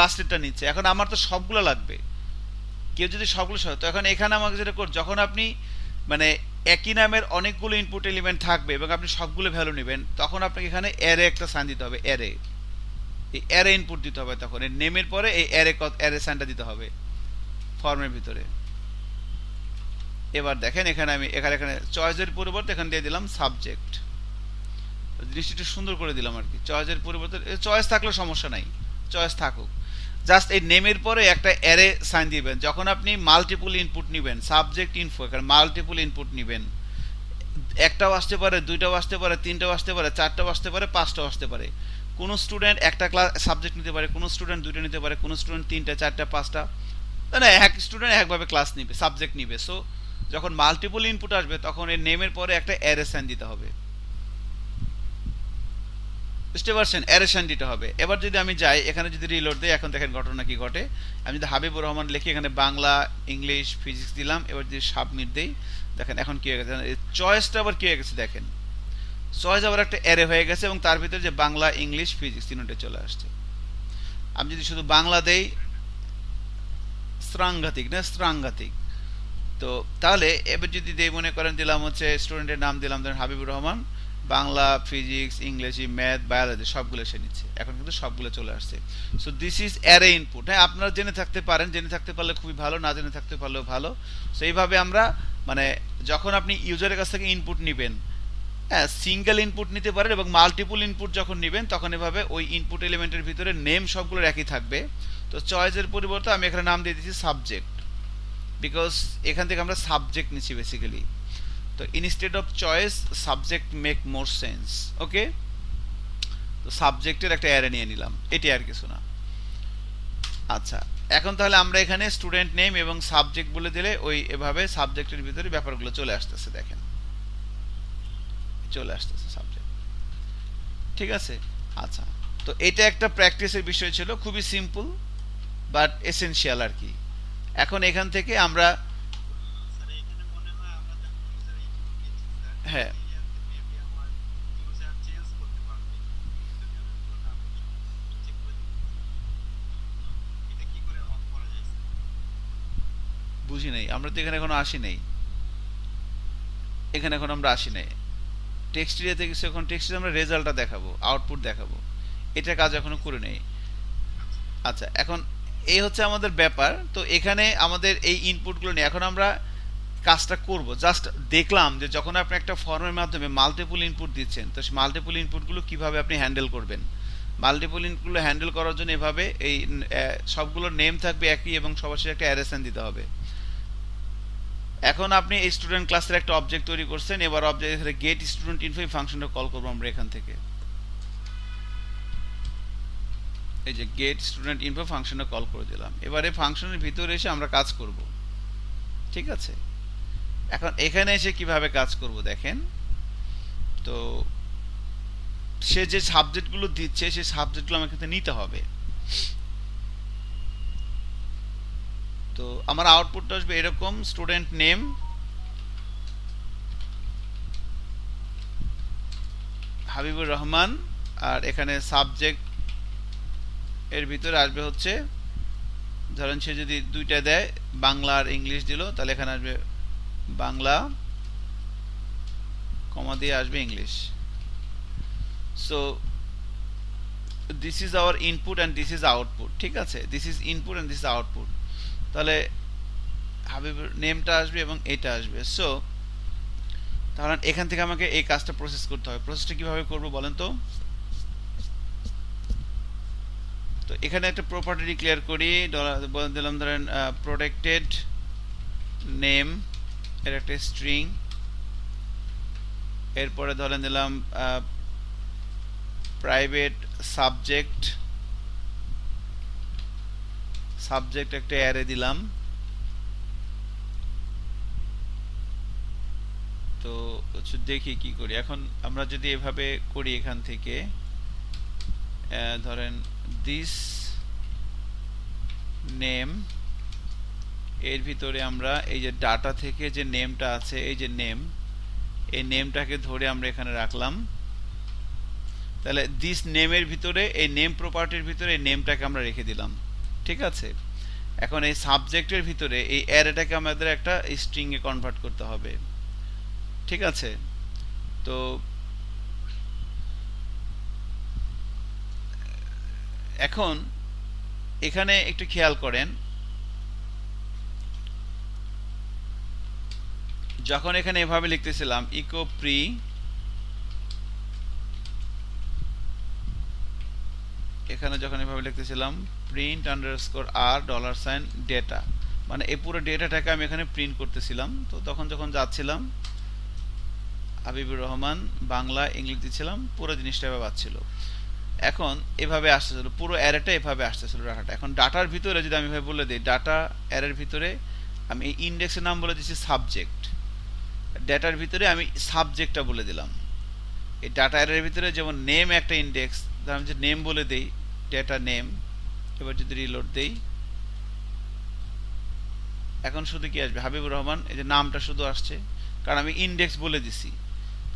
লাস্টেরটা নিচ্ছে। এখন আমার তো সবগুলো লাগবে, কেউ যদি সবগুলো তো এখন এখানে আমাকে যেটা যখন আপনি মানে একই নামের অনেকগুলো ইনপুট এলিমেন্ট থাকবে এবং আপনি সবগুলো ভ্যালু নেবেন, তখন আপনাকে এখানে অ্যারে একটা সাইন দিতে হবে, অ্যারে, এই অ্যারে ইনপুট দিতে হবে, তখন এর নেমের পরে এই অ্যারে সাইনটা দিতে হবে ফর্মের ভিতরে। এবার দেখেন এখানে আমি এখানে চয়েসের পরিবর্তে এখানে দিয়ে দিলাম সাবজেক্ট, দৃষ্টিটা সুন্দর করে দিলাম আর কি। চয়েসের পরিবর্তে চয়েস থাকলে সমস্যা নাই, চয়েস থাকুক, জাস্ট এই নেমের পরে একটা অ্যারে সাইন দিবেন। যখন আপনি মাল্টিপল ইনপুট নেবেন, সাবজেক্ট ইনফো, এখানে মাল্টিপল ইনপুট নেবেন, একটাও আসতে পারে, দুইটাও আসতে পারে, তিনটাও আসতে পারে, চারটাও আসতে পারে, পাঁচটাও আসতে পারে। কোনো স্টুডেন্ট একটা ক্লাস সাবজেক্ট নিতে পারে, কোনো স্টুডেন্ট দুইটা নিতে পারে, কোনো স্টুডেন্ট তিনটা চারটা পাঁচটা, না এক স্টুডেন্ট একভাবে ক্লাস নিবে, সাবজেক্ট নিবে। সো যখন মাল্টিপল ইনপুট আসবে তখন এর নেমের পরে একটা অ্যারে সাইন দিতে হবে, বুঝতে পারছেন? অ্যারেশন দিতে হবে। এবার যদি আমি যাই এখানে যদি রিলোড দিই, এখন দেখেন ঘটনা কি ঘটে। আমি যদি হাবিবুর রহমান লিখি, এখানে বাংলা ইংলিশ ফিজিক্স দিলাম, এবার যদি সাবমিট দেই দেখেন এখন কি হয়ে গেছে, চয়েসটা আবার কি হয়ে গেছে দেখেন, চয়েস আবার একটা অ্যারে হয়ে গেছে এবং তার ভিতরে যে বাংলা ইংলিশ ফিজিক্স তিনটে চলে আসছে। আমি যদি শুধু বাংলা দেই, স্রাঙ্গাতিক না স্রাঙ্গাতিক। তো তাহলে এবার যদি দেই, মনে করেন দিলাম হচ্ছে স্টুডেন্টের নাম দিলাম ধরেন হাবিবুর রহমান, বাংলা ফিজিক্স ইংরেজি ম্যাথ বায়োলজি সবগুলো সে নিচ্ছে, এখন কিন্তু সবগুলো চলে আসছে। So this is array input. হ্যাঁ, আপনারা জেনে থাকতে পারেন, জেনে থাকতে পারলে খুবই ভালো, না জেনে থাকতে পারলেও ভালো। সো এইভাবে আমরা মানে যখন আপনি ইউজারের কাছ থেকে ইনপুট নেবেন, হ্যাঁ সিঙ্গেল ইনপুট নিতে পারেন এবং মাল্টিপল ইনপুট যখন নেবেন তখন এভাবে ওই ইনপুট এলিমেন্টের ভিতরে নেম সবগুলোর একই থাকবে। তো চয়েসের পরিবর্তে আমি এখানে নাম দিয়ে দিচ্ছি সাবজেক্ট, বিকজ এখান থেকে আমরা সাবজেক্ট নিচ্ছি বেসিক্যালি। তো instead of choice subject make more sense. Okay, তো সাবজেক্টের একটা অ্যারে নিয়ে নিলাম, এটি আর কিছু না। আচ্ছা, এখন তাহলে আমরা এখানে স্টুডেন্ট নেম এবং সাবজেক্ট বলে দিলে ওই এভাবে সাবজেক্টের ভিতরে ব্যাপারগুলো চলে আসতেছে, দেখেন চলে আসতেছে সাবজেক্ট, ঠিক আছে। আচ্ছা, তো এটা একটা প্র্যাকটিসের বিষয় ছিল, খুবই সিম্পল বাট এসেনশিয়াল আর কি। এখন এখান থেকে আমরা হ্যাঁ বুঝি নাই, আমরা তো এখানে এখনো আসি নাই, এখানে এখন আমরা আসি নাই। টেক্সট এরিয়াতে কিছু, এখন টেক্সটে আমরা রেজাল্টটা দেখাবো, আউটপুট দেখাবো, এটা কাজ এখনো করে নেই। আচ্ছা, এখন এই হচ্ছে আমাদের ব্যাপার। তো এখানে আমাদের এই ইনপুটগুলো নিয়ে এখন আমরা কাজটা করব। জাস্ট দেখলাম যে যখন আপনি একটা ফর্মের মাধ্যমে মাল্টিপল ইনপুট দিচ্ছেন, তো সেই মাল্টিপল ইনপুটগুলো কিভাবে আপনি হ্যান্ডেল করবেন। মাল্টিপল ইনপুটগুলো হ্যান্ডেল করার জন্য এভাবে এই সবগুলোর নেম থাকবে একই এবং সবার সাথে একটা অ্যারেশন দিতে হবে। এখন আপনি এই স্টুডেন্ট ক্লাসের একটা অবজেক্ট তৈরি করছেন, এবার অবজেক্ট গেট স্টুডেন্ট ইনফো ফাংশনটা কল করবো আমরা এখান থেকে। এই যে গেট স্টুডেন্ট ইনফো ফাংশনটা কল করে দিলাম। এবারে ফাংশনের ভিতরে এসে আমরা কাজ করব, ঠিক আছে। এখন এখানে এসে কিভাবে কাজ করব দেখেন। তো সে যে সাবজেক্টগুলো দিচ্ছে সেই সাবজেক্টগুলো আমাকে নিতে হবে। তো আমার আউটপুটটা আসবে এরকম, স্টুডেন্ট নেম হাবিবুর রহমান, আর এখানে সাবজেক্ট এর ভিতরে আসবে হচ্ছে, ধরেন সে যদি দুইটা দেয়, বাংলা আর ইংলিশ দিল, তাহলে এখানে আসবে বাংলা, কমা দিয়ে আসবে English. So this is hour input and this is output, ঠিক আছে। This is input and this is output. তাহলে হাবিবুর নেমটা আসবে এবং এটা আসবে। সো তাহলে এখান থেকে আমাকে এই কাজটা প্রসেস করতে হবে। প্রসেসটা কিভাবে করব বলেন তো। তো এখানে একটা প্রপার্টি ডিক্লেয়ার করি, দিলাম ধরেন প্রোটেক্টেড নেম এর একটা স্ট্রিং, এরপরে ধরেন দিলাম প্রাইভেট সাবজেক্ট, সাবজেক্ট একটা অ্যারে দিলাম। তো দেখি কি করি। এখন আমরা যদি এভাবে করি, এখান থেকে ধরেন দিস নেম এর ভিতরে আমরা এই যে ডাটা থেকে যে নেমটা আছে, এই যে নেম, এই নেমটাকে ধরে আমরা এখানে রাখলাম। তাহলে দিস নেমের ভিতরে, এই নেম প্রপার্টির ভিতরে এই নেমটাকে আমরা রেখে দিলাম, ঠিক আছে। এখন এই সাবজেক্টের ভিতরে এই অ্যারেটাকে আমাদের একটা স্ট্রিং এ কনভার্ট করতে হবে, ঠিক আছে। তো এখন এখানে একটু খেয়াল করেন, যখন এখানে এভাবে লিখতেছিলাম ইকো প্রি, এখানে যখন এভাবে লিখতেছিলাম প্রিন্ট আন্ডারস্কোর আর ডলার সাইন ডেটা, মানে এই পুরো ডেটাটাকে আমি এখানে প্রিন্ট করতেছিলাম। তো তখন যখন যাচ্ছিলাম হাবিবুর রহমান বাংলা ইংলিশ দিচ্ছিলাম, পুরো জিনিসটা এভাবে আসছিল। এখন এভাবে আসতেছিল, পুরো অ্যারেটা এভাবে আসতেছিল ডাটাটা। এখন ডাটার ভিতরে যদি আমি এভাবে বলে দিই, ডাটা অ্যারের ভিতরে আমি এই ইন্ডেক্সের নাম বলে দিচ্ছি সাবজেক্ট, ডেটার ভিতরে আমি সাবজেক্টটা বলে দিলাম। এই ডাটা অ্যারের ভিতরে যেমন নেম একটা ইন্ডেক্স, আমি যে নেম বলে দেই, ডেটা নেম। এবার যদি রিলোড দেই, এখন শুধু কি আসবে হাবিবুর রহমান, এই যে নামটা শুধু আসছে, কারণ আমি ইন্ডেক্স বলে দিছি।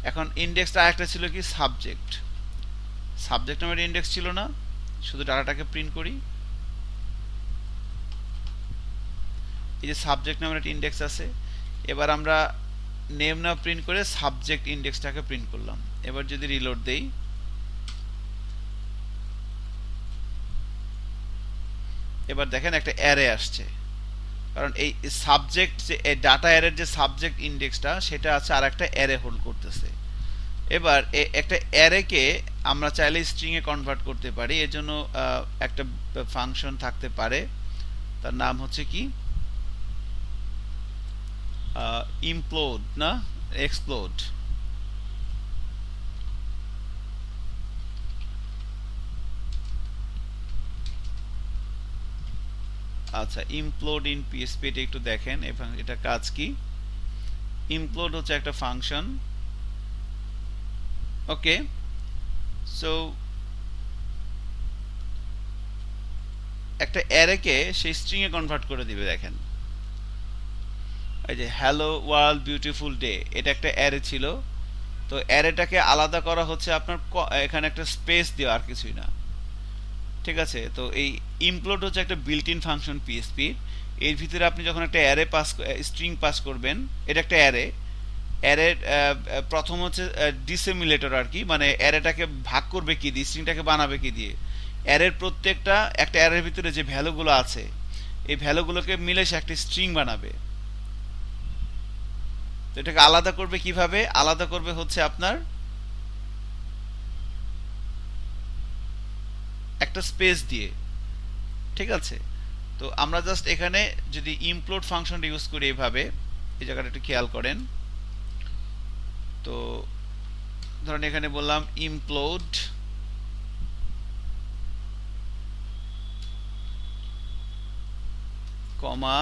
এখন ইন্ডেক্সটা আরেকটা ছিল কি সাবজেক্ট, সাবজেক্ট নামের ইন্ডেক্স ছিল না, শুধু ডাটাটাকে প্রিন্ট করি। এই যে সাবজেক্ট নামের একটা ইন্ডেক্স আছে, এবার আমরা নেম না প্রিন্ট করে সাবজেক্ট ইন্ডেক্সটাকে প্রিন্ট করলাম। এবার যদি রিলোড দেই, এবার দেখেন একটা অ্যারে আসছে, কারণ এই সাবজেক্ট যে ডাটা অ্যারের যে সাবজেক্ট ইন্ডেক্সটা, সেটা আছে আর একটা অ্যারে হোল্ড করতেছে। এবার একটা অ্যারেকে আমরা চাইলে স্ট্রিং এ কনভার্ট করতে পারি, এর জন্য একটা ফাংশন থাকতে পারে, তার নাম হচ্ছে কি ইমপ্লোড না এক্সপ্লোড। আচ্ছা, ইমপ্লোড ইন পিএসপি এটা একটু দেখেন, এটা কাজ কি। ইমপ্লোড হচ্ছে একটা ফাংশন, ওকে। সো একটা অ্যারেকে সেই স্ট্রিং এ কনভার্ট করে দিবে। দেখেন এই যে হ্যালো ওয়ার্ল্ড বিউটিফুল ডে, এটা একটা অ্যারে ছিল। তো অ্যারেটাকে আলাদা করা হচ্ছে আপনার এখানে একটা স্পেস দেওয়া, আর কিছুই না, ঠিক আছে। তো এই ইমপ্লোড হচ্ছে একটা বিল্ট ইন ফাংশন পিএসপি। এর ভিতরে আপনি যখন একটা অ্যারে পাস স্ট্রিং পাস করবেন, এটা একটা অ্যারে, অ্যারের প্রথম হচ্ছে ডিসেমিলেটর আর কি, মানে অ্যারেটাকে ভাগ করবে কি দিয়ে, স্ট্রিংটাকে বানাবে কি দিয়ে। অ্যারের প্রত্যেকটা একটা অ্যারের ভিতরে যে ভ্যালুগুলো আছে এই ভ্যালুগুলোকে মিলে সে একটা স্ট্রিং বানাবে। তো এটাকে আলাদা করবে কিভাবে? আলাদা করবে হচ্ছে আপনার একটা স্পেস দিয়ে, ঠিক আছে? তো আমরা জাস্ট এখানে যদি ইমপ্লোড ফাংশনটা ইউজ করি এইভাবে, এই জায়গাটা একটু খেয়াল করেন। তো ধরেন এখানে বললাম ইমপ্লোড কমা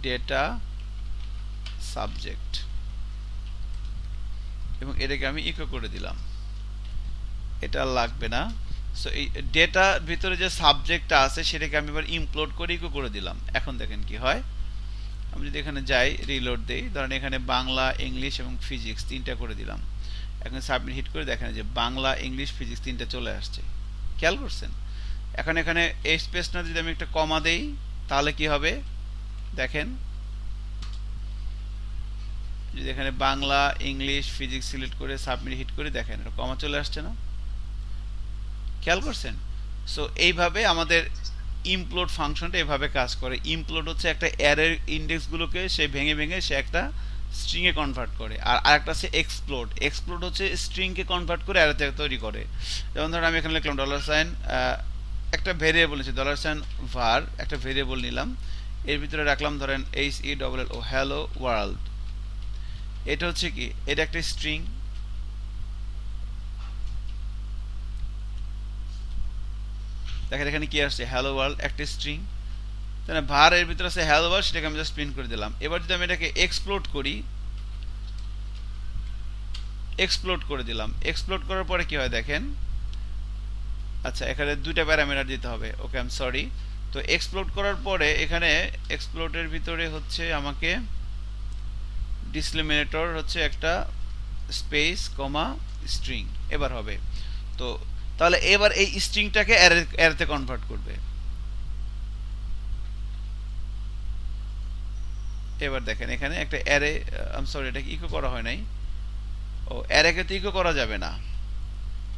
ডেটা সাবজেক্ট, এবং এটাকে আমি ইকো করে দিলাম, এটা লাগবে না। সো এই ডেটার ভিতরে যে সাবজেক্টটা আছে সেটাকে আমি এবার ইমপ্লোড করে ইকো করে দিলাম। এখন দেখেন কি হয়, আমি যদি এখানে যাই রিলোড দেই, ধরেন এখানে বাংলা, ইংলিশ এবং ফিজিক্স তিনটা করে দিলাম। এখন সাবমিট হিট করে দেখেন যে বাংলা, ইংলিশ, ফিজিক্স তিনটা চলে আসছে। খেয়াল করছেন? এখন এখানে এই স্পেস না যদি আমি একটা কমা দেই তাহলে কি হবে দেখেন, যদি এখানে বাংলা, ইংলিশ, ফিজিক্স সিলেক্ট করে সাবমিট হিট করে দেখেন এটা কমা চলে আসছে না? খেয়াল করছেন? সো এইভাবে আমাদের ইমপ্লোড ফাংশনটা এভাবে কাজ করে। ইমপ্লোড হচ্ছে একটা অ্যারের ইন্ডেক্সগুলোকে সে ভেঙে ভেঙে সে একটা স্ট্রিংয়ে কনভার্ট করে, আর আরেকটা আছে এক্সপ্লোড। এক্সপ্লোড হচ্ছে স্ট্রিংকে কনভার্ট করে অ্যারেতে তৈরি করে। যেমন ধরুন আমি এখানে লিখলাম ডলার সাইন, একটা ভেরিয়েবল আছে ডলার সাইন var, একটা ভেরিয়েবল নিলাম, এর ভিতরে রাখলাম ধরেন HELLO হ্যালো ওয়ার্ল্ড। এটা হচ্ছে কি, এটা একটা স্ট্রিং। দেখেন এখানে কি আসছে, হ্যালো ওয়ার্ল্ড একটা স্ট্রিং, তাই না? var এর ভিতরে আছে হ্যালো ওয়ার্ল্ড, সেটাকে আমি জাস্ট প্রিন্ট করে দিলাম। এবার যদি আমি এটাকে এক্সপ্লোড করি, এক্সপ্লোড করে দিলাম, এক্সপ্লোড করার পরে কি হয় দেখেন, আচ্ছা এখানে দুইটা প্যারামিটার দিতে হবে, ওকে আই এম সরি। তো এক্সপ্লোড করার পরে এখানে এক্সপ্লোডের ভিতরে হচ্ছে আমাকে ডিসলিমিনেটর হচ্ছে একটা স্পেস কমা স্ট্রিং এবার হবে। তো তাহলে এবার এই স্ট্রিংটাকে অ্যারেতে কনভার্ট করবে। এবার দেখেন এখানে একটা অ্যারে, আই এম সরি এটাকে ইকো করা হয় নাই। ও অ্যারেকে তো ইকো করা যাবে না,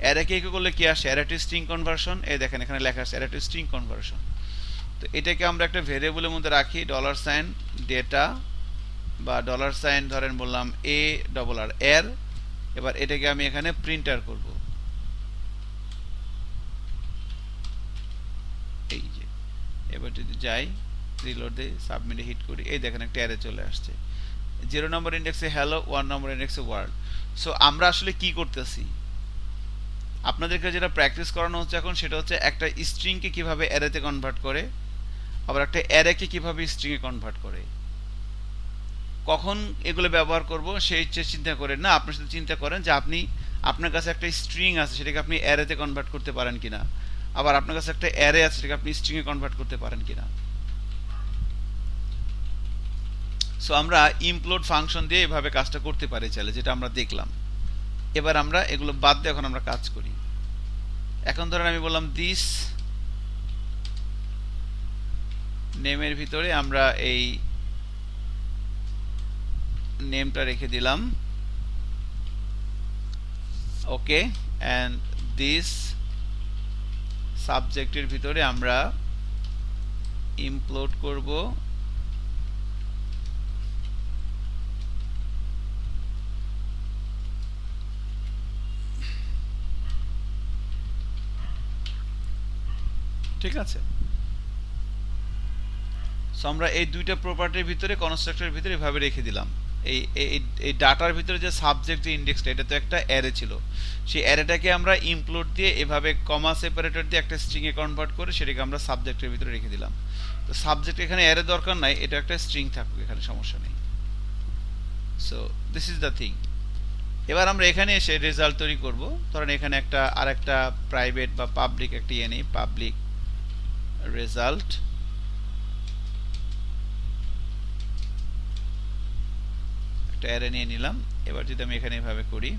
অ্যারেকে ইকো করলে কি আসে, অ্যারে টু স্ট্রিং কনভার্সন। এই দেখেন এখানে লেখা আছে অ্যারে টু স্ট্রিং কনভার্সন। তো এটাকে আমরা একটা ভেরিয়েবলের মধ্যে রাখি ডলার সাইন ডেটা, বা ডলার সাইন ধরেন বললাম এ ডবল আর এর। এবার এটাকে আমি এখানে প্রিন্টার করব, এই যে। এবার যদি যাই রিলোড দিই সাবমিটে হিট করি, এই দেখেন একটা অ্যারে চলে আসছে, 0 নম্বর ইন্ডেক্সে হ্যালো, 1 নম্বর ইন্ডেক্সে ওয়ার্ল্ড। সো আমরা আসলে কি করতেছি, আপনাদেরকে যেটা প্র্যাকটিস করানো হচ্ছে এখন সেটা হচ্ছে একটা স্ট্রিংকে কিভাবে অ্যারেতে কনভার্ট করে, আবার একটা অ্যারেকে কিভাবে স্ট্রিংয়ে কনভার্ট করে। কখন এগুলো ব্যবহার করব সেই চিন্তা করেন না, আপনি শুধু চিন্তা করেন যে আপনি, আপনার কাছে একটা স্ট্রিং আছে সেটাকে আপনি অ্যারেতে কনভার্ট করতে পারেন কিনা, আবার আপনার কাছে একটা অ্যারে আছে সেটাকে আপনি স্ট্রিংয়ে কনভার্ট করতে পারেন কিনা। সো আমরা ইমপ্লোড ফাংশন দিয়ে এভাবে কাজটা করতে পারি চাইলে, যেটা আমরা দেখলাম। এবার আমরা এগুলো বাদ দিয়ে এখন আমরা কাজ করি। এখন ধরেন আমি বললাম দিস নেমের ভিতরে আমরা এই নেমটা রেখে দিলাম, ওকে। অ্যান্ড দিস সাবজেক্টের ভিতরে আমরা ইমপ্লোড করব ঠিক আছে। সো আমরা এই দুইটা প্রপার্টির ভিতরে কনস্ট্রাক্টরের ভিতরে এভাবে রেখে দিলাম। এই এই ডাটার ভিতরে যে সাবজেক্ট যে ইন্ডেক্সটা, এটা তো একটা অ্যারে ছিল, সেই অ্যারেটাকে আমরা ইমপ্লোড দিয়ে এভাবে কমা সেপারেটর দিয়ে একটা স্ট্রিংয়ে কনভার্ট করে সেটাকে আমরা সাবজেক্টের ভিতরে রেখে দিলাম। তো সাবজেক্ট এখানে অ্যারে দরকার নাই, এটা একটা স্ট্রিং থাকুক, এখানে সমস্যা নেই। So this is the thing. এবার আমরা এখানে এসে রেজাল্ট তৈরি করব। ধরেন এখানে একটা আরেকটা প্রাইভেট বা পাবলিক একটা ইয়ে নেই, পাবলিক রেজাল্ট। একটা অ্যারে নিয়ে নিলাম। এবার যদি আমি এখানে এভাবে করি,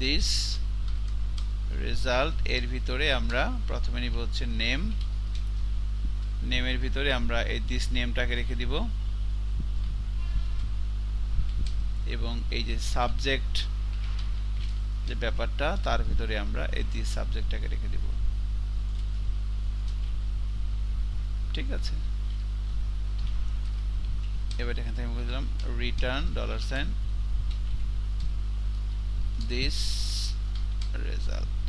দিস রেজাল্ট এর ভিতরে আমরা প্রথমে নিব হচ্ছে নেম, নেমের ভিতরে আমরা এই দিস নেমটাকে রেখে দিব এবং এই যে সাবজেক্ট যে ব্যাপারটা তার ভিতরে আমরা এই দিস সাবজেক্টটাকে রেখে দিব। ঠিক আছে, এবার এখান থেকে বলে দিলাম রিটার্ন $, দিস রেজাল্ট,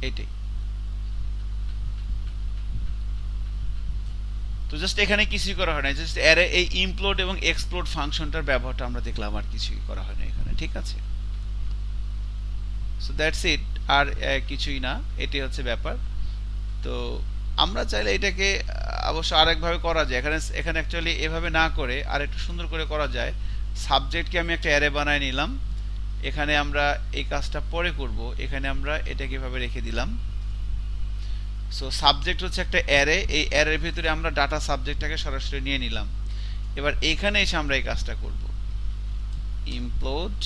এটাই। তো জাস্ট এখানে কিছুই করা হয় না, জাস্ট অ্যারে এই ইমপ্লোড এবং এক্সপ্লোড ফাংশনটার ব্যবহারটা আমরা দেখলাম, আর কিছুই করা হয় না এখানে। ঠিক আছে, সো দ্যাটস ইট, আর কিছুই না, এটাই হচ্ছে ব্যাপার। তো আমরা চাইলে এটাকে অবশ্য আরেকভাবে করা যায়, এখানে অ্যাকচুয়ালি এভাবে না করে আর একটু সুন্দর করে করা যায়। সাবজেক্টকে আমি একটা অ্যারে বানায় নিলাম, এখানে আমরা এই কাজটা পরে করব, এখানে আমরা এটাকে এভাবে রেখে দিলাম। সো সাবজেক্ট হচ্ছে একটা অ্যারে, এই অ্যারের ভিতরে আমরা ডাটা সাবজেক্টটাকে সরাসরি নিয়ে নিলাম। এবার এখানে এসে আমরা এই কাজটা করব, ইমপ্লোড।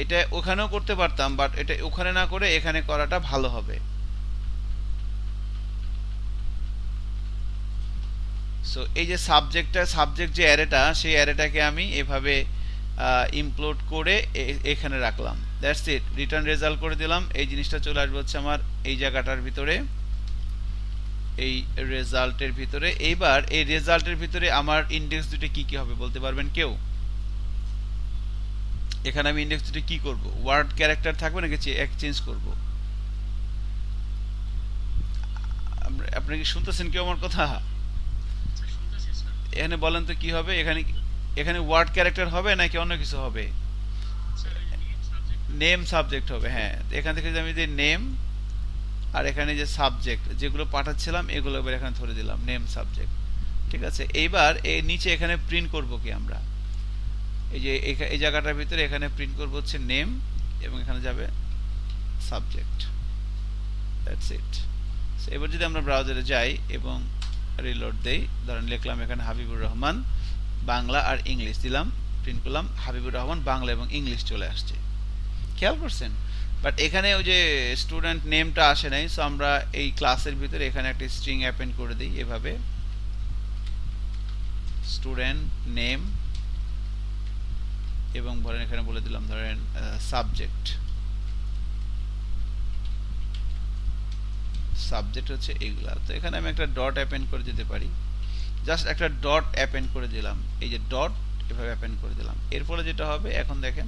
এটা ওখানেও করতে পারতাম, বাট এটা ওখানে না করে এখানে করাটা ভালো হবে। সো এই যে সাবজেক্ট যে অ্যারেটা, সেই অ্যারেটাকে আমি এভাবে ইমপ্লোড করে এখানে রাখলাম। দ্যাটস ইট, রিটার্ন রেজাল্ট করে দিলাম। এই জিনিসটা চলে আসবে হচ্ছে আমার এই জায়গাটার ভিতরে, এই রেজাল্টের ভিতরে। এইবার এই রেজাল্টের ভিতরে আমার ইনডেক্স দুটো কি কি হবে বলতে পারবেন কেউ? এখানে আমি ইনডেক্স দুটো কি করব? ওয়ার্ড ক্যারেক্টার থাকবে নাকি চেঞ্জ করব? আপনি কি শুনতেছেন কেউ আমার কথা? এখানে বলেন তো কি হবে? এখানে ওয়ার্ড ক্যারেক্টার হবে নাকি অন্য কিছু হবে? নেম সাবজেক্ট হবে, হ্যাঁ। এখান থেকে আমি যে নেম আর এখানে যে সাবজেক্ট যেগুলো পাঠাচ্ছিলাম এগুলো এবার এখানে ধরে দিলাম নেম সাবজেক্ট। ঠিক আছে, এইবার এই নিচে এখানে প্রিন্ট করব কি আমরা? এই যে এই জায়গাটার ভিতরে এখানে প্রিন্ট করব হচ্ছে নেম এবং এখানে যাবে সাবজেক্ট। That's it. সো এবার যদি আমরা ব্রাউজারে যাই এবং রিলোড দেই, ধরেন লিখলাম এখানে হাবিবুর রহমান বাংলা আর ইংলিশ দিলাম, প্রিন্ট করলাম হাবিবুর রহমান বাংলা এবং ইংলিশ চলে আসছে। খেয়াল করছেন? বাট এখানে ওই যে স্টুডেন্ট নেমটা আসে নাই। সো আমরা এই ক্লাসের ভিতরে এখানে একটা স্ট্রিং অ্যাপেন্ড করে দিই এভাবে, স্টুডেন্ট নেম, এবং ধরেন এখানে বলে দিলাম ধরেন সাবজেক্ট। সাবজেক্ট হচ্ছে এইগুলা। তো এখানে আমি একটা ডট অ্যাপেন্ড করে দিতে পারি, জাস্ট একটা ডট অ্যাপেন্ড করে দিলাম, এই যে ডট এভাবে অ্যাপেন্ড করে দিলাম। এর ফলে যেটা হবে, এখন দেখেন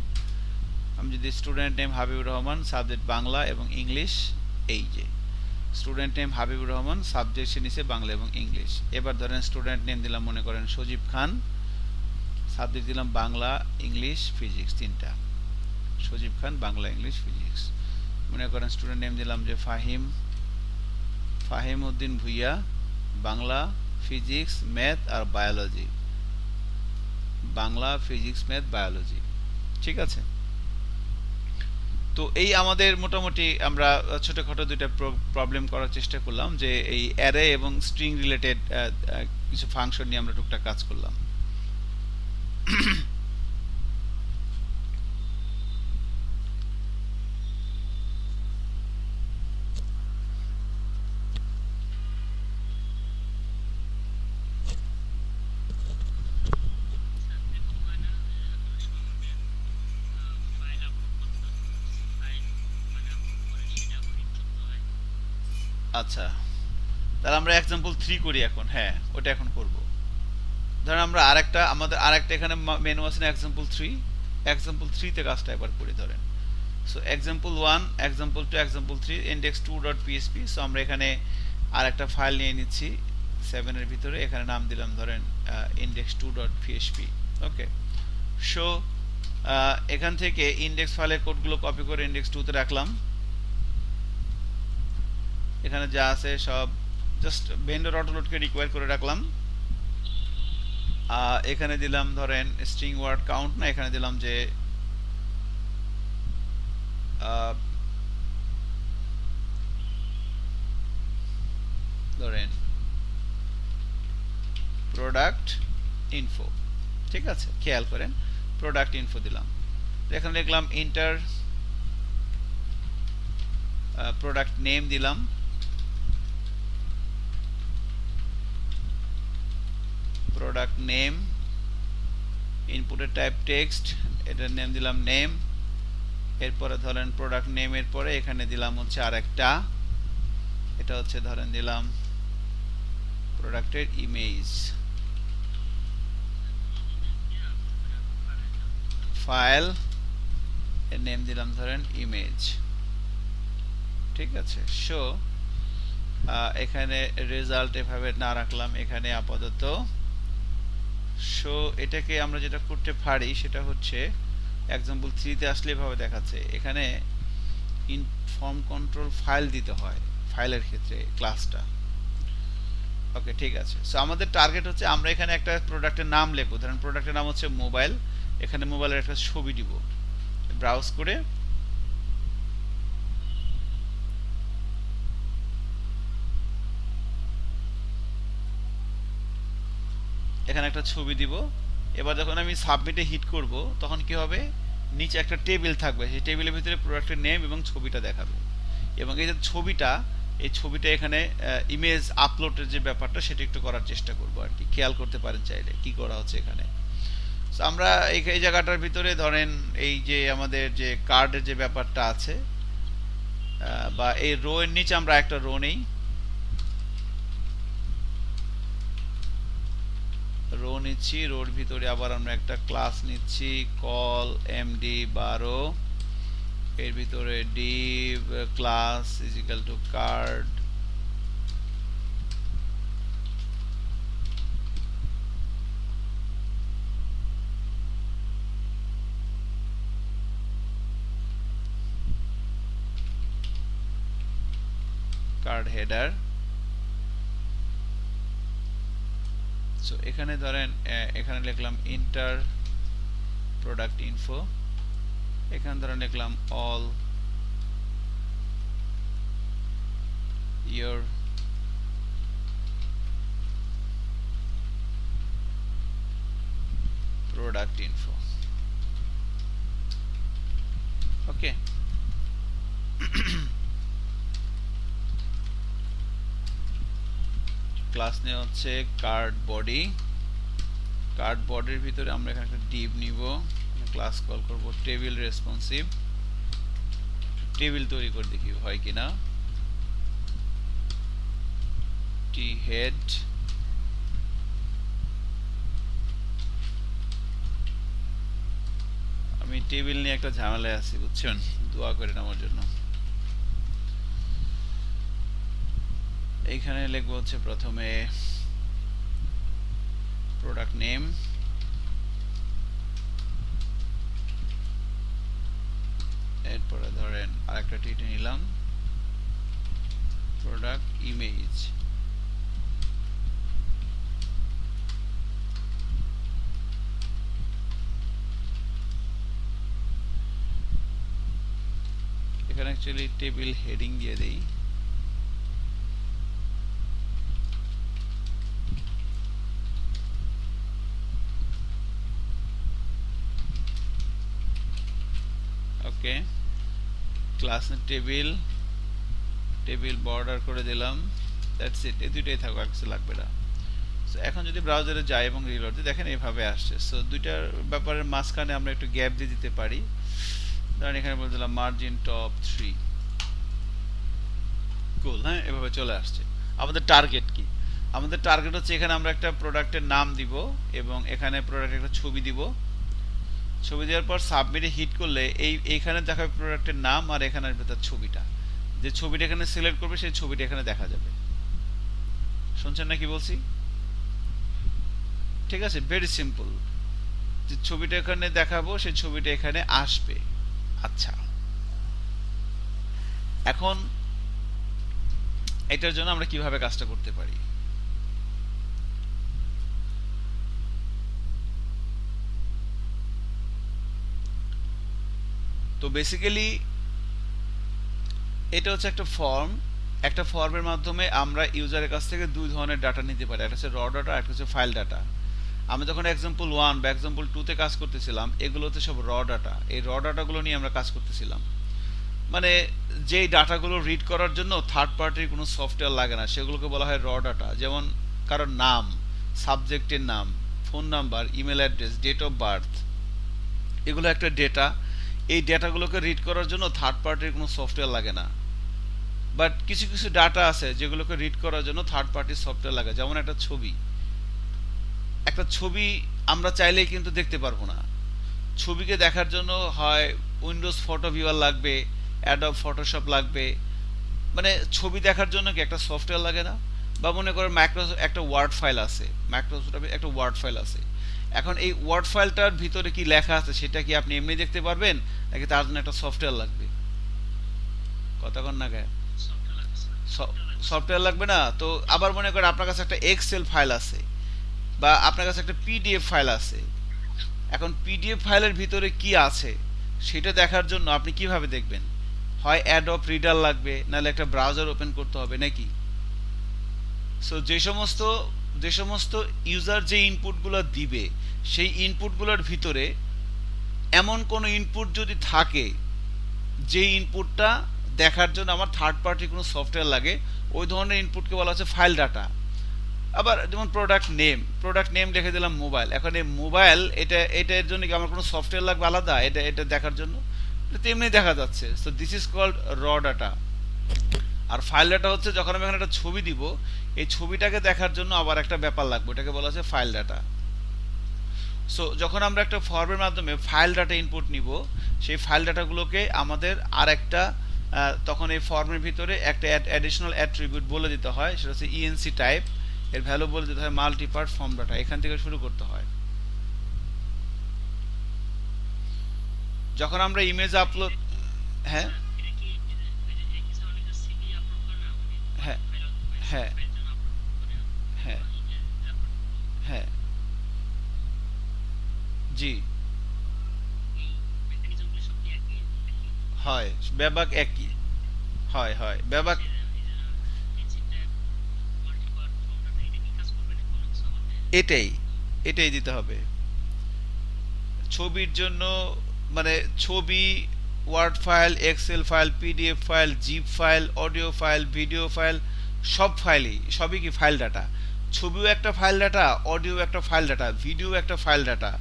আমি যদি student name Habibur Rahman, subject Bangla এবং ইংলিশ, এই যে student name Habibur Rahman, subject সে নিচে বাংলা এবং ইংলিশ। এবার ধরেন স্টুডেন্ট নেম দিলাম মনে করেন সজীব খান, সাবজেক্ট দিলাম বাংলা ইংলিশ ফিজিক্স, তিনটা, সজীব খান বাংলা ইংলিশ ফিজিক্স। মনে করেন স্টুডেন্ট নেম দিলাম যে ফাহিম উদ্দিন ভুইয়া, বাংলা ফিজিক্স ম্যাথ আর biology, Bangla physics math biology. ঠিক আছে, তো এই আমাদের মোটামুটি আমরা ছোটখাটো দুইটা প্রবলেম করার চেষ্টা করলাম, যে এই অ্যারে এবং স্ট্রিং রিলেটেড কিছু ফাংশন নিয়ে আমরা টুকটাক কাজ করলাম। আচ্ছা, তাহলে আমরা এক্সাম্পল 3 করি এখন। হ্যাঁ, ওটা এখন করব। ধরেন আমরা আমাদের আরেকটা এখানে মেনু আছে না, এক্সাম্পল 3 তে কাজটা একবার করি ধরেন। So example 1, example 2, example 3 index2.php। So আমরা এখানে আরেকটা ফাইল নিয়ে নিচ্ছি 7 এর ভিতরে, এখানে নাম দিলাম ধরেন index2.php। ওকে, সো এখান থেকে ইনডেক্স ফাইলের কোডগুলো কপি করে index2 তে রাখলাম। এখানে যা আছে সব জাস্ট ভেন্ডর অটোলোডকে রিকোয়ার করে রাখলাম। এখানে দিলাম ধরেন স্ট্রিং ওয়ার্ড কাউন্ট না, এখানে দিলাম যে ধরেন প্রোডাক্ট ইনফো। ঠিক আছে, খেয়াল করেন প্রোডাক্ট ইনফো দিলাম। এখানে লিখলাম ইন্টার প্রোডাক্ট নেম দিলাম, প্রোডাক্ট নেম, ইনপুটের টাইপ টেক্সট, এটার নেম দিলাম নেম। এরপরে ধরেন প্রোডাক্ট নেমের পরে এখানে দিলাম হচ্ছে আরেকটা, এটা হচ্ছে ধরেন দিলাম প্রোডাক্টের ইমেজ, ফাইল এর নেম দিলাম ধরেন ইমেজ। ঠিক আছে, শো এখানে রেজাল্ট এভাবে না রাখলাম, এখানে আপাতত শো। এটাকে আমরা যেটা করতে পারি সেটা হচ্ছে এক্সাম্পল 3 তে আসলে এভাবে দেখাচ্ছে, এখানে ইনফর্ম কন্ট্রোল ফাইল দিতে হয় ফাইলের ক্ষেত্রে ক্লাসটা। ওকে ঠিক আছে, সো আমাদের টার্গেট হচ্ছে আমরা এখানে একটা প্রোডাক্টের নাম লিখবো, ধরেন প্রোডাক্টের নাম হচ্ছে মোবাইল, এখানে মোবাইলের একটা ছবি দিব, ব্রাউজ করে এখানে একটা ছবি দিব। এবার যখন আমি সাবমিটে হিট করব তখন কি হবে, নিচে একটা টেবিল থাকবে, সেই টেবিলের ভিতরে প্রোডাক্টের নেম এবং ছবিটা দেখাবে। এবং এই যে ছবিটা, এই ছবিটা এখানে ইমেজ আপলোডের যে ব্যাপারটা সেটা একটু করার চেষ্টা করব আর কি, খেয়াল করতে পারেন চাইলে কি করা হচ্ছে এখানে। তো আমরা এই জায়গাটার ভিতরে ধরেন এই যে আমাদের যে কার্ডের যে ব্যাপারটা আছে, বা এই রো এর নিচে আমরা একটা রো নেই, রো নিচ্ছি, রোর ভিতরে আবার আমরা একটা ক্লাস নিচ্ছি কল md12, এর ভিতরে div class is equal to card, card header. So এখানে ধরেন এখানে লিখলাম ইন্টার প্রোডাক্ট ইনফো, এখানে ধরেন লিখলাম all your product info। Okay, class নিয়ে হচ্ছে কার্ড বডি, কার্ড বডির ভিতরে আমরা এখানে একটা ডিভ নিব, ক্লাস কল করব টেবিল রেসপন্সিভ, টেবিল তৈরি করে দেখি হয় কিনা, টি হেড, আমি টেবিল নিয়ে একটা ঝামেলায় আছি বুঝছেন, দোয়া করেন আমার জন্য। এইখানে লিখবো হচ্ছে প্রথমে প্রোডাক্ট নেম, এরপরে ধরেন আরেকটা টিটে নিলাম প্রোডাক্ট ইমেজ, এখানে অ্যাকচুয়ালি টেবিল হেডিং দিয়ে দেই, ওকে ক্লাস টেবিল, টেবিল বর্ডার করে দিলাম, দ্যাটস ইট, এই দুইটাই থাকবে, আর কিছু লাগবে না। সো এখন যদি ব্রাউজারে যাই এবং রিলোড দিই দেখেন এভাবে আসছে। সো দুইটার ব্যাপারের মাঝখানে আমরা একটু গ্যাপ দিয়ে দিতে পারি, ধরেন এখানে বলে দিলাম মার্জিন টপ 3, কুল, হ্যাঁ এভাবে চলে আসছে। আমাদের টার্গেট কি, আমাদের টার্গেট হচ্ছে এখানে আমরা একটা প্রোডাক্টের নাম দিব এবং এখানে প্রোডাক্টের একটা ছবি দিব, ছবি দেওয়ার পর সাবমিটে হিট করলে এইখানে দেখাবে প্রোডাক্টের নাম আর এখানের ভেতর ছবিটা, যে ছবিটা এখানে সিলেক্ট করবে সেই ছবিটা এখানে দেখা যাবে। শুনছেন না কি বলছি? ঠিক আছে, ভেরি সিম্পল, যে ছবিটা এখানে দেখাবো সেই ছবিটা এখানে আসবে। আচ্ছা, এখন এটার জন্য আমরা কিভাবে কাজটা করতে পারি? তো বেসিক্যালি এটা হচ্ছে একটা ফর্ম, একটা ফর্মের মাধ্যমে আমরা ইউজারের কাছ থেকে দুই ধরনের ডাটা নিতে পারি, একটা হচ্ছে র ডাটা, একটা হচ্ছে ফাইল ডাটা। আমি যখন এক্সাম্পল 1 বা এক্সাম্পল 2 তে কাজ করতেছিলাম, এগুলোতে সব র ডাটা, এই র ডাটাগুলো নিয়ে আমরা কাজ করতেছিলাম। মানে যেই ডাটাগুলো রিড করার জন্য থার্ড পার্টির কোনো সফটওয়্যার লাগে না, সেগুলোকে বলা হয় র ডাটা। যেমন কারোর নাম, সাবজেক্টের নাম, phone number, email address, date of birth, এগুলো একটা ডেটা। এই ডেটাগুলোকে রিড করার জন্য থার্ড পার্টির কোনো সফটওয়্যার লাগে না। বাট কিছু কিছু ডাটা আছে যেগুলোকে রিড করার জন্য থার্ড পার্টির সফটওয়্যার লাগে। যেমন একটা ছবি, একটা ছবি আমরা চাইলেই কিন্তু দেখতে পারবো না। ছবিকে দেখার জন্য হয় উইন্ডোজ ফটো ভিউয়ার লাগবে, অ্যাডব ফটোশপ লাগবে। মানে ছবি দেখার জন্য কি একটা সফটওয়্যার লাগে না? বা মনে করেন মাইক্রোসফট একটা ওয়ার্ড ফাইল আছে, মাইক্রোসফট একটা ওয়ার্ড ফাইল আছে। এখন এই ওয়ার্ড ফাইলটার ভিতরে কি লেখা আছে সেটা কি আপনি এমনি দেখতে পারবেন, নাকি তার জন্য একটা সফটওয়্যার লাগবে? কথা কন না গায়ে, সফটওয়্যার লাগবে না তো। আবার মনে করেন আপনার কাছে একটা এক্সেল ফাইল আছে, বা আপনার কাছে একটা পিডিএফ ফাইল আছে। এখন পিডিএফ ফাইলের ভিতরে কি আছে সেটা দেখার জন্য আপনি কিভাবে দেখবেন? হয় অ্যাডব রিডার লাগবে, নাহলে একটা ব্রাউজার ওপেন করতে হবে নাকি? সো যে সমস্ত ইউজার যে ইনপুটগুলো দিবে, সেই ইনপুটগুলোর ভিতরে এমন কোনো ইনপুট যদি থাকে যে ইনপুটটা দেখার জন্য আমার থার্ড পার্টি কোনো সফটওয়্যার লাগে, ওই ধরনের ইনপুটকে বলা হচ্ছে ফাইল ডাটা। আবার যেমন প্রোডাক্ট নেম লিখে দিলাম মোবাইল। এখন এই মোবাইল, এটার জন্য কি আমার কোনো সফটওয়্যার লাগবে আলাদা এটা দেখার জন্য? এটা তেমনি দেখা যাচ্ছে। So this is called raw data. আর ফাইল ডাটা হচ্ছে যখন আমি এখানে একটা ছবি দিব, এই ছবিটাকে দেখার জন্য আবার একটা ব্যাপার লাগবে, এটাকে বলা হচ্ছে ফাইল ডাটা। সো যখন আমরা একটা ফর্মের মাধ্যমে ফাইল ডাটা ইনপুট নিব, সেই ফাইল ডাটাগুলোকে আমাদের আর একটা তখন এই ফর্মের ভিতরে একটা অ্যাডিশনাল অ্যাট্রিবিউট বলে দিতে হয়, সেটা হচ্ছে ইএনসি টাইপ। এর ভ্যালু বলে দিতে হয় মাল্টিপার্ট ফর্ম ডাটা। এখান থেকে শুরু করতে হয়। যখন আমরা ইমেজ আপলোড, হ্যাঁ হ্যাঁ হ্যাঁ হ্যাঁ হ্যাঁ জি, হয় ব্যাবাক একই, হয় হয় ব্যাবাক। এটাই এটাই দিতে হবে ছবির জন্য। মানে ছবি, word file, Excel file, PDF file, zip file, audio file, video file, সবই কি ফাইল ডাটা। ছবিও একটা ফাইল ডাটা, অডিও একটা ফাইল ডাটা, ভিডিও একটা ফাইল ডাটা।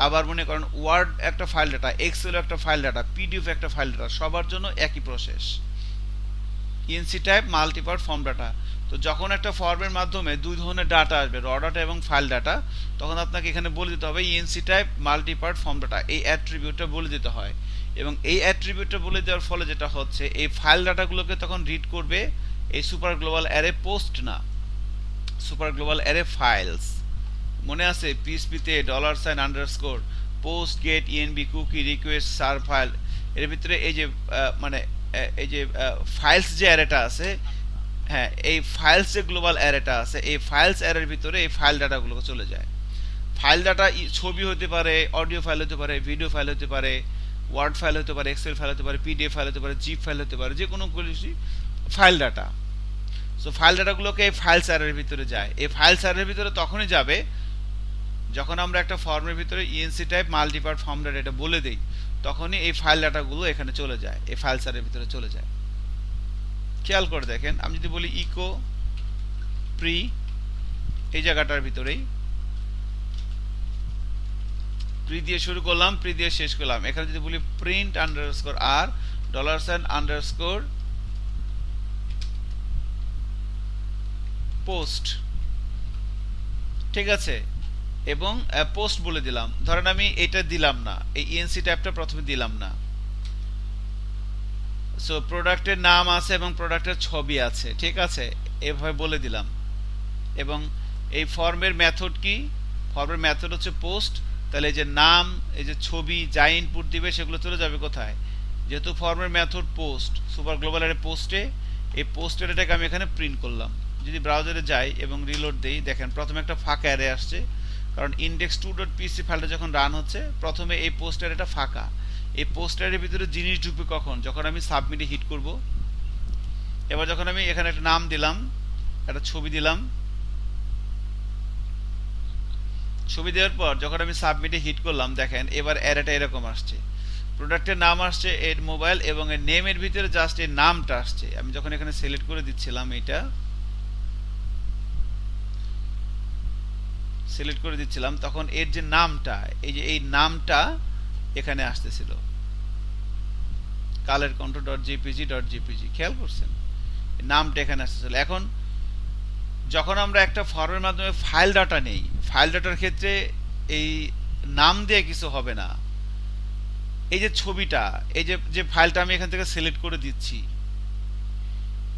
আবার মনে করেন ওয়ার্ড একটা ফাইল ডাটা, এক্সেল একটা ফাইল ডাটা, পিডিএফ একটা ফাইল ডাটা। সবার জন্য একই process, ENC type multipart form data. তো যখন একটা ফর্মের মাধ্যমে দুই ধরনের ডাটা আসবে, র ডাটা এবং ফাইল ডাটা, তখন আপনাকে এখানে বলে দিতে হবে ENC type multipart form data, এই অ্যাট্রিবিউটটা বলে দিতে হয়। এবং এই অ্যাট্রিবিউটটা বলে দেওয়ার ফলে যেটা হচ্ছে, এই ফাইল ডাটাগুলোকে তখন রিড করবে এই সুপার গ্লোবাল অ্যারে পোস্ট না, সুপার গ্লোবাল অ্যারে ফাইলস। মনে আছে পিএসপিতে $underscore post get ENV cookie request server file, এর ভিতরে এই যে মানে এই যে ফাইলস যে অ্যারেটা আছে, হ্যাঁ এই ফাইলস যে গ্লোবাল অ্যারেটা আছে, এই ফাইলস অ্যারের ভিতরে এই ফাইল ডাটাগুলো চলে যায়। ফাইল ডাটা ছবি হতে পারে, অডিও ফাইল হতে পারে, ভিডিও ফাইল হতে পারে, ওয়ার্ড ফাইল হতে পারে, এক্সেল ফাইল হতে পারে, পিডিএফ ফাইল হতে পারে, জিপ ফাইল হতে পারে, যে কোনো ফাইল ডাটা। সো ফাইল ডাটাগুলোকে এই ফাইলস অ্যারের ভিতরে যায়। এই ফাইলস অ্যারের ভিতরে তখনই যাবে যখন আমরা একটা ফর্মের ভিতরে ENC type multipart form data এটা বলে দেই, তখনই এই ফাইল ডাটাগুলো এখানে চলে যায়, এই ফাইলস অ্যারের ভিতরে চলে যায়। খেয়াল করে দেখেন, আমি যদি বলি ইকো প্রি, এই জায়গাটার ভিতরেই প্রি দিয়ে শুরু করলাম, প্রি দিয়ে শেষ করলাম। এখানে যদি বলি প্রিন্ট আন্ডারস্কোর আর $সাইন আন্ডারস্কোর পোস্ট, ঠিক আছে, এবং পোস্ট বলে দিলাম। ধরেন আমি এটা দিলাম না, এই ইএনসি ট্যাবটা প্রথমে দিলাম না। সো প্রোডাক্টের নাম আছে এবং প্রোডাক্টের ছবি আছে, ঠিক আছে, এভাবে বলে দিলাম। এবং এই ফর্মের মেথড কি? ফর্মের মেথড হচ্ছে পোস্ট। তাহলে এই যে নাম, এই যে ছবি, যা ইনপুট দিবে সেগুলো চলে যাবে কোথায়? যেহেতু ফর্মের method post, super global array পোস্টে, এই পোস্টের এটাকে আমি এখানে প্রিন্ট করলাম। যদি ব্রাউজারে যাই এবং রিলোড দেই, দেখেন প্রথমে একটা ফাঁকা অ্যারে আসছে, কারণ index2.php ফাইলটা যখন রান হচ্ছে প্রথমে এই পোস্ট অ্যারেটা ফাঁকা। এই পোস্ট অ্যারের ভিতরে জিনিস ঢুকবে কখন? যখন আমি সাবমিটে হিট করব। এবার যখন আমি এখানে একটা নাম দিলাম, একটা ছবি দিলাম, ছবি দেওয়ার পর যখন আমি সাবমিটে হিট করলাম, দেখেন এবার অ্যারেটা এরকম আসছে, প্রোডাক্টের নাম আসছে, এর মোবাইল এবং এর নেমের ভিতরে জাস্ট এর নামটা আসছে। আমি যখন এখানে সিলেক্ট করে দিচ্ছিলাম, এটা সিলেক্ট করে দিচ্ছিলাম, তখন এর যে নামটা, এই যে এই নামটা এখানে আসতেছিল, কালের কন্ট্রো ডট জেপিজি ডট জেপিজি, খেয়াল করছেন নামটা এখানে আসতেছিল। এখন যখন আমরা একটা ফর্মের মাধ্যমে ফাইল ডাটা নেই, ফাইল ডাটার ক্ষেত্রে এই নাম দিয়ে কিছু হবে না। এই যে ছবিটা, এই যে যে ফাইলটা আমি এখান থেকে সিলেক্ট করে দিচ্ছি,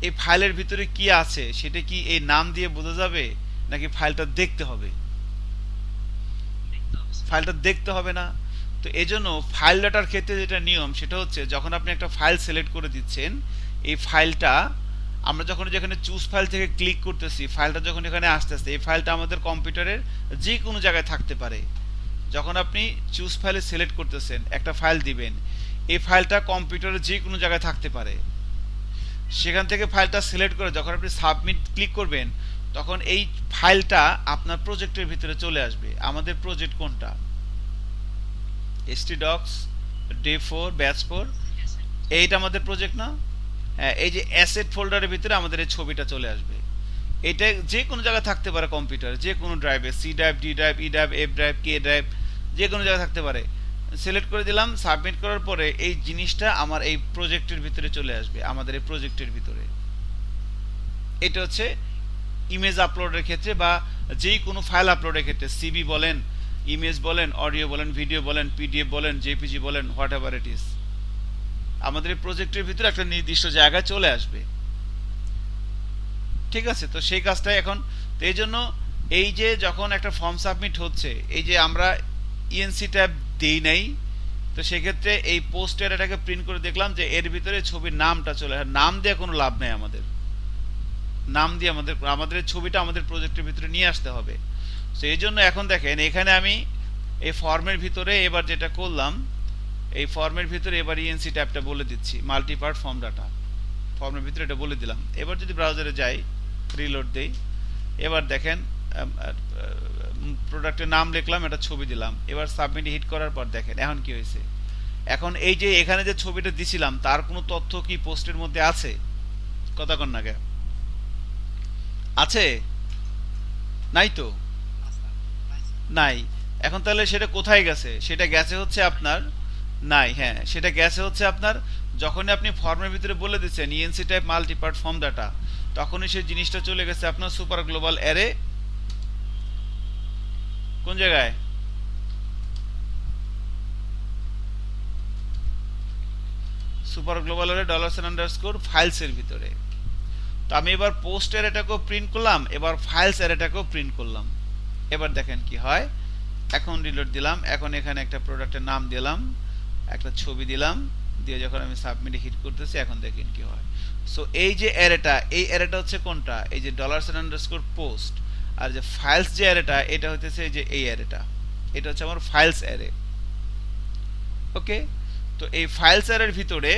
এই ফাইলের ভিতরে কি আছে সেটা কি এই নাম দিয়ে বোঝা যাবে, নাকি ফাইলটা দেখতে হবে? ফাইলটা দেখতে হবে না। তো এই জন্য ফাইল ডাটার ক্ষেত্রে যেটা নিয়ম সেটা হচ্ছে, যখন আপনি একটা ফাইল সিলেক্ট করে দিচ্ছেন, এই ফাইলটা আমরা যখন যেখানে চুজ ফাইল থেকে ক্লিক করতেছি, ফাইলটা যখন এখানে আসতেছে, এই ফাইলটা আমাদের কম্পিউটারের যে কোনো জায়গায় থাকতে পারে। যখন আপনি চুজ ফাইলে সিলেক্ট করতেছেন, একটা ফাইল দিবেন, এই ফাইলটা কম্পিউটারের যে কোনো জায়গায় থাকতে পারে। সেখান থেকে ফাইলটা সিলেক্ট করে যখন আপনি সাবমিট ক্লিক করবেন, তখন এই ফাইলটা আপনার প্রজেক্টের ভিতরে চলে আসবে। আমাদের প্রজেক্ট কোনটা? htdocs day4 batch4, এইটা আমাদের প্রজেক্ট না? হ্যাঁ, এই যে অ্যাসেট ফোল্ডারের ভিতরে আমাদের এই ছবিটা চলে আসবে। এটা যে কোনো জায়গায় থাকতে পারে কম্পিউটারে, যে কোনো ড্রাইভে, C drive, D drive, E drive, F drive, K drive, যে কোনো জায়গায় থাকতে পারে। সিলেক্ট করে দিলাম, সাবমিট করার পরে এই জিনিসটা আমার এই প্রজেক্টের ভিতরে চলে আসবে, আমাদের এই প্রজেক্টের ভিতরে। এটা হচ্ছে ইমেজ আপলোডের ক্ষেত্রে বা যেই কোনো ফাইল আপলোডের ক্ষেত্রে, সিবি বলেন, ইমেজ বলেন, অডিও বলেন, ভিডিও বলেন, পিডিএফ বলেন, জেপিজি বলেন, হোয়াট এভার ইট ইজ, আমাদের এই প্রজেক্টের ভিতরে একটা নির্দিষ্ট জায়গায় চলে আসবে। ঠিক আছে, তো সেই কাজটাই এখন। তো এই জন্য এই যে যখন একটা ফর্ম সাবমিট হচ্ছে, এই যে আমরা ইএনসি ট্যাব দেই নাই, তো সেক্ষেত্রে এই পোস্টের এটাকে প্রিন্ট করে দেখলাম যে এর ভিতরে ছবির নামটা চলে, নাম দিয়ে কোনো লাভ নেই আমাদের, নাম দিয়ে আমাদের ছবিটা আমাদের প্রজেক্টের ভিতরে নিয়ে আসতে হবে। তো এই জন্য এখন দেখেন এখানে আমি এই ফর্মের ভিতরে এবার যেটা করলাম, এই ফর্মের ভিতরে এবার ইএনসি ট্যাবটা বলে দিচ্ছি, মাল্টিপার্ট ফর্ম ডাটা, ফর্মের ভিতরে এটা বলে দিলাম। এবার যদি ব্রাউজারে যাই, রিলোড দেই, এবার দেখেন প্রোডাক্টের নাম লিখলাম, একটা ছবি দিলাম, এবার সাবমিট হিট করার পর দেখেন এখন কি হয়েছে। এখন এই যে এখানে যে ছবিটা দিছিলাম তার কোনো তথ্য কি পোস্টের মধ্যে আছে? কথা কন না কে? আছে? নাই তো, নাই। এখন তাহলে সেটা কোথায় গেছে? সেটা গেছে হচ্ছে আপনার, নাই, হ্যাঁ সেটা গেছে হচ্ছে আপনার, যখনই আপনি ফর্মের ভিতরে বলে দিচ্ছেন ENC type multipart form data, তখনই সেই জিনিসটা চলে গেছে আপনার সুপার গ্লোবাল অ্যারে। কোন জায়গায়? সুপার গ্লোবাল অ্যারে $_ ফাইলস এর ভিতরে। তো আমি এবার পোস্ট অ্যারেটাকেও প্রিন্ট করলাম, এবার ফাইলস অ্যারেটাকেও প্রিন্ট করলাম। এবার দেখেন কি হয়। এখন রিলোড দিলাম, এখন এখানে একটা প্রোডাক্টের নাম দিলাম, একটা ছবি দিলাম, দিয়ে যখন আমি সাবমিটে হিট করতেছি, এখন দেখেন কি হয়। সো এই যে অ্যারেটা, এই অ্যারেটা হচ্ছে কোনটা? এই যে $_ পোস্ট। আর যে ফাইলস যে অ্যারেটা, এটা হচ্ছে এই যে এই অ্যারেটা, এটা হচ্ছে আমার ফাইলস অ্যারে। ওকে, তো এই ফাইলস অ্যারের ভিতরে,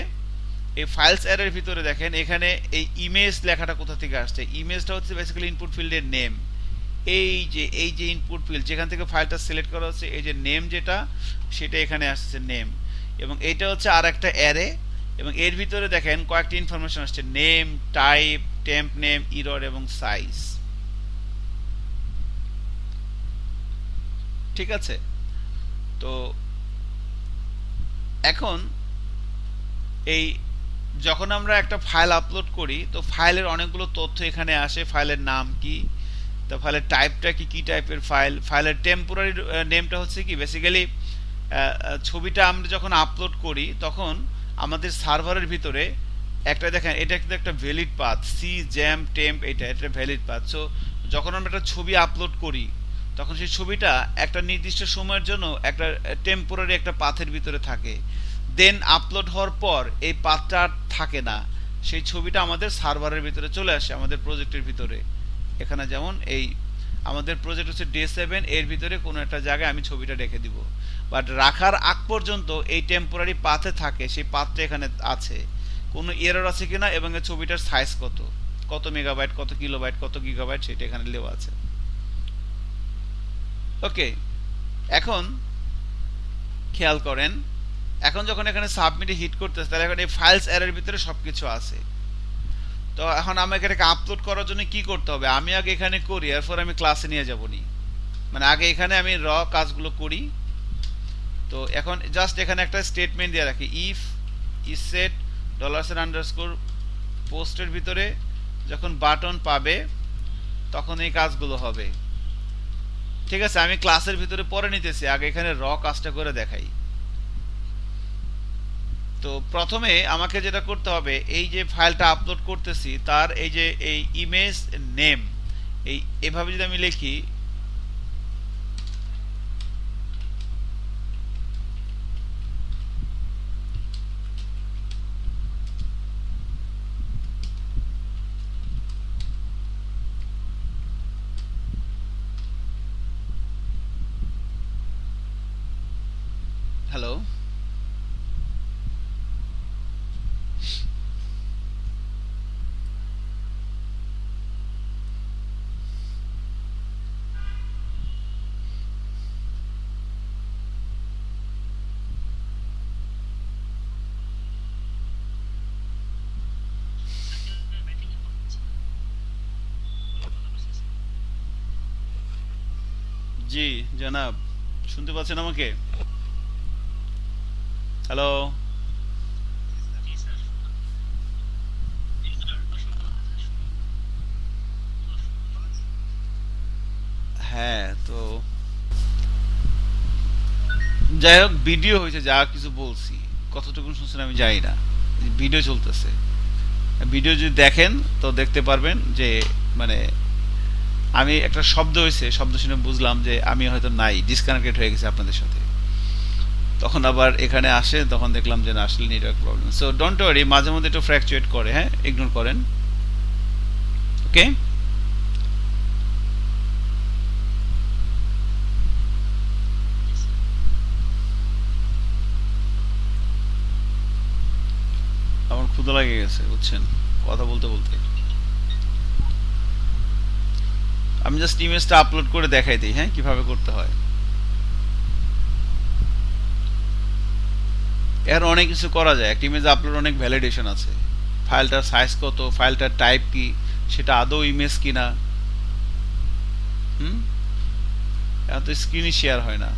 এই ফাইলস অ্যারের ভিতরে দেখেন এখানে এই ইমেজ লেখাটা কোথা থেকে আসছে? ইমেজটা হচ্ছে বেসিক্যালি ইনপুট ফিল্ডের নেম। এই যে ইনপুট ফিল্ড যেখান থেকে ফাইলটা সিলেক্ট করা হচ্ছে, এই যে নেম যেটা, সেটা এখানে আসছে নেম, এবং এইটা হচ্ছে আর একটা অ্যারে, এবং এর ভিতরে দেখেন কয়েকটি ইনফরমেশন আসছে, name, type, temp name, error এবং সাইজ। ঠিক আছে, তো এখন এই যখন আমরা একটা ফাইল আপলোড করি, তো ফাইলের অনেকগুলো তথ্য এখানে আসে, ফাইলের নাম কি, তো ফাইলের টাইপটা কি, কি টাইপের ফাইল, ফাইলের টেম্পোরারি নেমটা হচ্ছে কি, বেসিক্যালি ছবিটা আমরা যখন আপলোড করি তখন আমাদের সার্ভারের ভিতরে একটা, দেখেন এটা কিন্তু একটা ভ্যালিড পাথ, সি জ্যাম টেম্প, এটা ভ্যালিড পাথ। সো যখন আমরা একটা ছবি আপলোড করি, তখন সেই ছবিটা একটা নির্দিষ্ট সময়ের জন্য একটা টেম্পোরারি একটা পাথের ভিতরে থাকে, দেন আপলোড হওয়ার পর এই পাথটা আর থাকে না, সেই ছবিটা আমাদের সার্ভারের ভিতরে চলে আসে, আমাদের প্রজেক্টের ভিতরে। এখানে যেমন এই আমাদের প্রজেক্ট হচ্ছে day7, এর ভিতরে কোনো একটা জায়গায় আমি ছবিটা রেখে দিব, বাট রাখার আগ পর্যন্ত এই টেম্পোরারি পাথে থাকে, সেই পাথটা এখানে আছে, কোনো এরর আছে কিনা, এবং এই ছবিটার সাইজ কত, কত মেগাবাইট, কত কিলোবাইট, কত গিগাবাইট, সেটা এখানে দেওয়া আছে। ওকে, এখন খেয়াল করেন, এখন যখন এখানে সাবমিটে হিট করতেছে তাহলে এখন এই ফাইলস এর ভিতরে সবকিছু আছে। তো এখন আমাকে এটাকে আপলোড করার জন্য কি করতে হবে, আমি আগে এখানে করি, এরপর আমি ক্লাসে নিয়ে যাব নি, মানে আগে এখানে আমি কাজগুলো করি। তো এখন জাস্ট এখানে একটা স্টেটমেন্ট দিয়ে রাখি, ইফ ইজ সেট ডলার্সের আন্ডারস্কোর পোস্টের ভিতরে যখন বাটন পাবে তখন এই কাজগুলো হবে। ঠিক আছে, আমি ক্লাসের ভিতরে পরে নিতেছি, আগে এখানে কাজটা করে দেখাই। তো প্রথমে আমাকে যেটা করতে হবে, এই যে ফাইলটা আপলোড করতেছি তার এই যে এই ইমেজ নেম, এই এভাবে যদি আমি লিখি, হ্যালো, জি জনাব, শুনতে পাচ্ছেন আমাকে? হ্যালো। হ্যাঁ, তো যাই হোক, ভিডিও হয়েছে, যা কিছু বলছি কতটুকু শুনছেন আমি জানি না, ভিডিও চলতেছে। ভিডিও যদি দেখেন তো দেখতে পারবেন যে মানে আমি একটা শব্দ হয়েছে, শব্দ শুনে বুঝলাম যে আমি হয়তো নাই, ডিসকানেক্টেড হয়ে গেছে আপনাদের সাথে। তখন আবার এখানে আসে, তখন দেখলাম যে না, আসলে network problem. So don't worry, মাঝে মধ্যে একটু ফ্র্যাকচুয়েট করে, হ্যাঁ, ইগনোর করেন। ওকে, আমার ক্ষুধা লাগে গেছে বুঝছেন, কথা বলতে বলতে। আমি জাস্ট ইমেজটা আপলোড করে দেখাই দিই, হ্যাঁ, কিভাবে করতে হয়। এর অনেক কিছু করা যায়, একটা ইমেজ আপলোড অনেক ভ্যালিডেশন আছে। ফাইলটার সাইজ কত, ফাইলটার টাইপ কি, সেটা আদৌ ইমেজ কিনা। হুম, এখন তো স্ক্রিনই শেয়ার হয় না।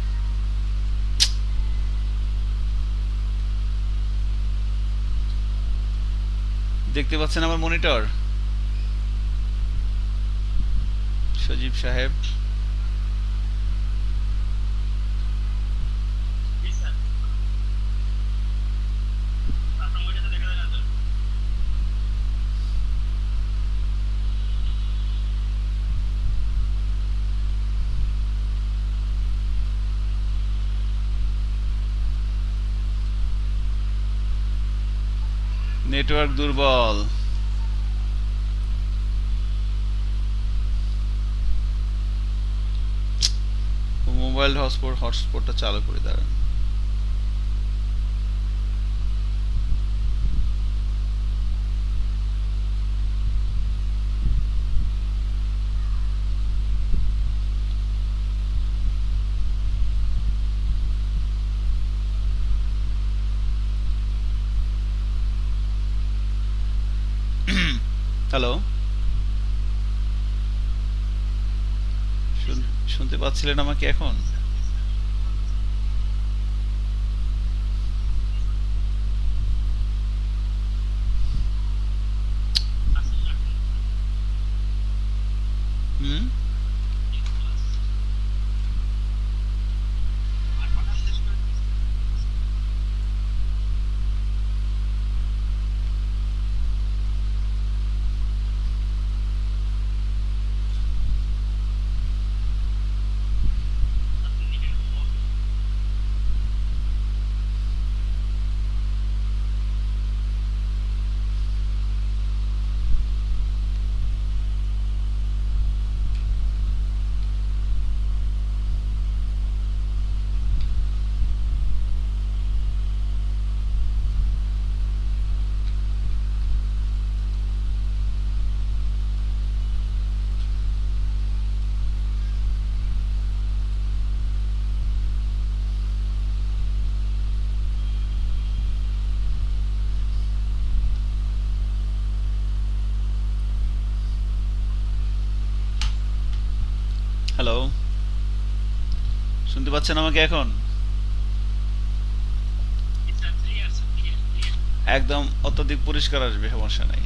দেখতে পাচ্ছেন আমার মনিটর, সজীব সাহেব? নেটওয়ার্ক দুর্বল। মোবাইল হটস্পটটা চালু করে দাঁড়ান। হ্যালো, শুনতে পাচ্ছিলেন আমাকে এখন? হুম, শুনতে পাচ্ছেন আমাকে এখন? একদম অত্যধিক পরিষ্কার আসবে, সমস্যা নাই।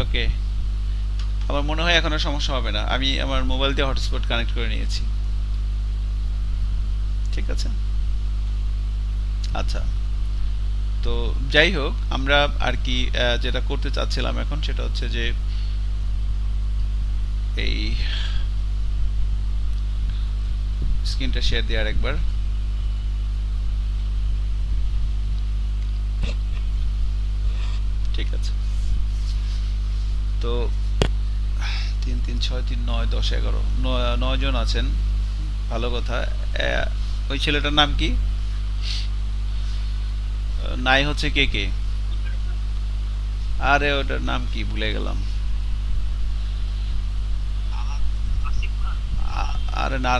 ওকে, আমার মনে হয় এখন আর সমস্যা হবে না, আমি আমার মোবাইল দিয়ে হটস্পট কানেক্ট করে নিয়েছি। ঠিক আছে, আচ্ছা। তো যাই হোক, আমরা আর কি যেটা করতে চাচ্ছিলাম এখন সেটা হচ্ছে যে এই স্ক্রিনটা শেয়ার দিয়ে আরেকবার। ঠিক আছে, তো 3 3 6 3 9 10 11 9 জন আছেন, ভালো কথা। ওই ছেলেটার নাম কি? নাই হচ্ছে কে কে? আরে ওটার নাম কি ভুলে গেলাম। আরে না,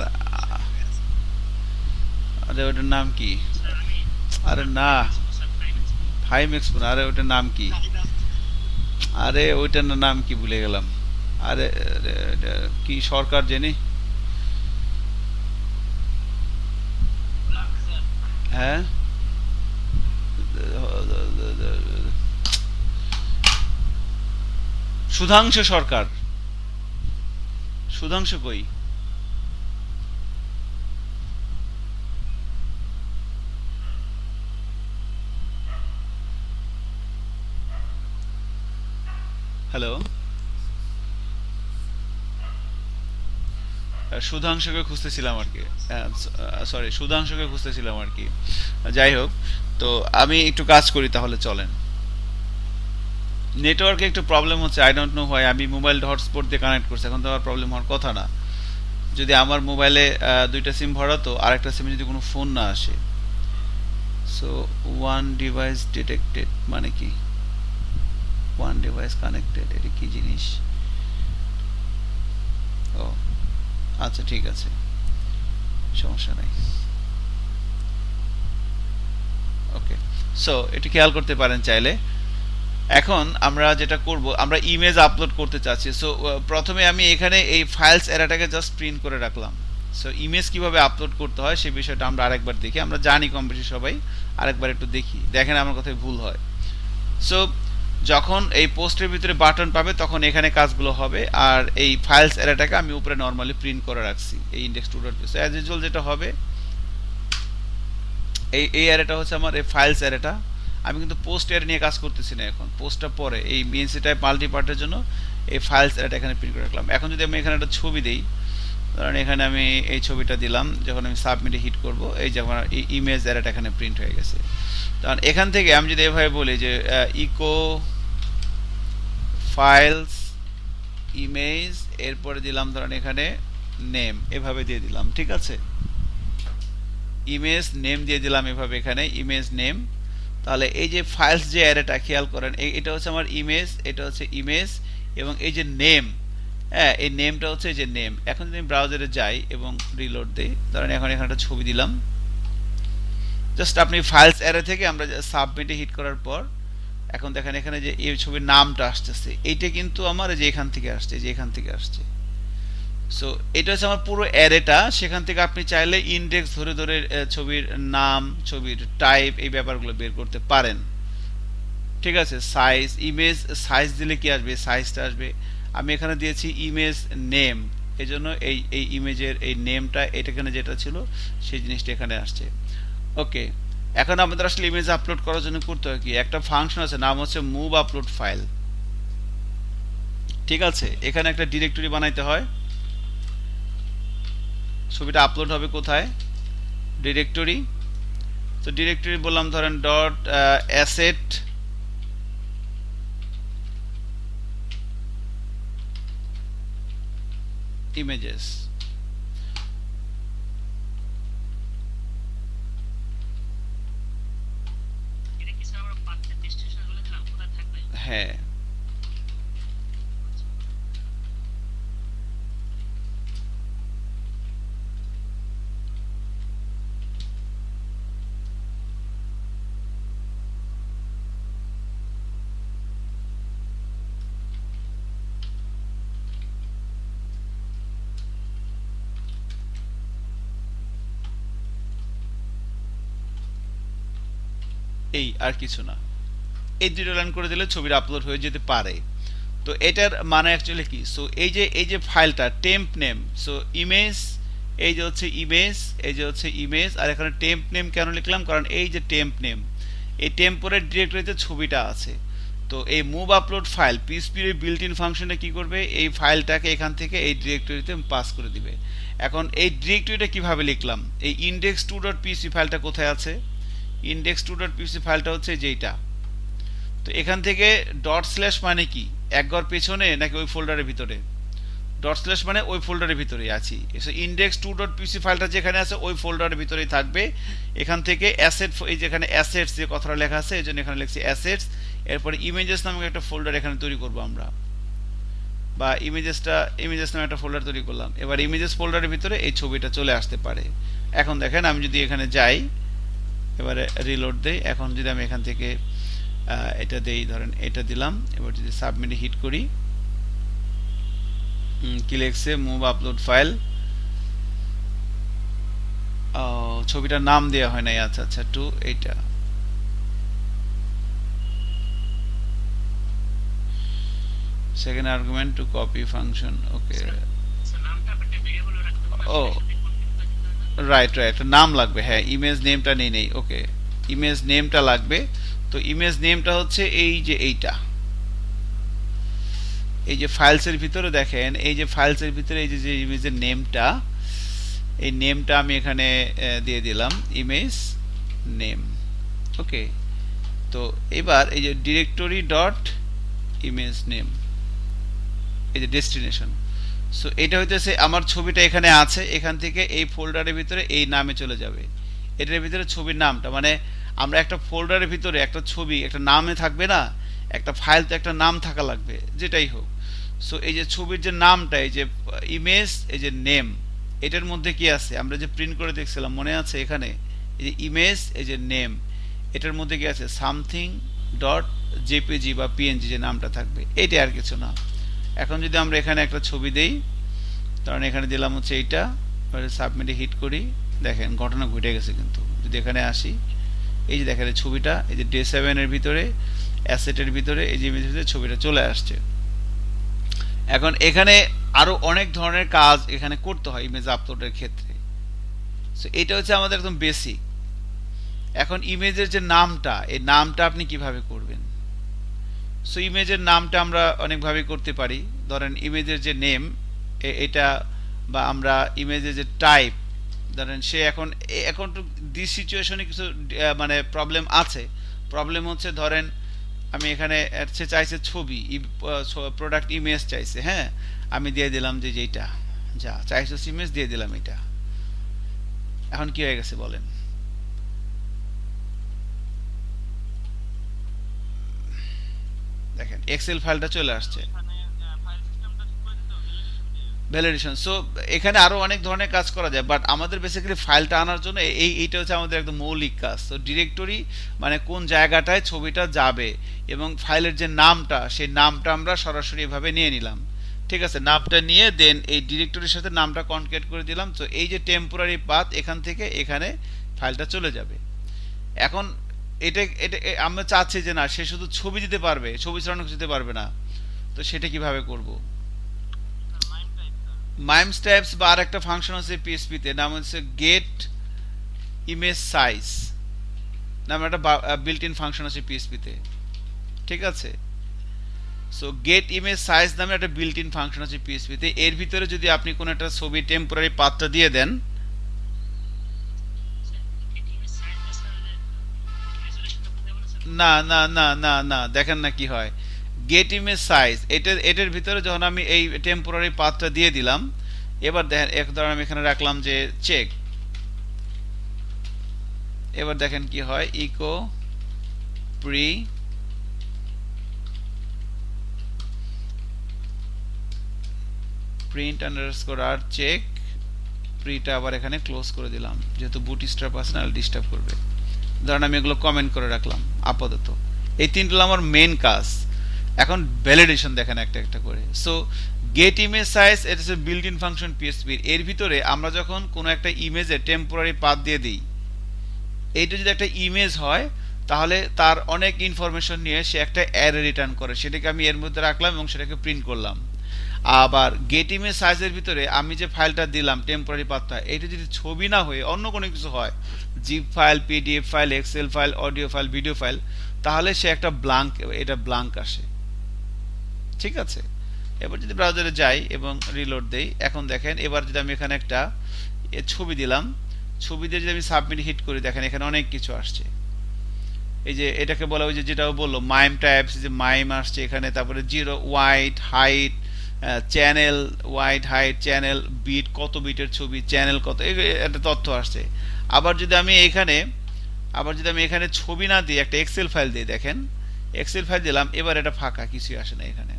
আরে ওটার নাম কি? আরে না, ফাইম এক্সপো, আরে ওটার নাম কি? আরে ওইটার নাম কি ভুলে গেলাম। আরে এটা কি সরকার জেনে? হ্যাঁ, সুধাংশু সরকার। সুধাংশু কই? হ্যালো? সুধাংশুকে খুঁজতেছিলাম আর কি। সরি, সুধাংশুকে খুঁজতেছিলাম আর কি। যাই হোক, তো আমি একটু কাজ করি তাহলে, চলেন। নেটওয়ার্কে একটু প্রবলেম হচ্ছে, আই ডোন্ট নো হোয়াই। আমি মোবাইল হটস্পট দিয়ে কানেক্ট করছি, এখন তো আর প্রবলেম হওয়ার কথা না। যদি আমার মোবাইলে দুইটা সিম ভরা, তো আরেকটা সিমে যদি কোনো ফোন না আসে। সো ওয়ান ডিভাইস ডিটেক্টেড মানে কি? ওয়ান ডিভাইস কানেক্টেড, এটা কি জিনিস? ও আচ্ছা, ঠিক আছে, সমস্যা নাই। ওকে, সো এটা খেয়াল করতে পারেন চাইলে। এখন আমরা যেটা করব, আমরা ইমেজ আপলোড করতে চাচ্ছি। সো প্রথমে আমি এখানে এই ফাইলস এরাটাকে জাস্ট প্রিন্ট করে রাখলাম। সো ইমেজ কিভাবে আপলোড করতে হয় সেই বিষয়টা আমরা আরেকবার দেখি, আমরা জানি কম বেশি সবাই, আরেকবার একটু দেখি, দেখেন আমার কথায় ভুল হয়। সো যখন এই পোস্টের ভিতরে বাটন পাবে তখন এখানে কাজগুলো হবে, আর এই ফাইলস এরাটাকে আমি উপরে নর্মালি প্রিন্ট করে রাখছি এই index to dot as usual. যেটা হবে, এই অ্যারেটা হচ্ছে আমার এই ফাইলস অ্যারেটা। আমি কিন্তু পোস্ট অ্যারে নিয়ে কাজ করতেছি না, এখন পোস্টটা পরে এই বিএনসি টাইপ মাল্টি পার্টের জন্য এই ফাইলস অ্যারেটা এখানে প্রিন্ট করে রাখলাম। এখন যদি আমি এখানে একটা ছবি দিই, ধরেন এখানে আমি এই ছবিটা দিলাম, যখন আমি সাবমিটে হিট করব, এই যে আমার ইমেজ অ্যারেটা এখানে প্রিন্ট হয়ে গেছে। তখন এখান থেকে আমি যদি এভাবে বলি যে ইকো ফাইলস ইমেজ, এরপরে দিলাম ধরেন এখানে নেম, এভাবে দিয়ে দিলাম, ঠিক আছে। ইমেজ নেম দিয়ে দিলাম এভাবে, এখানে ইমেজ নেম। তাহলে এই যে ফাইলস যে অ্যারেটা, খেয়াল করেন, এটা হচ্ছে আমার ইমেজ, এটা হচ্ছে ইমেজ, এবং এই যে নেম, হ্যাঁ এই নেমটা হচ্ছে এই যে নেম। এখন যদি আমি ব্রাউজারে যাই এবং রিলোড দিই, ধরেন এখন এখানে একটা ছবি দিলাম, জাস্ট আপনি ফাইলস অ্যারে থেকে আমরা সাবমিটে হিট করার পর এখন দেখেন এখানে যে এই ছবির নামটা আসতেছে, এইটা কিন্তু আমার যে এখান থেকে আসছে, যে এখান থেকে আসছে। সো এটা হচ্ছে আমার পুরো অ্যারেটা। সেখান থেকে আপনি চাইলে ইন্ডেক্স ধরে ধরে ছবির নাম, ছবির টাইপ, এই ব্যাপারগুলো বের করতে পারেন। ঠিক আছে, সাইজ, ইমেজ সাইজ দিলে কি আসবে? সাইজটা আসবে। আমি এখানে দিয়েছি ইমেজ নেম, এই জন্য এই ইমেজের এই নেমটা, এটা এখানে যেটা ছিল সেই জিনিসটা এখানে আসছে। ওকে, এখন আমাদের আসলে ইমেজ আপলোড করার জন্য করতে হয় কি, একটা ফাংশন আছে, নাম হচ্ছে মুভ আপলোড ফাইল। ঠিক আছে, এখানে একটা ডিরেক্টরি বানাইতে হয়। ছবিটা আপলোড হবে কোথায়? ডিরেক্টরি। তো ডিরেক্টরি বললাম ধরেন ডট অ্যাসেট ইমেজেস। হ্যাঁ, এই আর কিছু না, এই দুটো লাইন করে দিলে ছবিটা আপলোড হয়ে যেতে পারে। তো এটার মানে অ্যাকচুয়ালি কি, সো এই যে ফাইলটা টেম্প নেম, সো ইমেজ, এই যে হচ্ছে ইমেজ, এই যে হচ্ছে ইমেজ, আর এখানে টেম্প নেম কেন লিখলাম, কারণ এই যে টেম্প নেম, এই টেম্পোরারি ডিরেক্টরিতে ছবিটা আছে। তো এই মুভ আপলোড ফাইল পিএইচপির এই বিল্ট ইন ফাংশনে কি করবে, এই ফাইলটাকে এখান থেকে এই ডিরেক্টরিতে পাস করে দিবে। এখন এই ডিরেক্টরিটা কিভাবে লিখলাম, এই index2.php ফাইলটা কোথায় আছে, index2.php ফাইলটা হচ্ছে যেইটা। তো এখান থেকে ডট স্ল্যাশ মানে কি, এক ঘর পেছনে নাকি ওই ফোল্ডারের ভিতরে, ডট স্ল্যাশ মানে ওই ফোল্ডারের ভিতরেই আছি। index2.php ফাইলটা যেখানে আছে ওই ফোল্ডারের ভিতরেই থাকবে। এখান থেকে অ্যাসেট, এই যেখানে অ্যাসেটস যে কথাটা লেখা আছে এই জন্য এখানে লিখছি অ্যাসেটস, এরপরে ইমেজেস নামে একটা ফোল্ডার এখানে তৈরি করব আমরা, বা ইমেজেস নামে একটা ফোল্ডার তৈরি করলাম। এবার ইমেজেস ফোল্ডারের ভিতরে এই ছবিটা চলে আসতে পারে। এখন দেখেন আমি যদি এখানে যাই, এবারে রিলোড দেই, এখন যদি আমি এখান থেকে এটা দেই, ধরেন এটা দিলাম, এবার যদি সাবমিটে হিট করি, কি লিখছে, মুভ আপলোড ফাইল, ছবিটার নাম দেওয়া হয় নাই, আচ্ছা আচ্ছা, টু এইটা, second argument to copy function, okay. Oh right right, একটা নাম লাগবে, হ্যাঁ ইমেজ নেমটা নেই, ওকে ইমেজ নেমটা লাগবে। তো ইমেজ নেমটা হচ্ছে এই যে এইটা, এই যে ফাইলসের ভিতরে দেখেন, এই যে ফাইলসের ভিতরে এই যে ইমেজের নেমটা, এই নেমটা আমি এখানে দিয়ে দিলাম ইমেজ নেম, ওকে। তো এবার এই যে ডিরেক্টরি ডট ইমেজ নেম, এই যে ডেস্টিনেশন, সো এটা হইতেছে আমার ছবিটা এখানে আছে, এখান থেকে এই ফোল্ডারের ভিতরে এই নামে চলে যাবে, এটার ভিতরে ছবির নামটা, মানে আমরা একটা ফোল্ডারের ভিতরে একটা ছবি একটা নামে থাকবে না, একটা ফাইল তো একটা নাম থাকা লাগবে যেটাই হোক। সো এই যে ছবির যে নামটা, এই যে ইমেজ, এই যে নেম, এটার মধ্যে কি আছে, আমরা যে প্রিন্ট করে দেখছিলাম মনে আছে, এখানে এই যে ইমেজ, এই যে নেম, এটার মধ্যে কি আছে, সামথিং ডট জেপিজি বা পিএনজি যে নামটা থাকবে, এইটা আর কিছু না। এখন যদি আমরা এখানে একটা ছবি দেই, কারণ এখানে দিলাম হচ্ছে এইটা, সাবমিটে হিট করি, দেখেন ঘটনা ঘটে গেছে। কিন্তু যদি এখানে আসি, এই যে দেখেন ছবিটা, এই যে ডে 7 এর ভিতরে অ্যাসেটের ভিতরে এই যে ইমেজের ভিতরে ছবিটা চলে আসছে। এখন এখানে আরো অনেক ধরনের কাজ এখানে করতে হয় ইমেজ আপলোডের ক্ষেত্রে। সো এটা হচ্ছে আমাদের একদম বেসিক। এখন ইমেজের যে নামটা, এই নামটা আপনি কিভাবে করবেন, সো ইমেজের নামটা আমরা অনেকভাবে করতে পারি। ধরেন ইমেজের যে নেম এটা, বা আমরা ইমেজের যে টাইপ, ধরেন সে এখন এখন তো দিস সিচুয়েশনে কিছু মানে প্রবলেম আছে। প্রবলেম হচ্ছে ধরেন আমি এখানে সে চাইছে ছবি, প্রোডাক্ট ইমেজ চাইছে, হ্যাঁ আমি দিয়ে দিলাম যে যেটা যা চাইছে ইমেজ দিয়ে দিলাম এটা। এখন কি হয়ে গেছে বলেন, দেখেন এক্সেল ফাইলটা চলে আসছে, ভ্যালিডেশন। সো এখানে আরো অনেক ধরনের কাজ করা যায়, বাট আমাদের বেসিক্যালি ফাইলটা আনার জন্য এইটা হচ্ছে আমাদের একদম মৌলিক কাজ। তো ডিরেক্টরি মানে কোন জায়গাটায় ছবিটা যাবে, এবং ফাইলের যে নামটা, সেই নামটা আমরা সরাসরি এভাবে নিয়ে নিলাম, ঠিক আছে, নামটা নিয়ে দেন এই ডিরেক্টরির সাথে নামটা কনক্যাট করে দিলাম। তো এই যে টেম্পোরারি পাথ, এখান থেকে এখানে ফাইলটা চলে যাবে। এখন এটা এটা আমরা চাচ্ছি যে না, সে শুধু ছবি দিতে পারবে, ছবি ছাড়ানো কিছু দিতে পারবে না। তো সেটা কিভাবে করব, মাইমস টাইপস বা আর একটা ফাংশন আছে পিএসপি তে, নাম হচ্ছে গেট ইমেজ সাইজ নামে একটা বিল্ট ইন ফাংশন আছে পিএসপি তে, ঠিক আছে। সো গেট ইমেজ সাইজ নামে একটা বিল্ট ইন ফাংশন আছে পিএসপি তে। এর ভিতরে যদি আপনি কোনো একটা ছবি টেম্পোরারি পাথটা দিয়ে দেন, না না না না না, দেখেন না কি হয়, গেট ইমেজ সাইজ এটার ভিতরে যখন আমি এই টেম্পোরারি পাথটা দিয়ে দিলাম, এবার দেখেন এক ধরনের আমি এখানে রাখলাম যে চেক, এবার দেখেন কি হয়, ইকো প্রি প্রিন্ট আন্ডারস্কোর আর চেক, প্রিটা আবার এখানে ক্লোজ করে দিলাম, যেহেতু বুটস্ট্র্যাপ আছে না ডিস্টার্ব করবে। ধরেন আমি এগুলো কমেন্ট করে রাখলাম আপাতত। এই তিনটা হলো আমার মেন কাজ। এখন ভ্যালিডেশন দেখেন একটা একটা করে। সো গেট ইমেজ সাইজ, এটা হচ্ছে বিল্ট ইন ফাংশন পিএসপি। এর ভিতরে আমরা যখন কোনো একটা ইমেজে টেম্পোরারি পাথ দিয়ে দিই, এইটা যদি একটা ইমেজ হয়, তাহলে তার অনেক ইনফরমেশন নিয়ে সে একটা অ্যারে রিটার্ন করে, সেটাকে আমি এর মধ্যে রাখলাম এবং সেটাকে প্রিন্ট করলাম। আবার গেট ইমেজ সাইজের ভিতরে আমি যে ফাইলটা দিলাম টেম্পোরারি পাথটা, এটা যদি ছবি না হয়ে অন্য কোনো কিছু হয়, zip file, PDF file, Excel file, audio file, video file, তাহলে সে একটা ব্লাঙ্ক, এটা ব্লাঙ্ক আসে। ঠিক আছে, এবার যদি ব্রাউজারে যাই এবং রিলোড দেই, এখন দেখেন এবার যদি আমি এখানে একটা ছবি দিলাম, ছবি দিয়ে যদি আমি সাবমিট হিট করি, দেখেন এখানে অনেক কিছু আসছে। এই যে এটাকে বলা, ওই যে যেটা বললো মাইম টাইপস, যে মাইম আসছে এখানে, তারপরে zero width height, channel width height, channel bit, কত বিটের ছবি, চ্যানেল কত, একটা তথ্য আসছে। আবার যদি আমি এখানে ছবি না দিয়ে একটা এক্সেল ফাইল দিয়ে, দেখেন এক্সেল ফাইল দিলাম, এবার এটা ফাঁকা, কিছুই আসে না এখানে।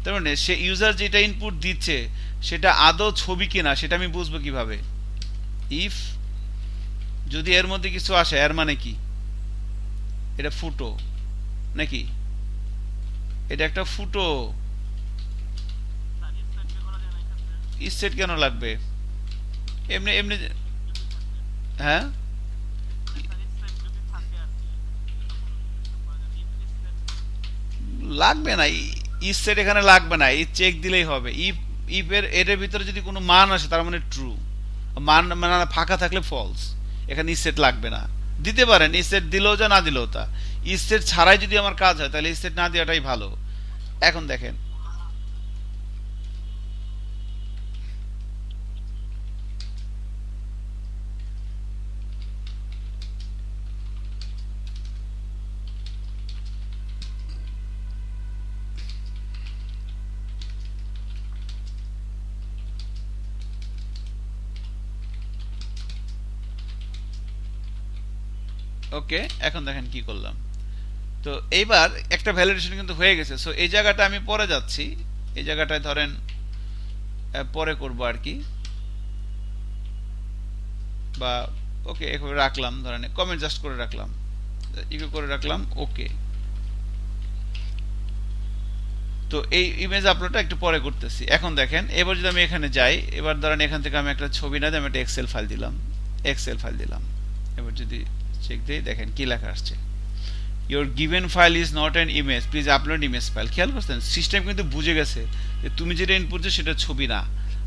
তার মানে সে ইউজার যেটা ইনপুট দিচ্ছে সেটা আদৌ ছবি কিনা সেটা আমি বুঝবো কিভাবে? ইফ যদি এর মধ্যে কিছু আসে, এর মানে কি? এটা ফুটো নাকি? এটা একটা ফুটো, সেট কেন লাগবে? এমনি এমনি, হ্যাঁ লাগবে না, সেট এখানে লাগবে না, এই চেক দিলেই হবে। ইফ এর ভিতরে যদি কোনো মান আসে তার মানে ট্রু, মান মানে ফাঁকা থাকলে ফলস, এখানে সেট লাগবে না। দিতে পারেন সেট, দিলেও যা না দিলেও তা। সেট ছাড়াই যদি আমার কাজ হয় তাহলে সেট না দেওয়াটাই ভালো। এখন দেখেন, ওকে, এখন দেখেন কি করলাম। তো এইবার একটা ভ্যালিডেশন কিন্তু হয়ে গেছে। সো এই জায়গাটা আমি পরে যাচ্ছি, এই জায়গাটায় ধরেন পরে করব আর কি, বা ওকে এভাবে রাখলাম, ধরেন কমেন্ট জাস্ট করে রাখলাম, ইকো করে রাখলাম, ওকে। তো এই ইমেজ আপলোডটা একটু পরে করতেছি। এখন দেখেন এবার যদি আমি এখানে যাই, এবার ধরেন এখান থেকে আমি একটা ছবি না দিয়ে আমি একটা এক্সেল ফাইল দিলাম, এক্সেল ফাইল দিলাম। এবার যদি চেক দিই, দেখেন কি লেখা আসছে, your given file is not an image, please upload image file. খেয়াল করছেন, সিস্টেম কিন্তু বুঝে গেছে যে তুমি যেটা ইনপুট দিচ্ছ সেটা ছবি না।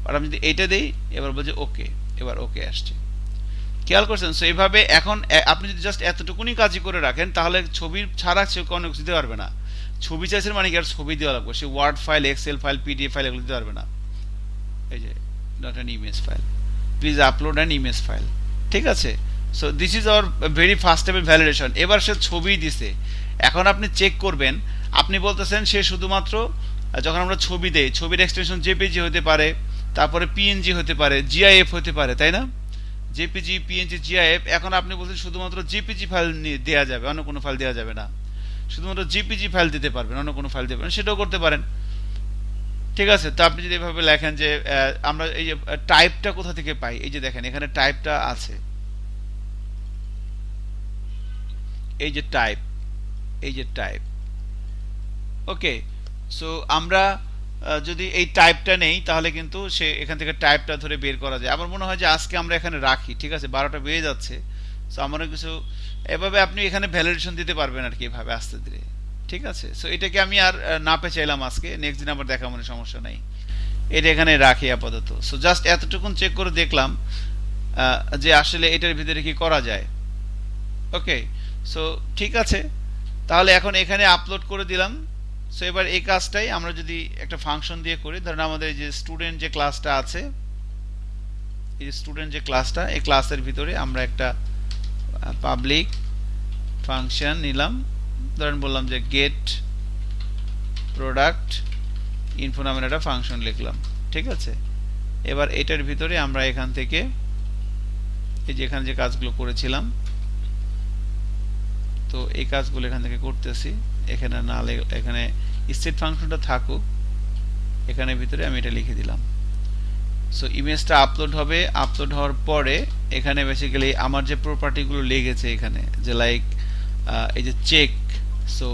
আর আমি যদি এইটা দিই, এবার বলছে ওকে, এবার ওকে আসছে। খেয়াল করছেন? সো এইভাবে এখন আপনি যদি জাস্ট এতটুকুনি কাজই করে রাখেন, তাহলে ছবি ছাড়া সে কোনো কিছু দিতে পারবে না। ছবি চাইছেন মানে কি, আর ছবি দেওয়া লাগবে, সে word file, Excel file, PDF file এগুলো দিতে পারবে না। এই যে not an image file, please upload an image file. ঠিক আছে, so this is our very first স্টেপের ভ্যালিডেশন। এবার সে ছবি দিছে, এখন আপনি চেক করবেন। আপনি বলতেছেন সে শুধুমাত্র যখন আমরা ছবি দেই, ছবির এক্সটেনশন জেপিজি হতে পারে, তারপরে পিএনজি হতে পারে, জিআইএফ হতে পারে, তাই না? JPG, PNG, GIF. এখন আপনি বলছেন শুধুমাত্র জেপিজি ফাইল দেওয়া যাবে, অন্য কোনো ফাইল দেওয়া যাবে না। শুধুমাত্র জেপিজি ফাইল দিতে পারবেন, অন্য কোনো ফাইল দেবেন, সেটাও করতে পারেন। ঠিক আছে, তো আপনি যদি এভাবে লেখেন যে আমরা এই যে টাইপটা কোথা থেকে পাই, এই যে দেখেন এখানে টাইপটা আছে, এই যে টাইপ, এই যে টাইপ। ওকে, সো আমরা যদি এই টাইপটা নেই তাহলে কিন্তু সে এখান থেকে টাইপটা ধরে বের করা যায়। আমার মনে হয় যে আজকে আমরা এখানে রাখি, ঠিক আছে, 12টা বেজে যাচ্ছে। সো আমরা কিছু এভাবে আপনি এখানে ভ্যালিডেশন দিতে পারবেন আর কি, এভাবে আস্তে ধীরে। ঠিক আছে, সো এটাকে আমি আর নাপে চাইলাম আজকে, নেক্সট দিন আবার দেখা, মনে সমস্যা নাই। এটা এখানে রাখি আপাতত। সো জাস্ট এতটুকুন চেক করে দেখলাম যে আসলে এটার ভিতরে কি করা যায়। ওকে, সো ঠিক আছে, তাহলে এখন এখানে আপলোড করে দিলাম। সো এবার এই কাজটাই আমরা যদি একটা ফাংশন দিয়ে করি, ধরেন আমাদের এই যে স্টুডেন্ট যে ক্লাসটা আছে, এই স্টুডেন্ট যে ক্লাসটা, এই ক্লাসের ভিতরে আমরা একটা পাবলিক ফাংশন নিলাম, ধরেন বললাম যে গেট প্রোডাক্ট ইনফো নামের একটা ফাংশন লিখলাম। ঠিক আছে, এবার এটার ভিতরে আমরা এখান থেকে এই যে এখানে যে কাজগুলো করেছিলাম, তো এই কাজগুলো এখান থেকে করতেছি। এখানে না, এখানে স্টেট ফাংশনটা থাকুক, এখানে ভিতরে আমি এটা লিখে দিলাম। সো ইমেজটা আপলোড হবে, আপলোড হওয়ার পরে এখানে বেসিক্যালি আমার যে প্রপার্টিগুলো লেগেছে এখানে, যে লাইক এই যে check, so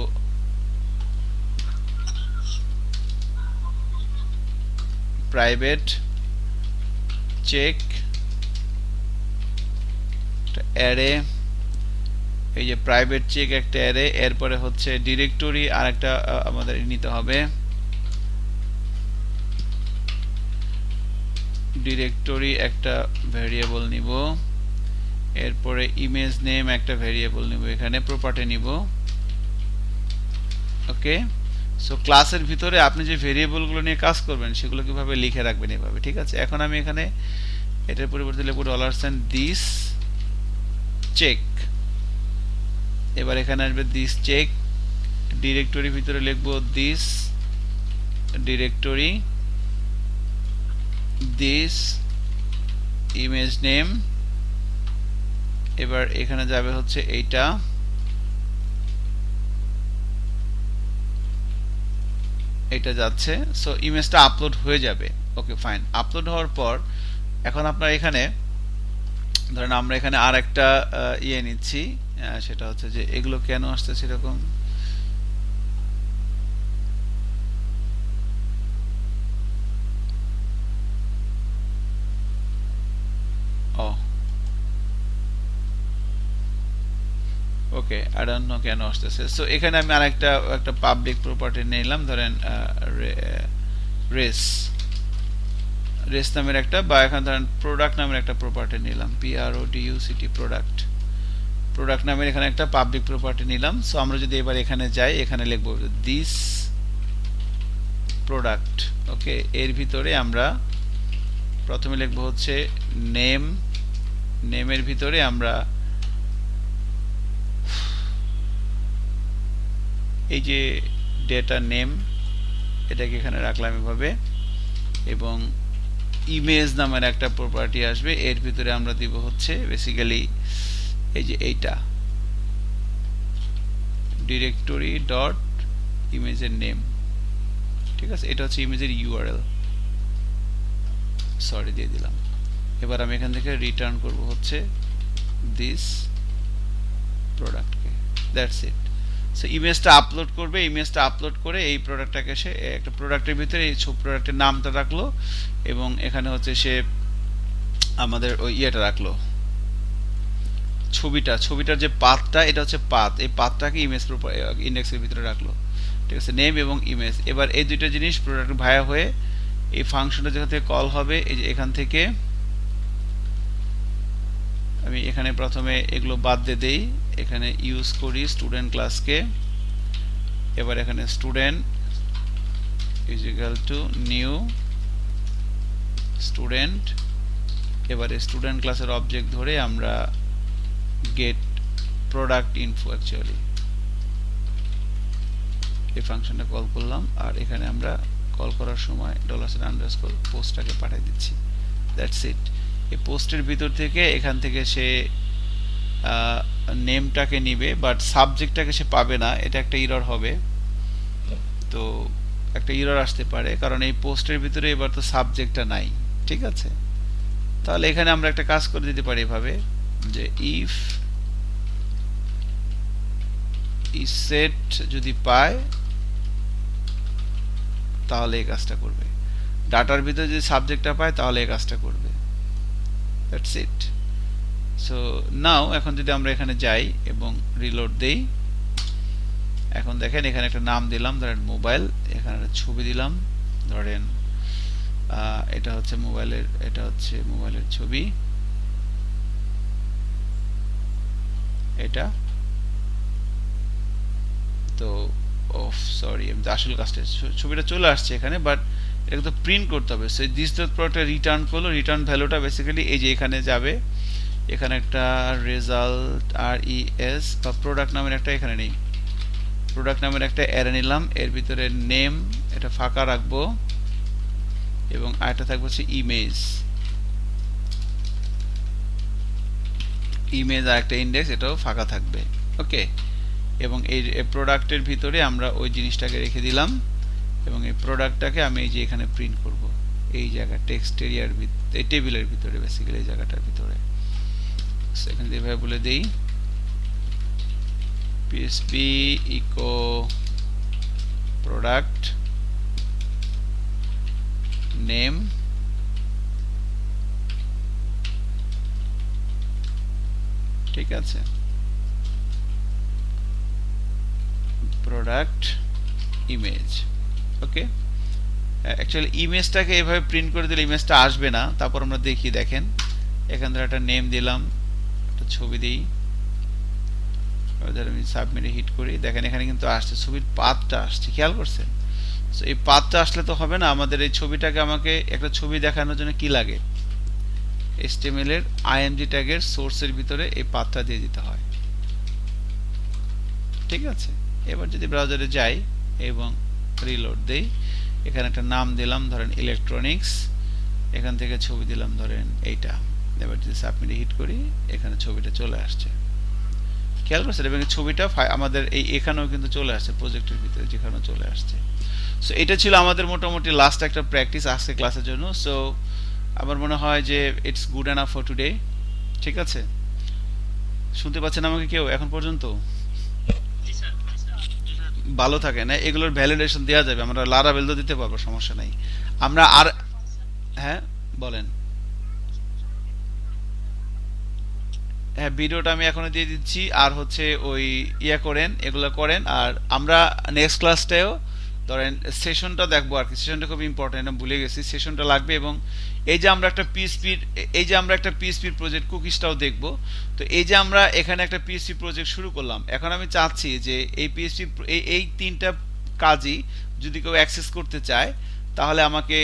private check array এই যে প্রাইভেট চেক একটা অ্যারে, এরপরে হচ্ছে ডিরেক্টরি আর একটা আমাদের নিতে হবে, ডিরেক্টরি একটা ভেরিয়েবল নিব, এরপরে ইমেজ নেম একটা ভেরিয়েবল নিব, এখানে প্রপার্টি নিব। ওকে, সো ক্লাসের ভিতরে আপনি যে ভেরিয়েবলগুলো নিয়ে কাজ করবেন সেগুলো কিভাবে লিখে রাখবেন এভাবে, ঠিক আছে। এখন আমি এখানে এটার পরিবর্তে লিখব $, দিস চেক। এবার এখানে আসবে দিস চেক, ডিরেক্টরির ভিতরে লিখব this directory, this image name. এবার এখানে যাবে হচ্ছে এইটা, এটা যাচ্ছে, সো ইমেজটা আপলোড হয়ে যাবে। ওকে ফাইন, আপলোড হওয়ার পর এখন আপনার এখানে ধরেন আমরা এখানে আর একটা ইয়ে নিচ্ছি, সেটা হচ্ছে যে এগুলো কেন আসছে সেরকম, ও ওকে, আই ডোন্ট নো কেন আসতেছে। সো এখানে আমি একটা পাবলিক প্রপার্টি নিলাম, ধরেন রেস রেস নামের একটা, বা এখানে ধরেন প্রোডাক্ট নামের একটা প্রপার্টি নিলাম, PRODUCT প্রোডাক্ট, প্রোডাক্ট নামের এখানে একটা পাবলিক প্রপার্টি নিলাম। সো আমরা যদি এবার এখানে যাই, এখানে লিখব দিস প্রোডাক্ট। ওকে, এর ভিতরে আমরা প্রথমে লিখব হচ্ছে নেম, নেমের ভিতরে আমরা এই যে ডেটা নেম এটাকে এখানে রাখলাম এভাবে, এবং ইমেজ নামের একটা প্রপার্টি আসবে, এর ভিতরে আমরা দিব হচ্ছে বেসিক্যালি এই যে এইটা ডিরেক্টরি ডট ইমেজের নেম, ঠিক আছে। এটা হচ্ছে ইমেজের ইউআরএল, সরি দিয়ে দিলাম। এবার আমি এখান থেকে রিটার্ন করব হচ্ছে দিস প্রোডাক্টকে, দ্যাটস ইট। সো ইমেজটা আপলোড করবে, ইমেজটা আপলোড করে এই প্রোডাক্টটাকে সে একটা প্রোডাক্টের ভিতরে এই প্রোডাক্টের নামটা রাখলো, এবং এখানে হচ্ছে সে আমাদের ওই ইয়েটা রাখলো, ছবিটার যে পাথটা, এটা হচ্ছে পাথ, এই পাথটাকে ইমেজ ইন্ডেক্সের ভিতরে রাখলো, ঠিক আছে, নেম এবং ইমেজ। এবার এই দুইটা জিনিস প্রোডাক্ট ভায়া হয়ে এই ফাংশনটা যেখান থেকে কল হবে, এই যে এখান থেকে আমি এখানে প্রথমে এগুলো বাদ দিয়ে দেই, এখানে ইউজ করি স্টুডেন্ট ক্লাসকে। এবার এখানে student is equal to new student. এবারে স্টুডেন্ট ক্লাসের অবজেক্ট ধরে আমরা গেট প্রোডাক্ট ইনফো, অ্যাকচুয়ালি এই ফাংশনটা কল করলাম, আর এখানে আমরা কল করার সময় $_ পোস্টটাকে পাঠিয়ে দিচ্ছি, দ্যাটস ইট। এই পোস্টের ভিতর থেকে এখান থেকে সে নেমটাকে নিবে, বাট সাবজেক্টটাকে সে পাবে না, এটা একটা এরর হবে। তো একটা এরর আসতে পারে, কারণ এই পোস্টের ভিতরে এবার তো সাবজেক্টটা নাই, ঠিক আছে। তাহলে এখানে আমরা একটা কাজ করে দিতে পারি এভাবে, যে ইফ ইসেট যদি পায় তাহলে এই কাজটা করবে, ডাটার ভিতরে যদি সাবজেক্টটা পায় তাহলে এই কাজটা করবে, দ্যাটস ইট। সো নাও এখন যদি আমরা এখানে যাই এবং রিলোড দেই, এখন দেখেন এখানে একটা নাম দিলাম, ধরেন মোবাইল, এখানে একটা ছবি দিলাম, ধরেন এটা হচ্ছে মোবাইলের ছবি, এটা তো অফ সরি, আমি আসল কাজটা ছবিটা চলে আসছে এখানে, বাট এটা তো প্রিন্ট করতে হবে। সো দিস ডট প্রোডাক্টটা রিটার্ন করলো, রিটার্ন ভ্যালুটা বেসিক্যালি এই যে এখানে যাবে, এখানে একটা রেজাল্ট RES বা প্রোডাক্ট নামের একটা, এখানে নেই, প্রোডাক্ট নামের একটা অ্যারে নিলাম, এর ভিতরে নেম এটা ফাঁকা রাখবো, এবং আরেকটা থাকবে হচ্ছে ইমেজ আর একটা ইন্ডেক্স, এটাও ফাঁকা থাকবে। ওকে, এবং এই প্রোডাক্টের ভিতরে আমরা ওই জিনিসটাকে রেখে দিলাম, এবং এই প্রোডাক্টটাকে আমি এই যে এখানে প্রিন্ট করব, এই জায়গা টেক্সট এরিয়ার ভিতরে, এই টেবিলের ভিতরে, বেসিক্যালি এই জায়গাটার ভিতরে। সেখানে এভাবে বলে দেই PHP ইকো প্রোডাক্ট নেম, ঠিক আছে। Product image. ওকে, অ্যাকচুয়ালি ইমেজটাকে এভাবে প্রিন্ট করে দিলে ইমেজটা আসবে না। তারপর আমরা দেখি, দেখেন এখান থেকে একটা নেম দিলাম, একটা ছবি দিই, আমি সাবমিটে হিট করি, দেখেন এখানে কিন্তু আসছে, ছবির পাথটা আসছে, খেয়াল করছেন? সো এই পাথটা আসলে তো হবে না, আমাদের এই ছবিটাকে আমাকে একটা ছবি দেখানোর জন্য কি লাগে, HTML এর img ট্যাগের সোর্সের ভিতরে এই পাথটা দিয়ে দিতে হয়। ঠিক আছে, এবার যদি ব্রাউজারে যাই এবং রিলোড দেই, এখানে একটা নাম দিলাম ধরেন ইলেকট্রনিক্স, এখান থেকে ছবি দিলাম ধরেন এইটা, এবার যদি সাবমিটে হিট করি এখানে ছবিটা চলে আসছে, খেয়াল করছেন? এবং ছবিটা আমাদের এই এখানেও কিন্তু চলে আসছে, প্রজেক্টের ভিতরে যেখানেও চলে আসছে। সো এটা ছিল আমাদের মোটামুটি লাস্ট একটা প্র্যাকটিস আজকে ক্লাসের জন্য। সো আমার মনে হয় যে it's good enough for today. ঠিক আছে, শুনতে পাচ্ছেন আমাকে কেউ এখন পর্যন্ত? ভালো থাকে না, এগুলোর ভ্যালিডেশন দেওয়া যাবে, আমরা লারাভেল তো দিতে পারবো, সমস্যা নাই। আমরা আর, হ্যাঁ বলেন। হ্যাঁ, ভিডিওটা আমি এখনো দিয়ে দিচ্ছি, আর হচ্ছে ওই ইয়া করেন, এগুলো করেন। আর আমরা নেক্সট ক্লাসটাও ধরেন সেশনটা দেখবো আর কি, সেশনটা খুব ইম্পর্টেন্ট, আমি ভুলে গেছি, সেশনটা লাগবে। এবং এই যে আমরা একটা পিএইচপির, এই যে আমরা একটা পিএইচপির প্রজেক্ট কুকিজটাও দেখব। তো এই যে আমরা এখানে একটা পিএইচপি প্রজেক্ট শুরু করলাম, এখন আমি চাচ্ছি যে এই পিএইচপি এই তিনটা কাজই যদি কেউ অ্যাক্সেস করতে চায়, তাহলে আমাকে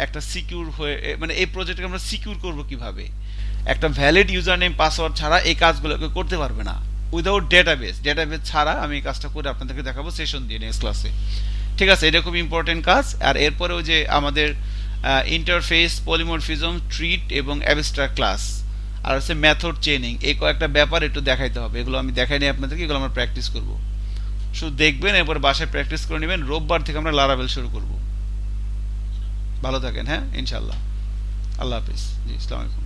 একটা সিকিউর হয়ে, মানে এই প্রজেক্টকে আমরা সিকিউর করব কিভাবে, একটা ভ্যালিড ইউজার নেম পাসওয়ার্ড ছাড়া এই কাজগুলোকে করতে পারবে না, উইদাউট ডেটাবেস ছাড়া আমি এই কাজটা করে আপনাদেরকে দেখাবো সেশন দিয়ে নেক্সট ক্লাসে। ঠিক আছে, এটা খুব ইম্পর্টেন্ট কাজ। আর এরপরেও যে আমাদের ইন্টারফেস, পলিমরফিজম, ট্রিট এবং অ্যাবস্ট্রাক্ট ক্লাস, আর হচ্ছে মেথড চেইনিং, এই কয়েকটা ব্যাপার একটু দেখাইতে হবে। এগুলো আমি দেখাই নিই আপনাদেরকে, এগুলো আমরা প্র্যাকটিস করব। শুধু দেখবেন, এরপর বাসায় প্র্যাকটিস করে নেবেন। রোববার থেকে আমরা লারাভেল শুরু করব। ভালো থাকেন, হ্যাঁ ইনশাল্লাহ। আল্লাহ হাফিজ, জি আসসালামু আলাইকুম।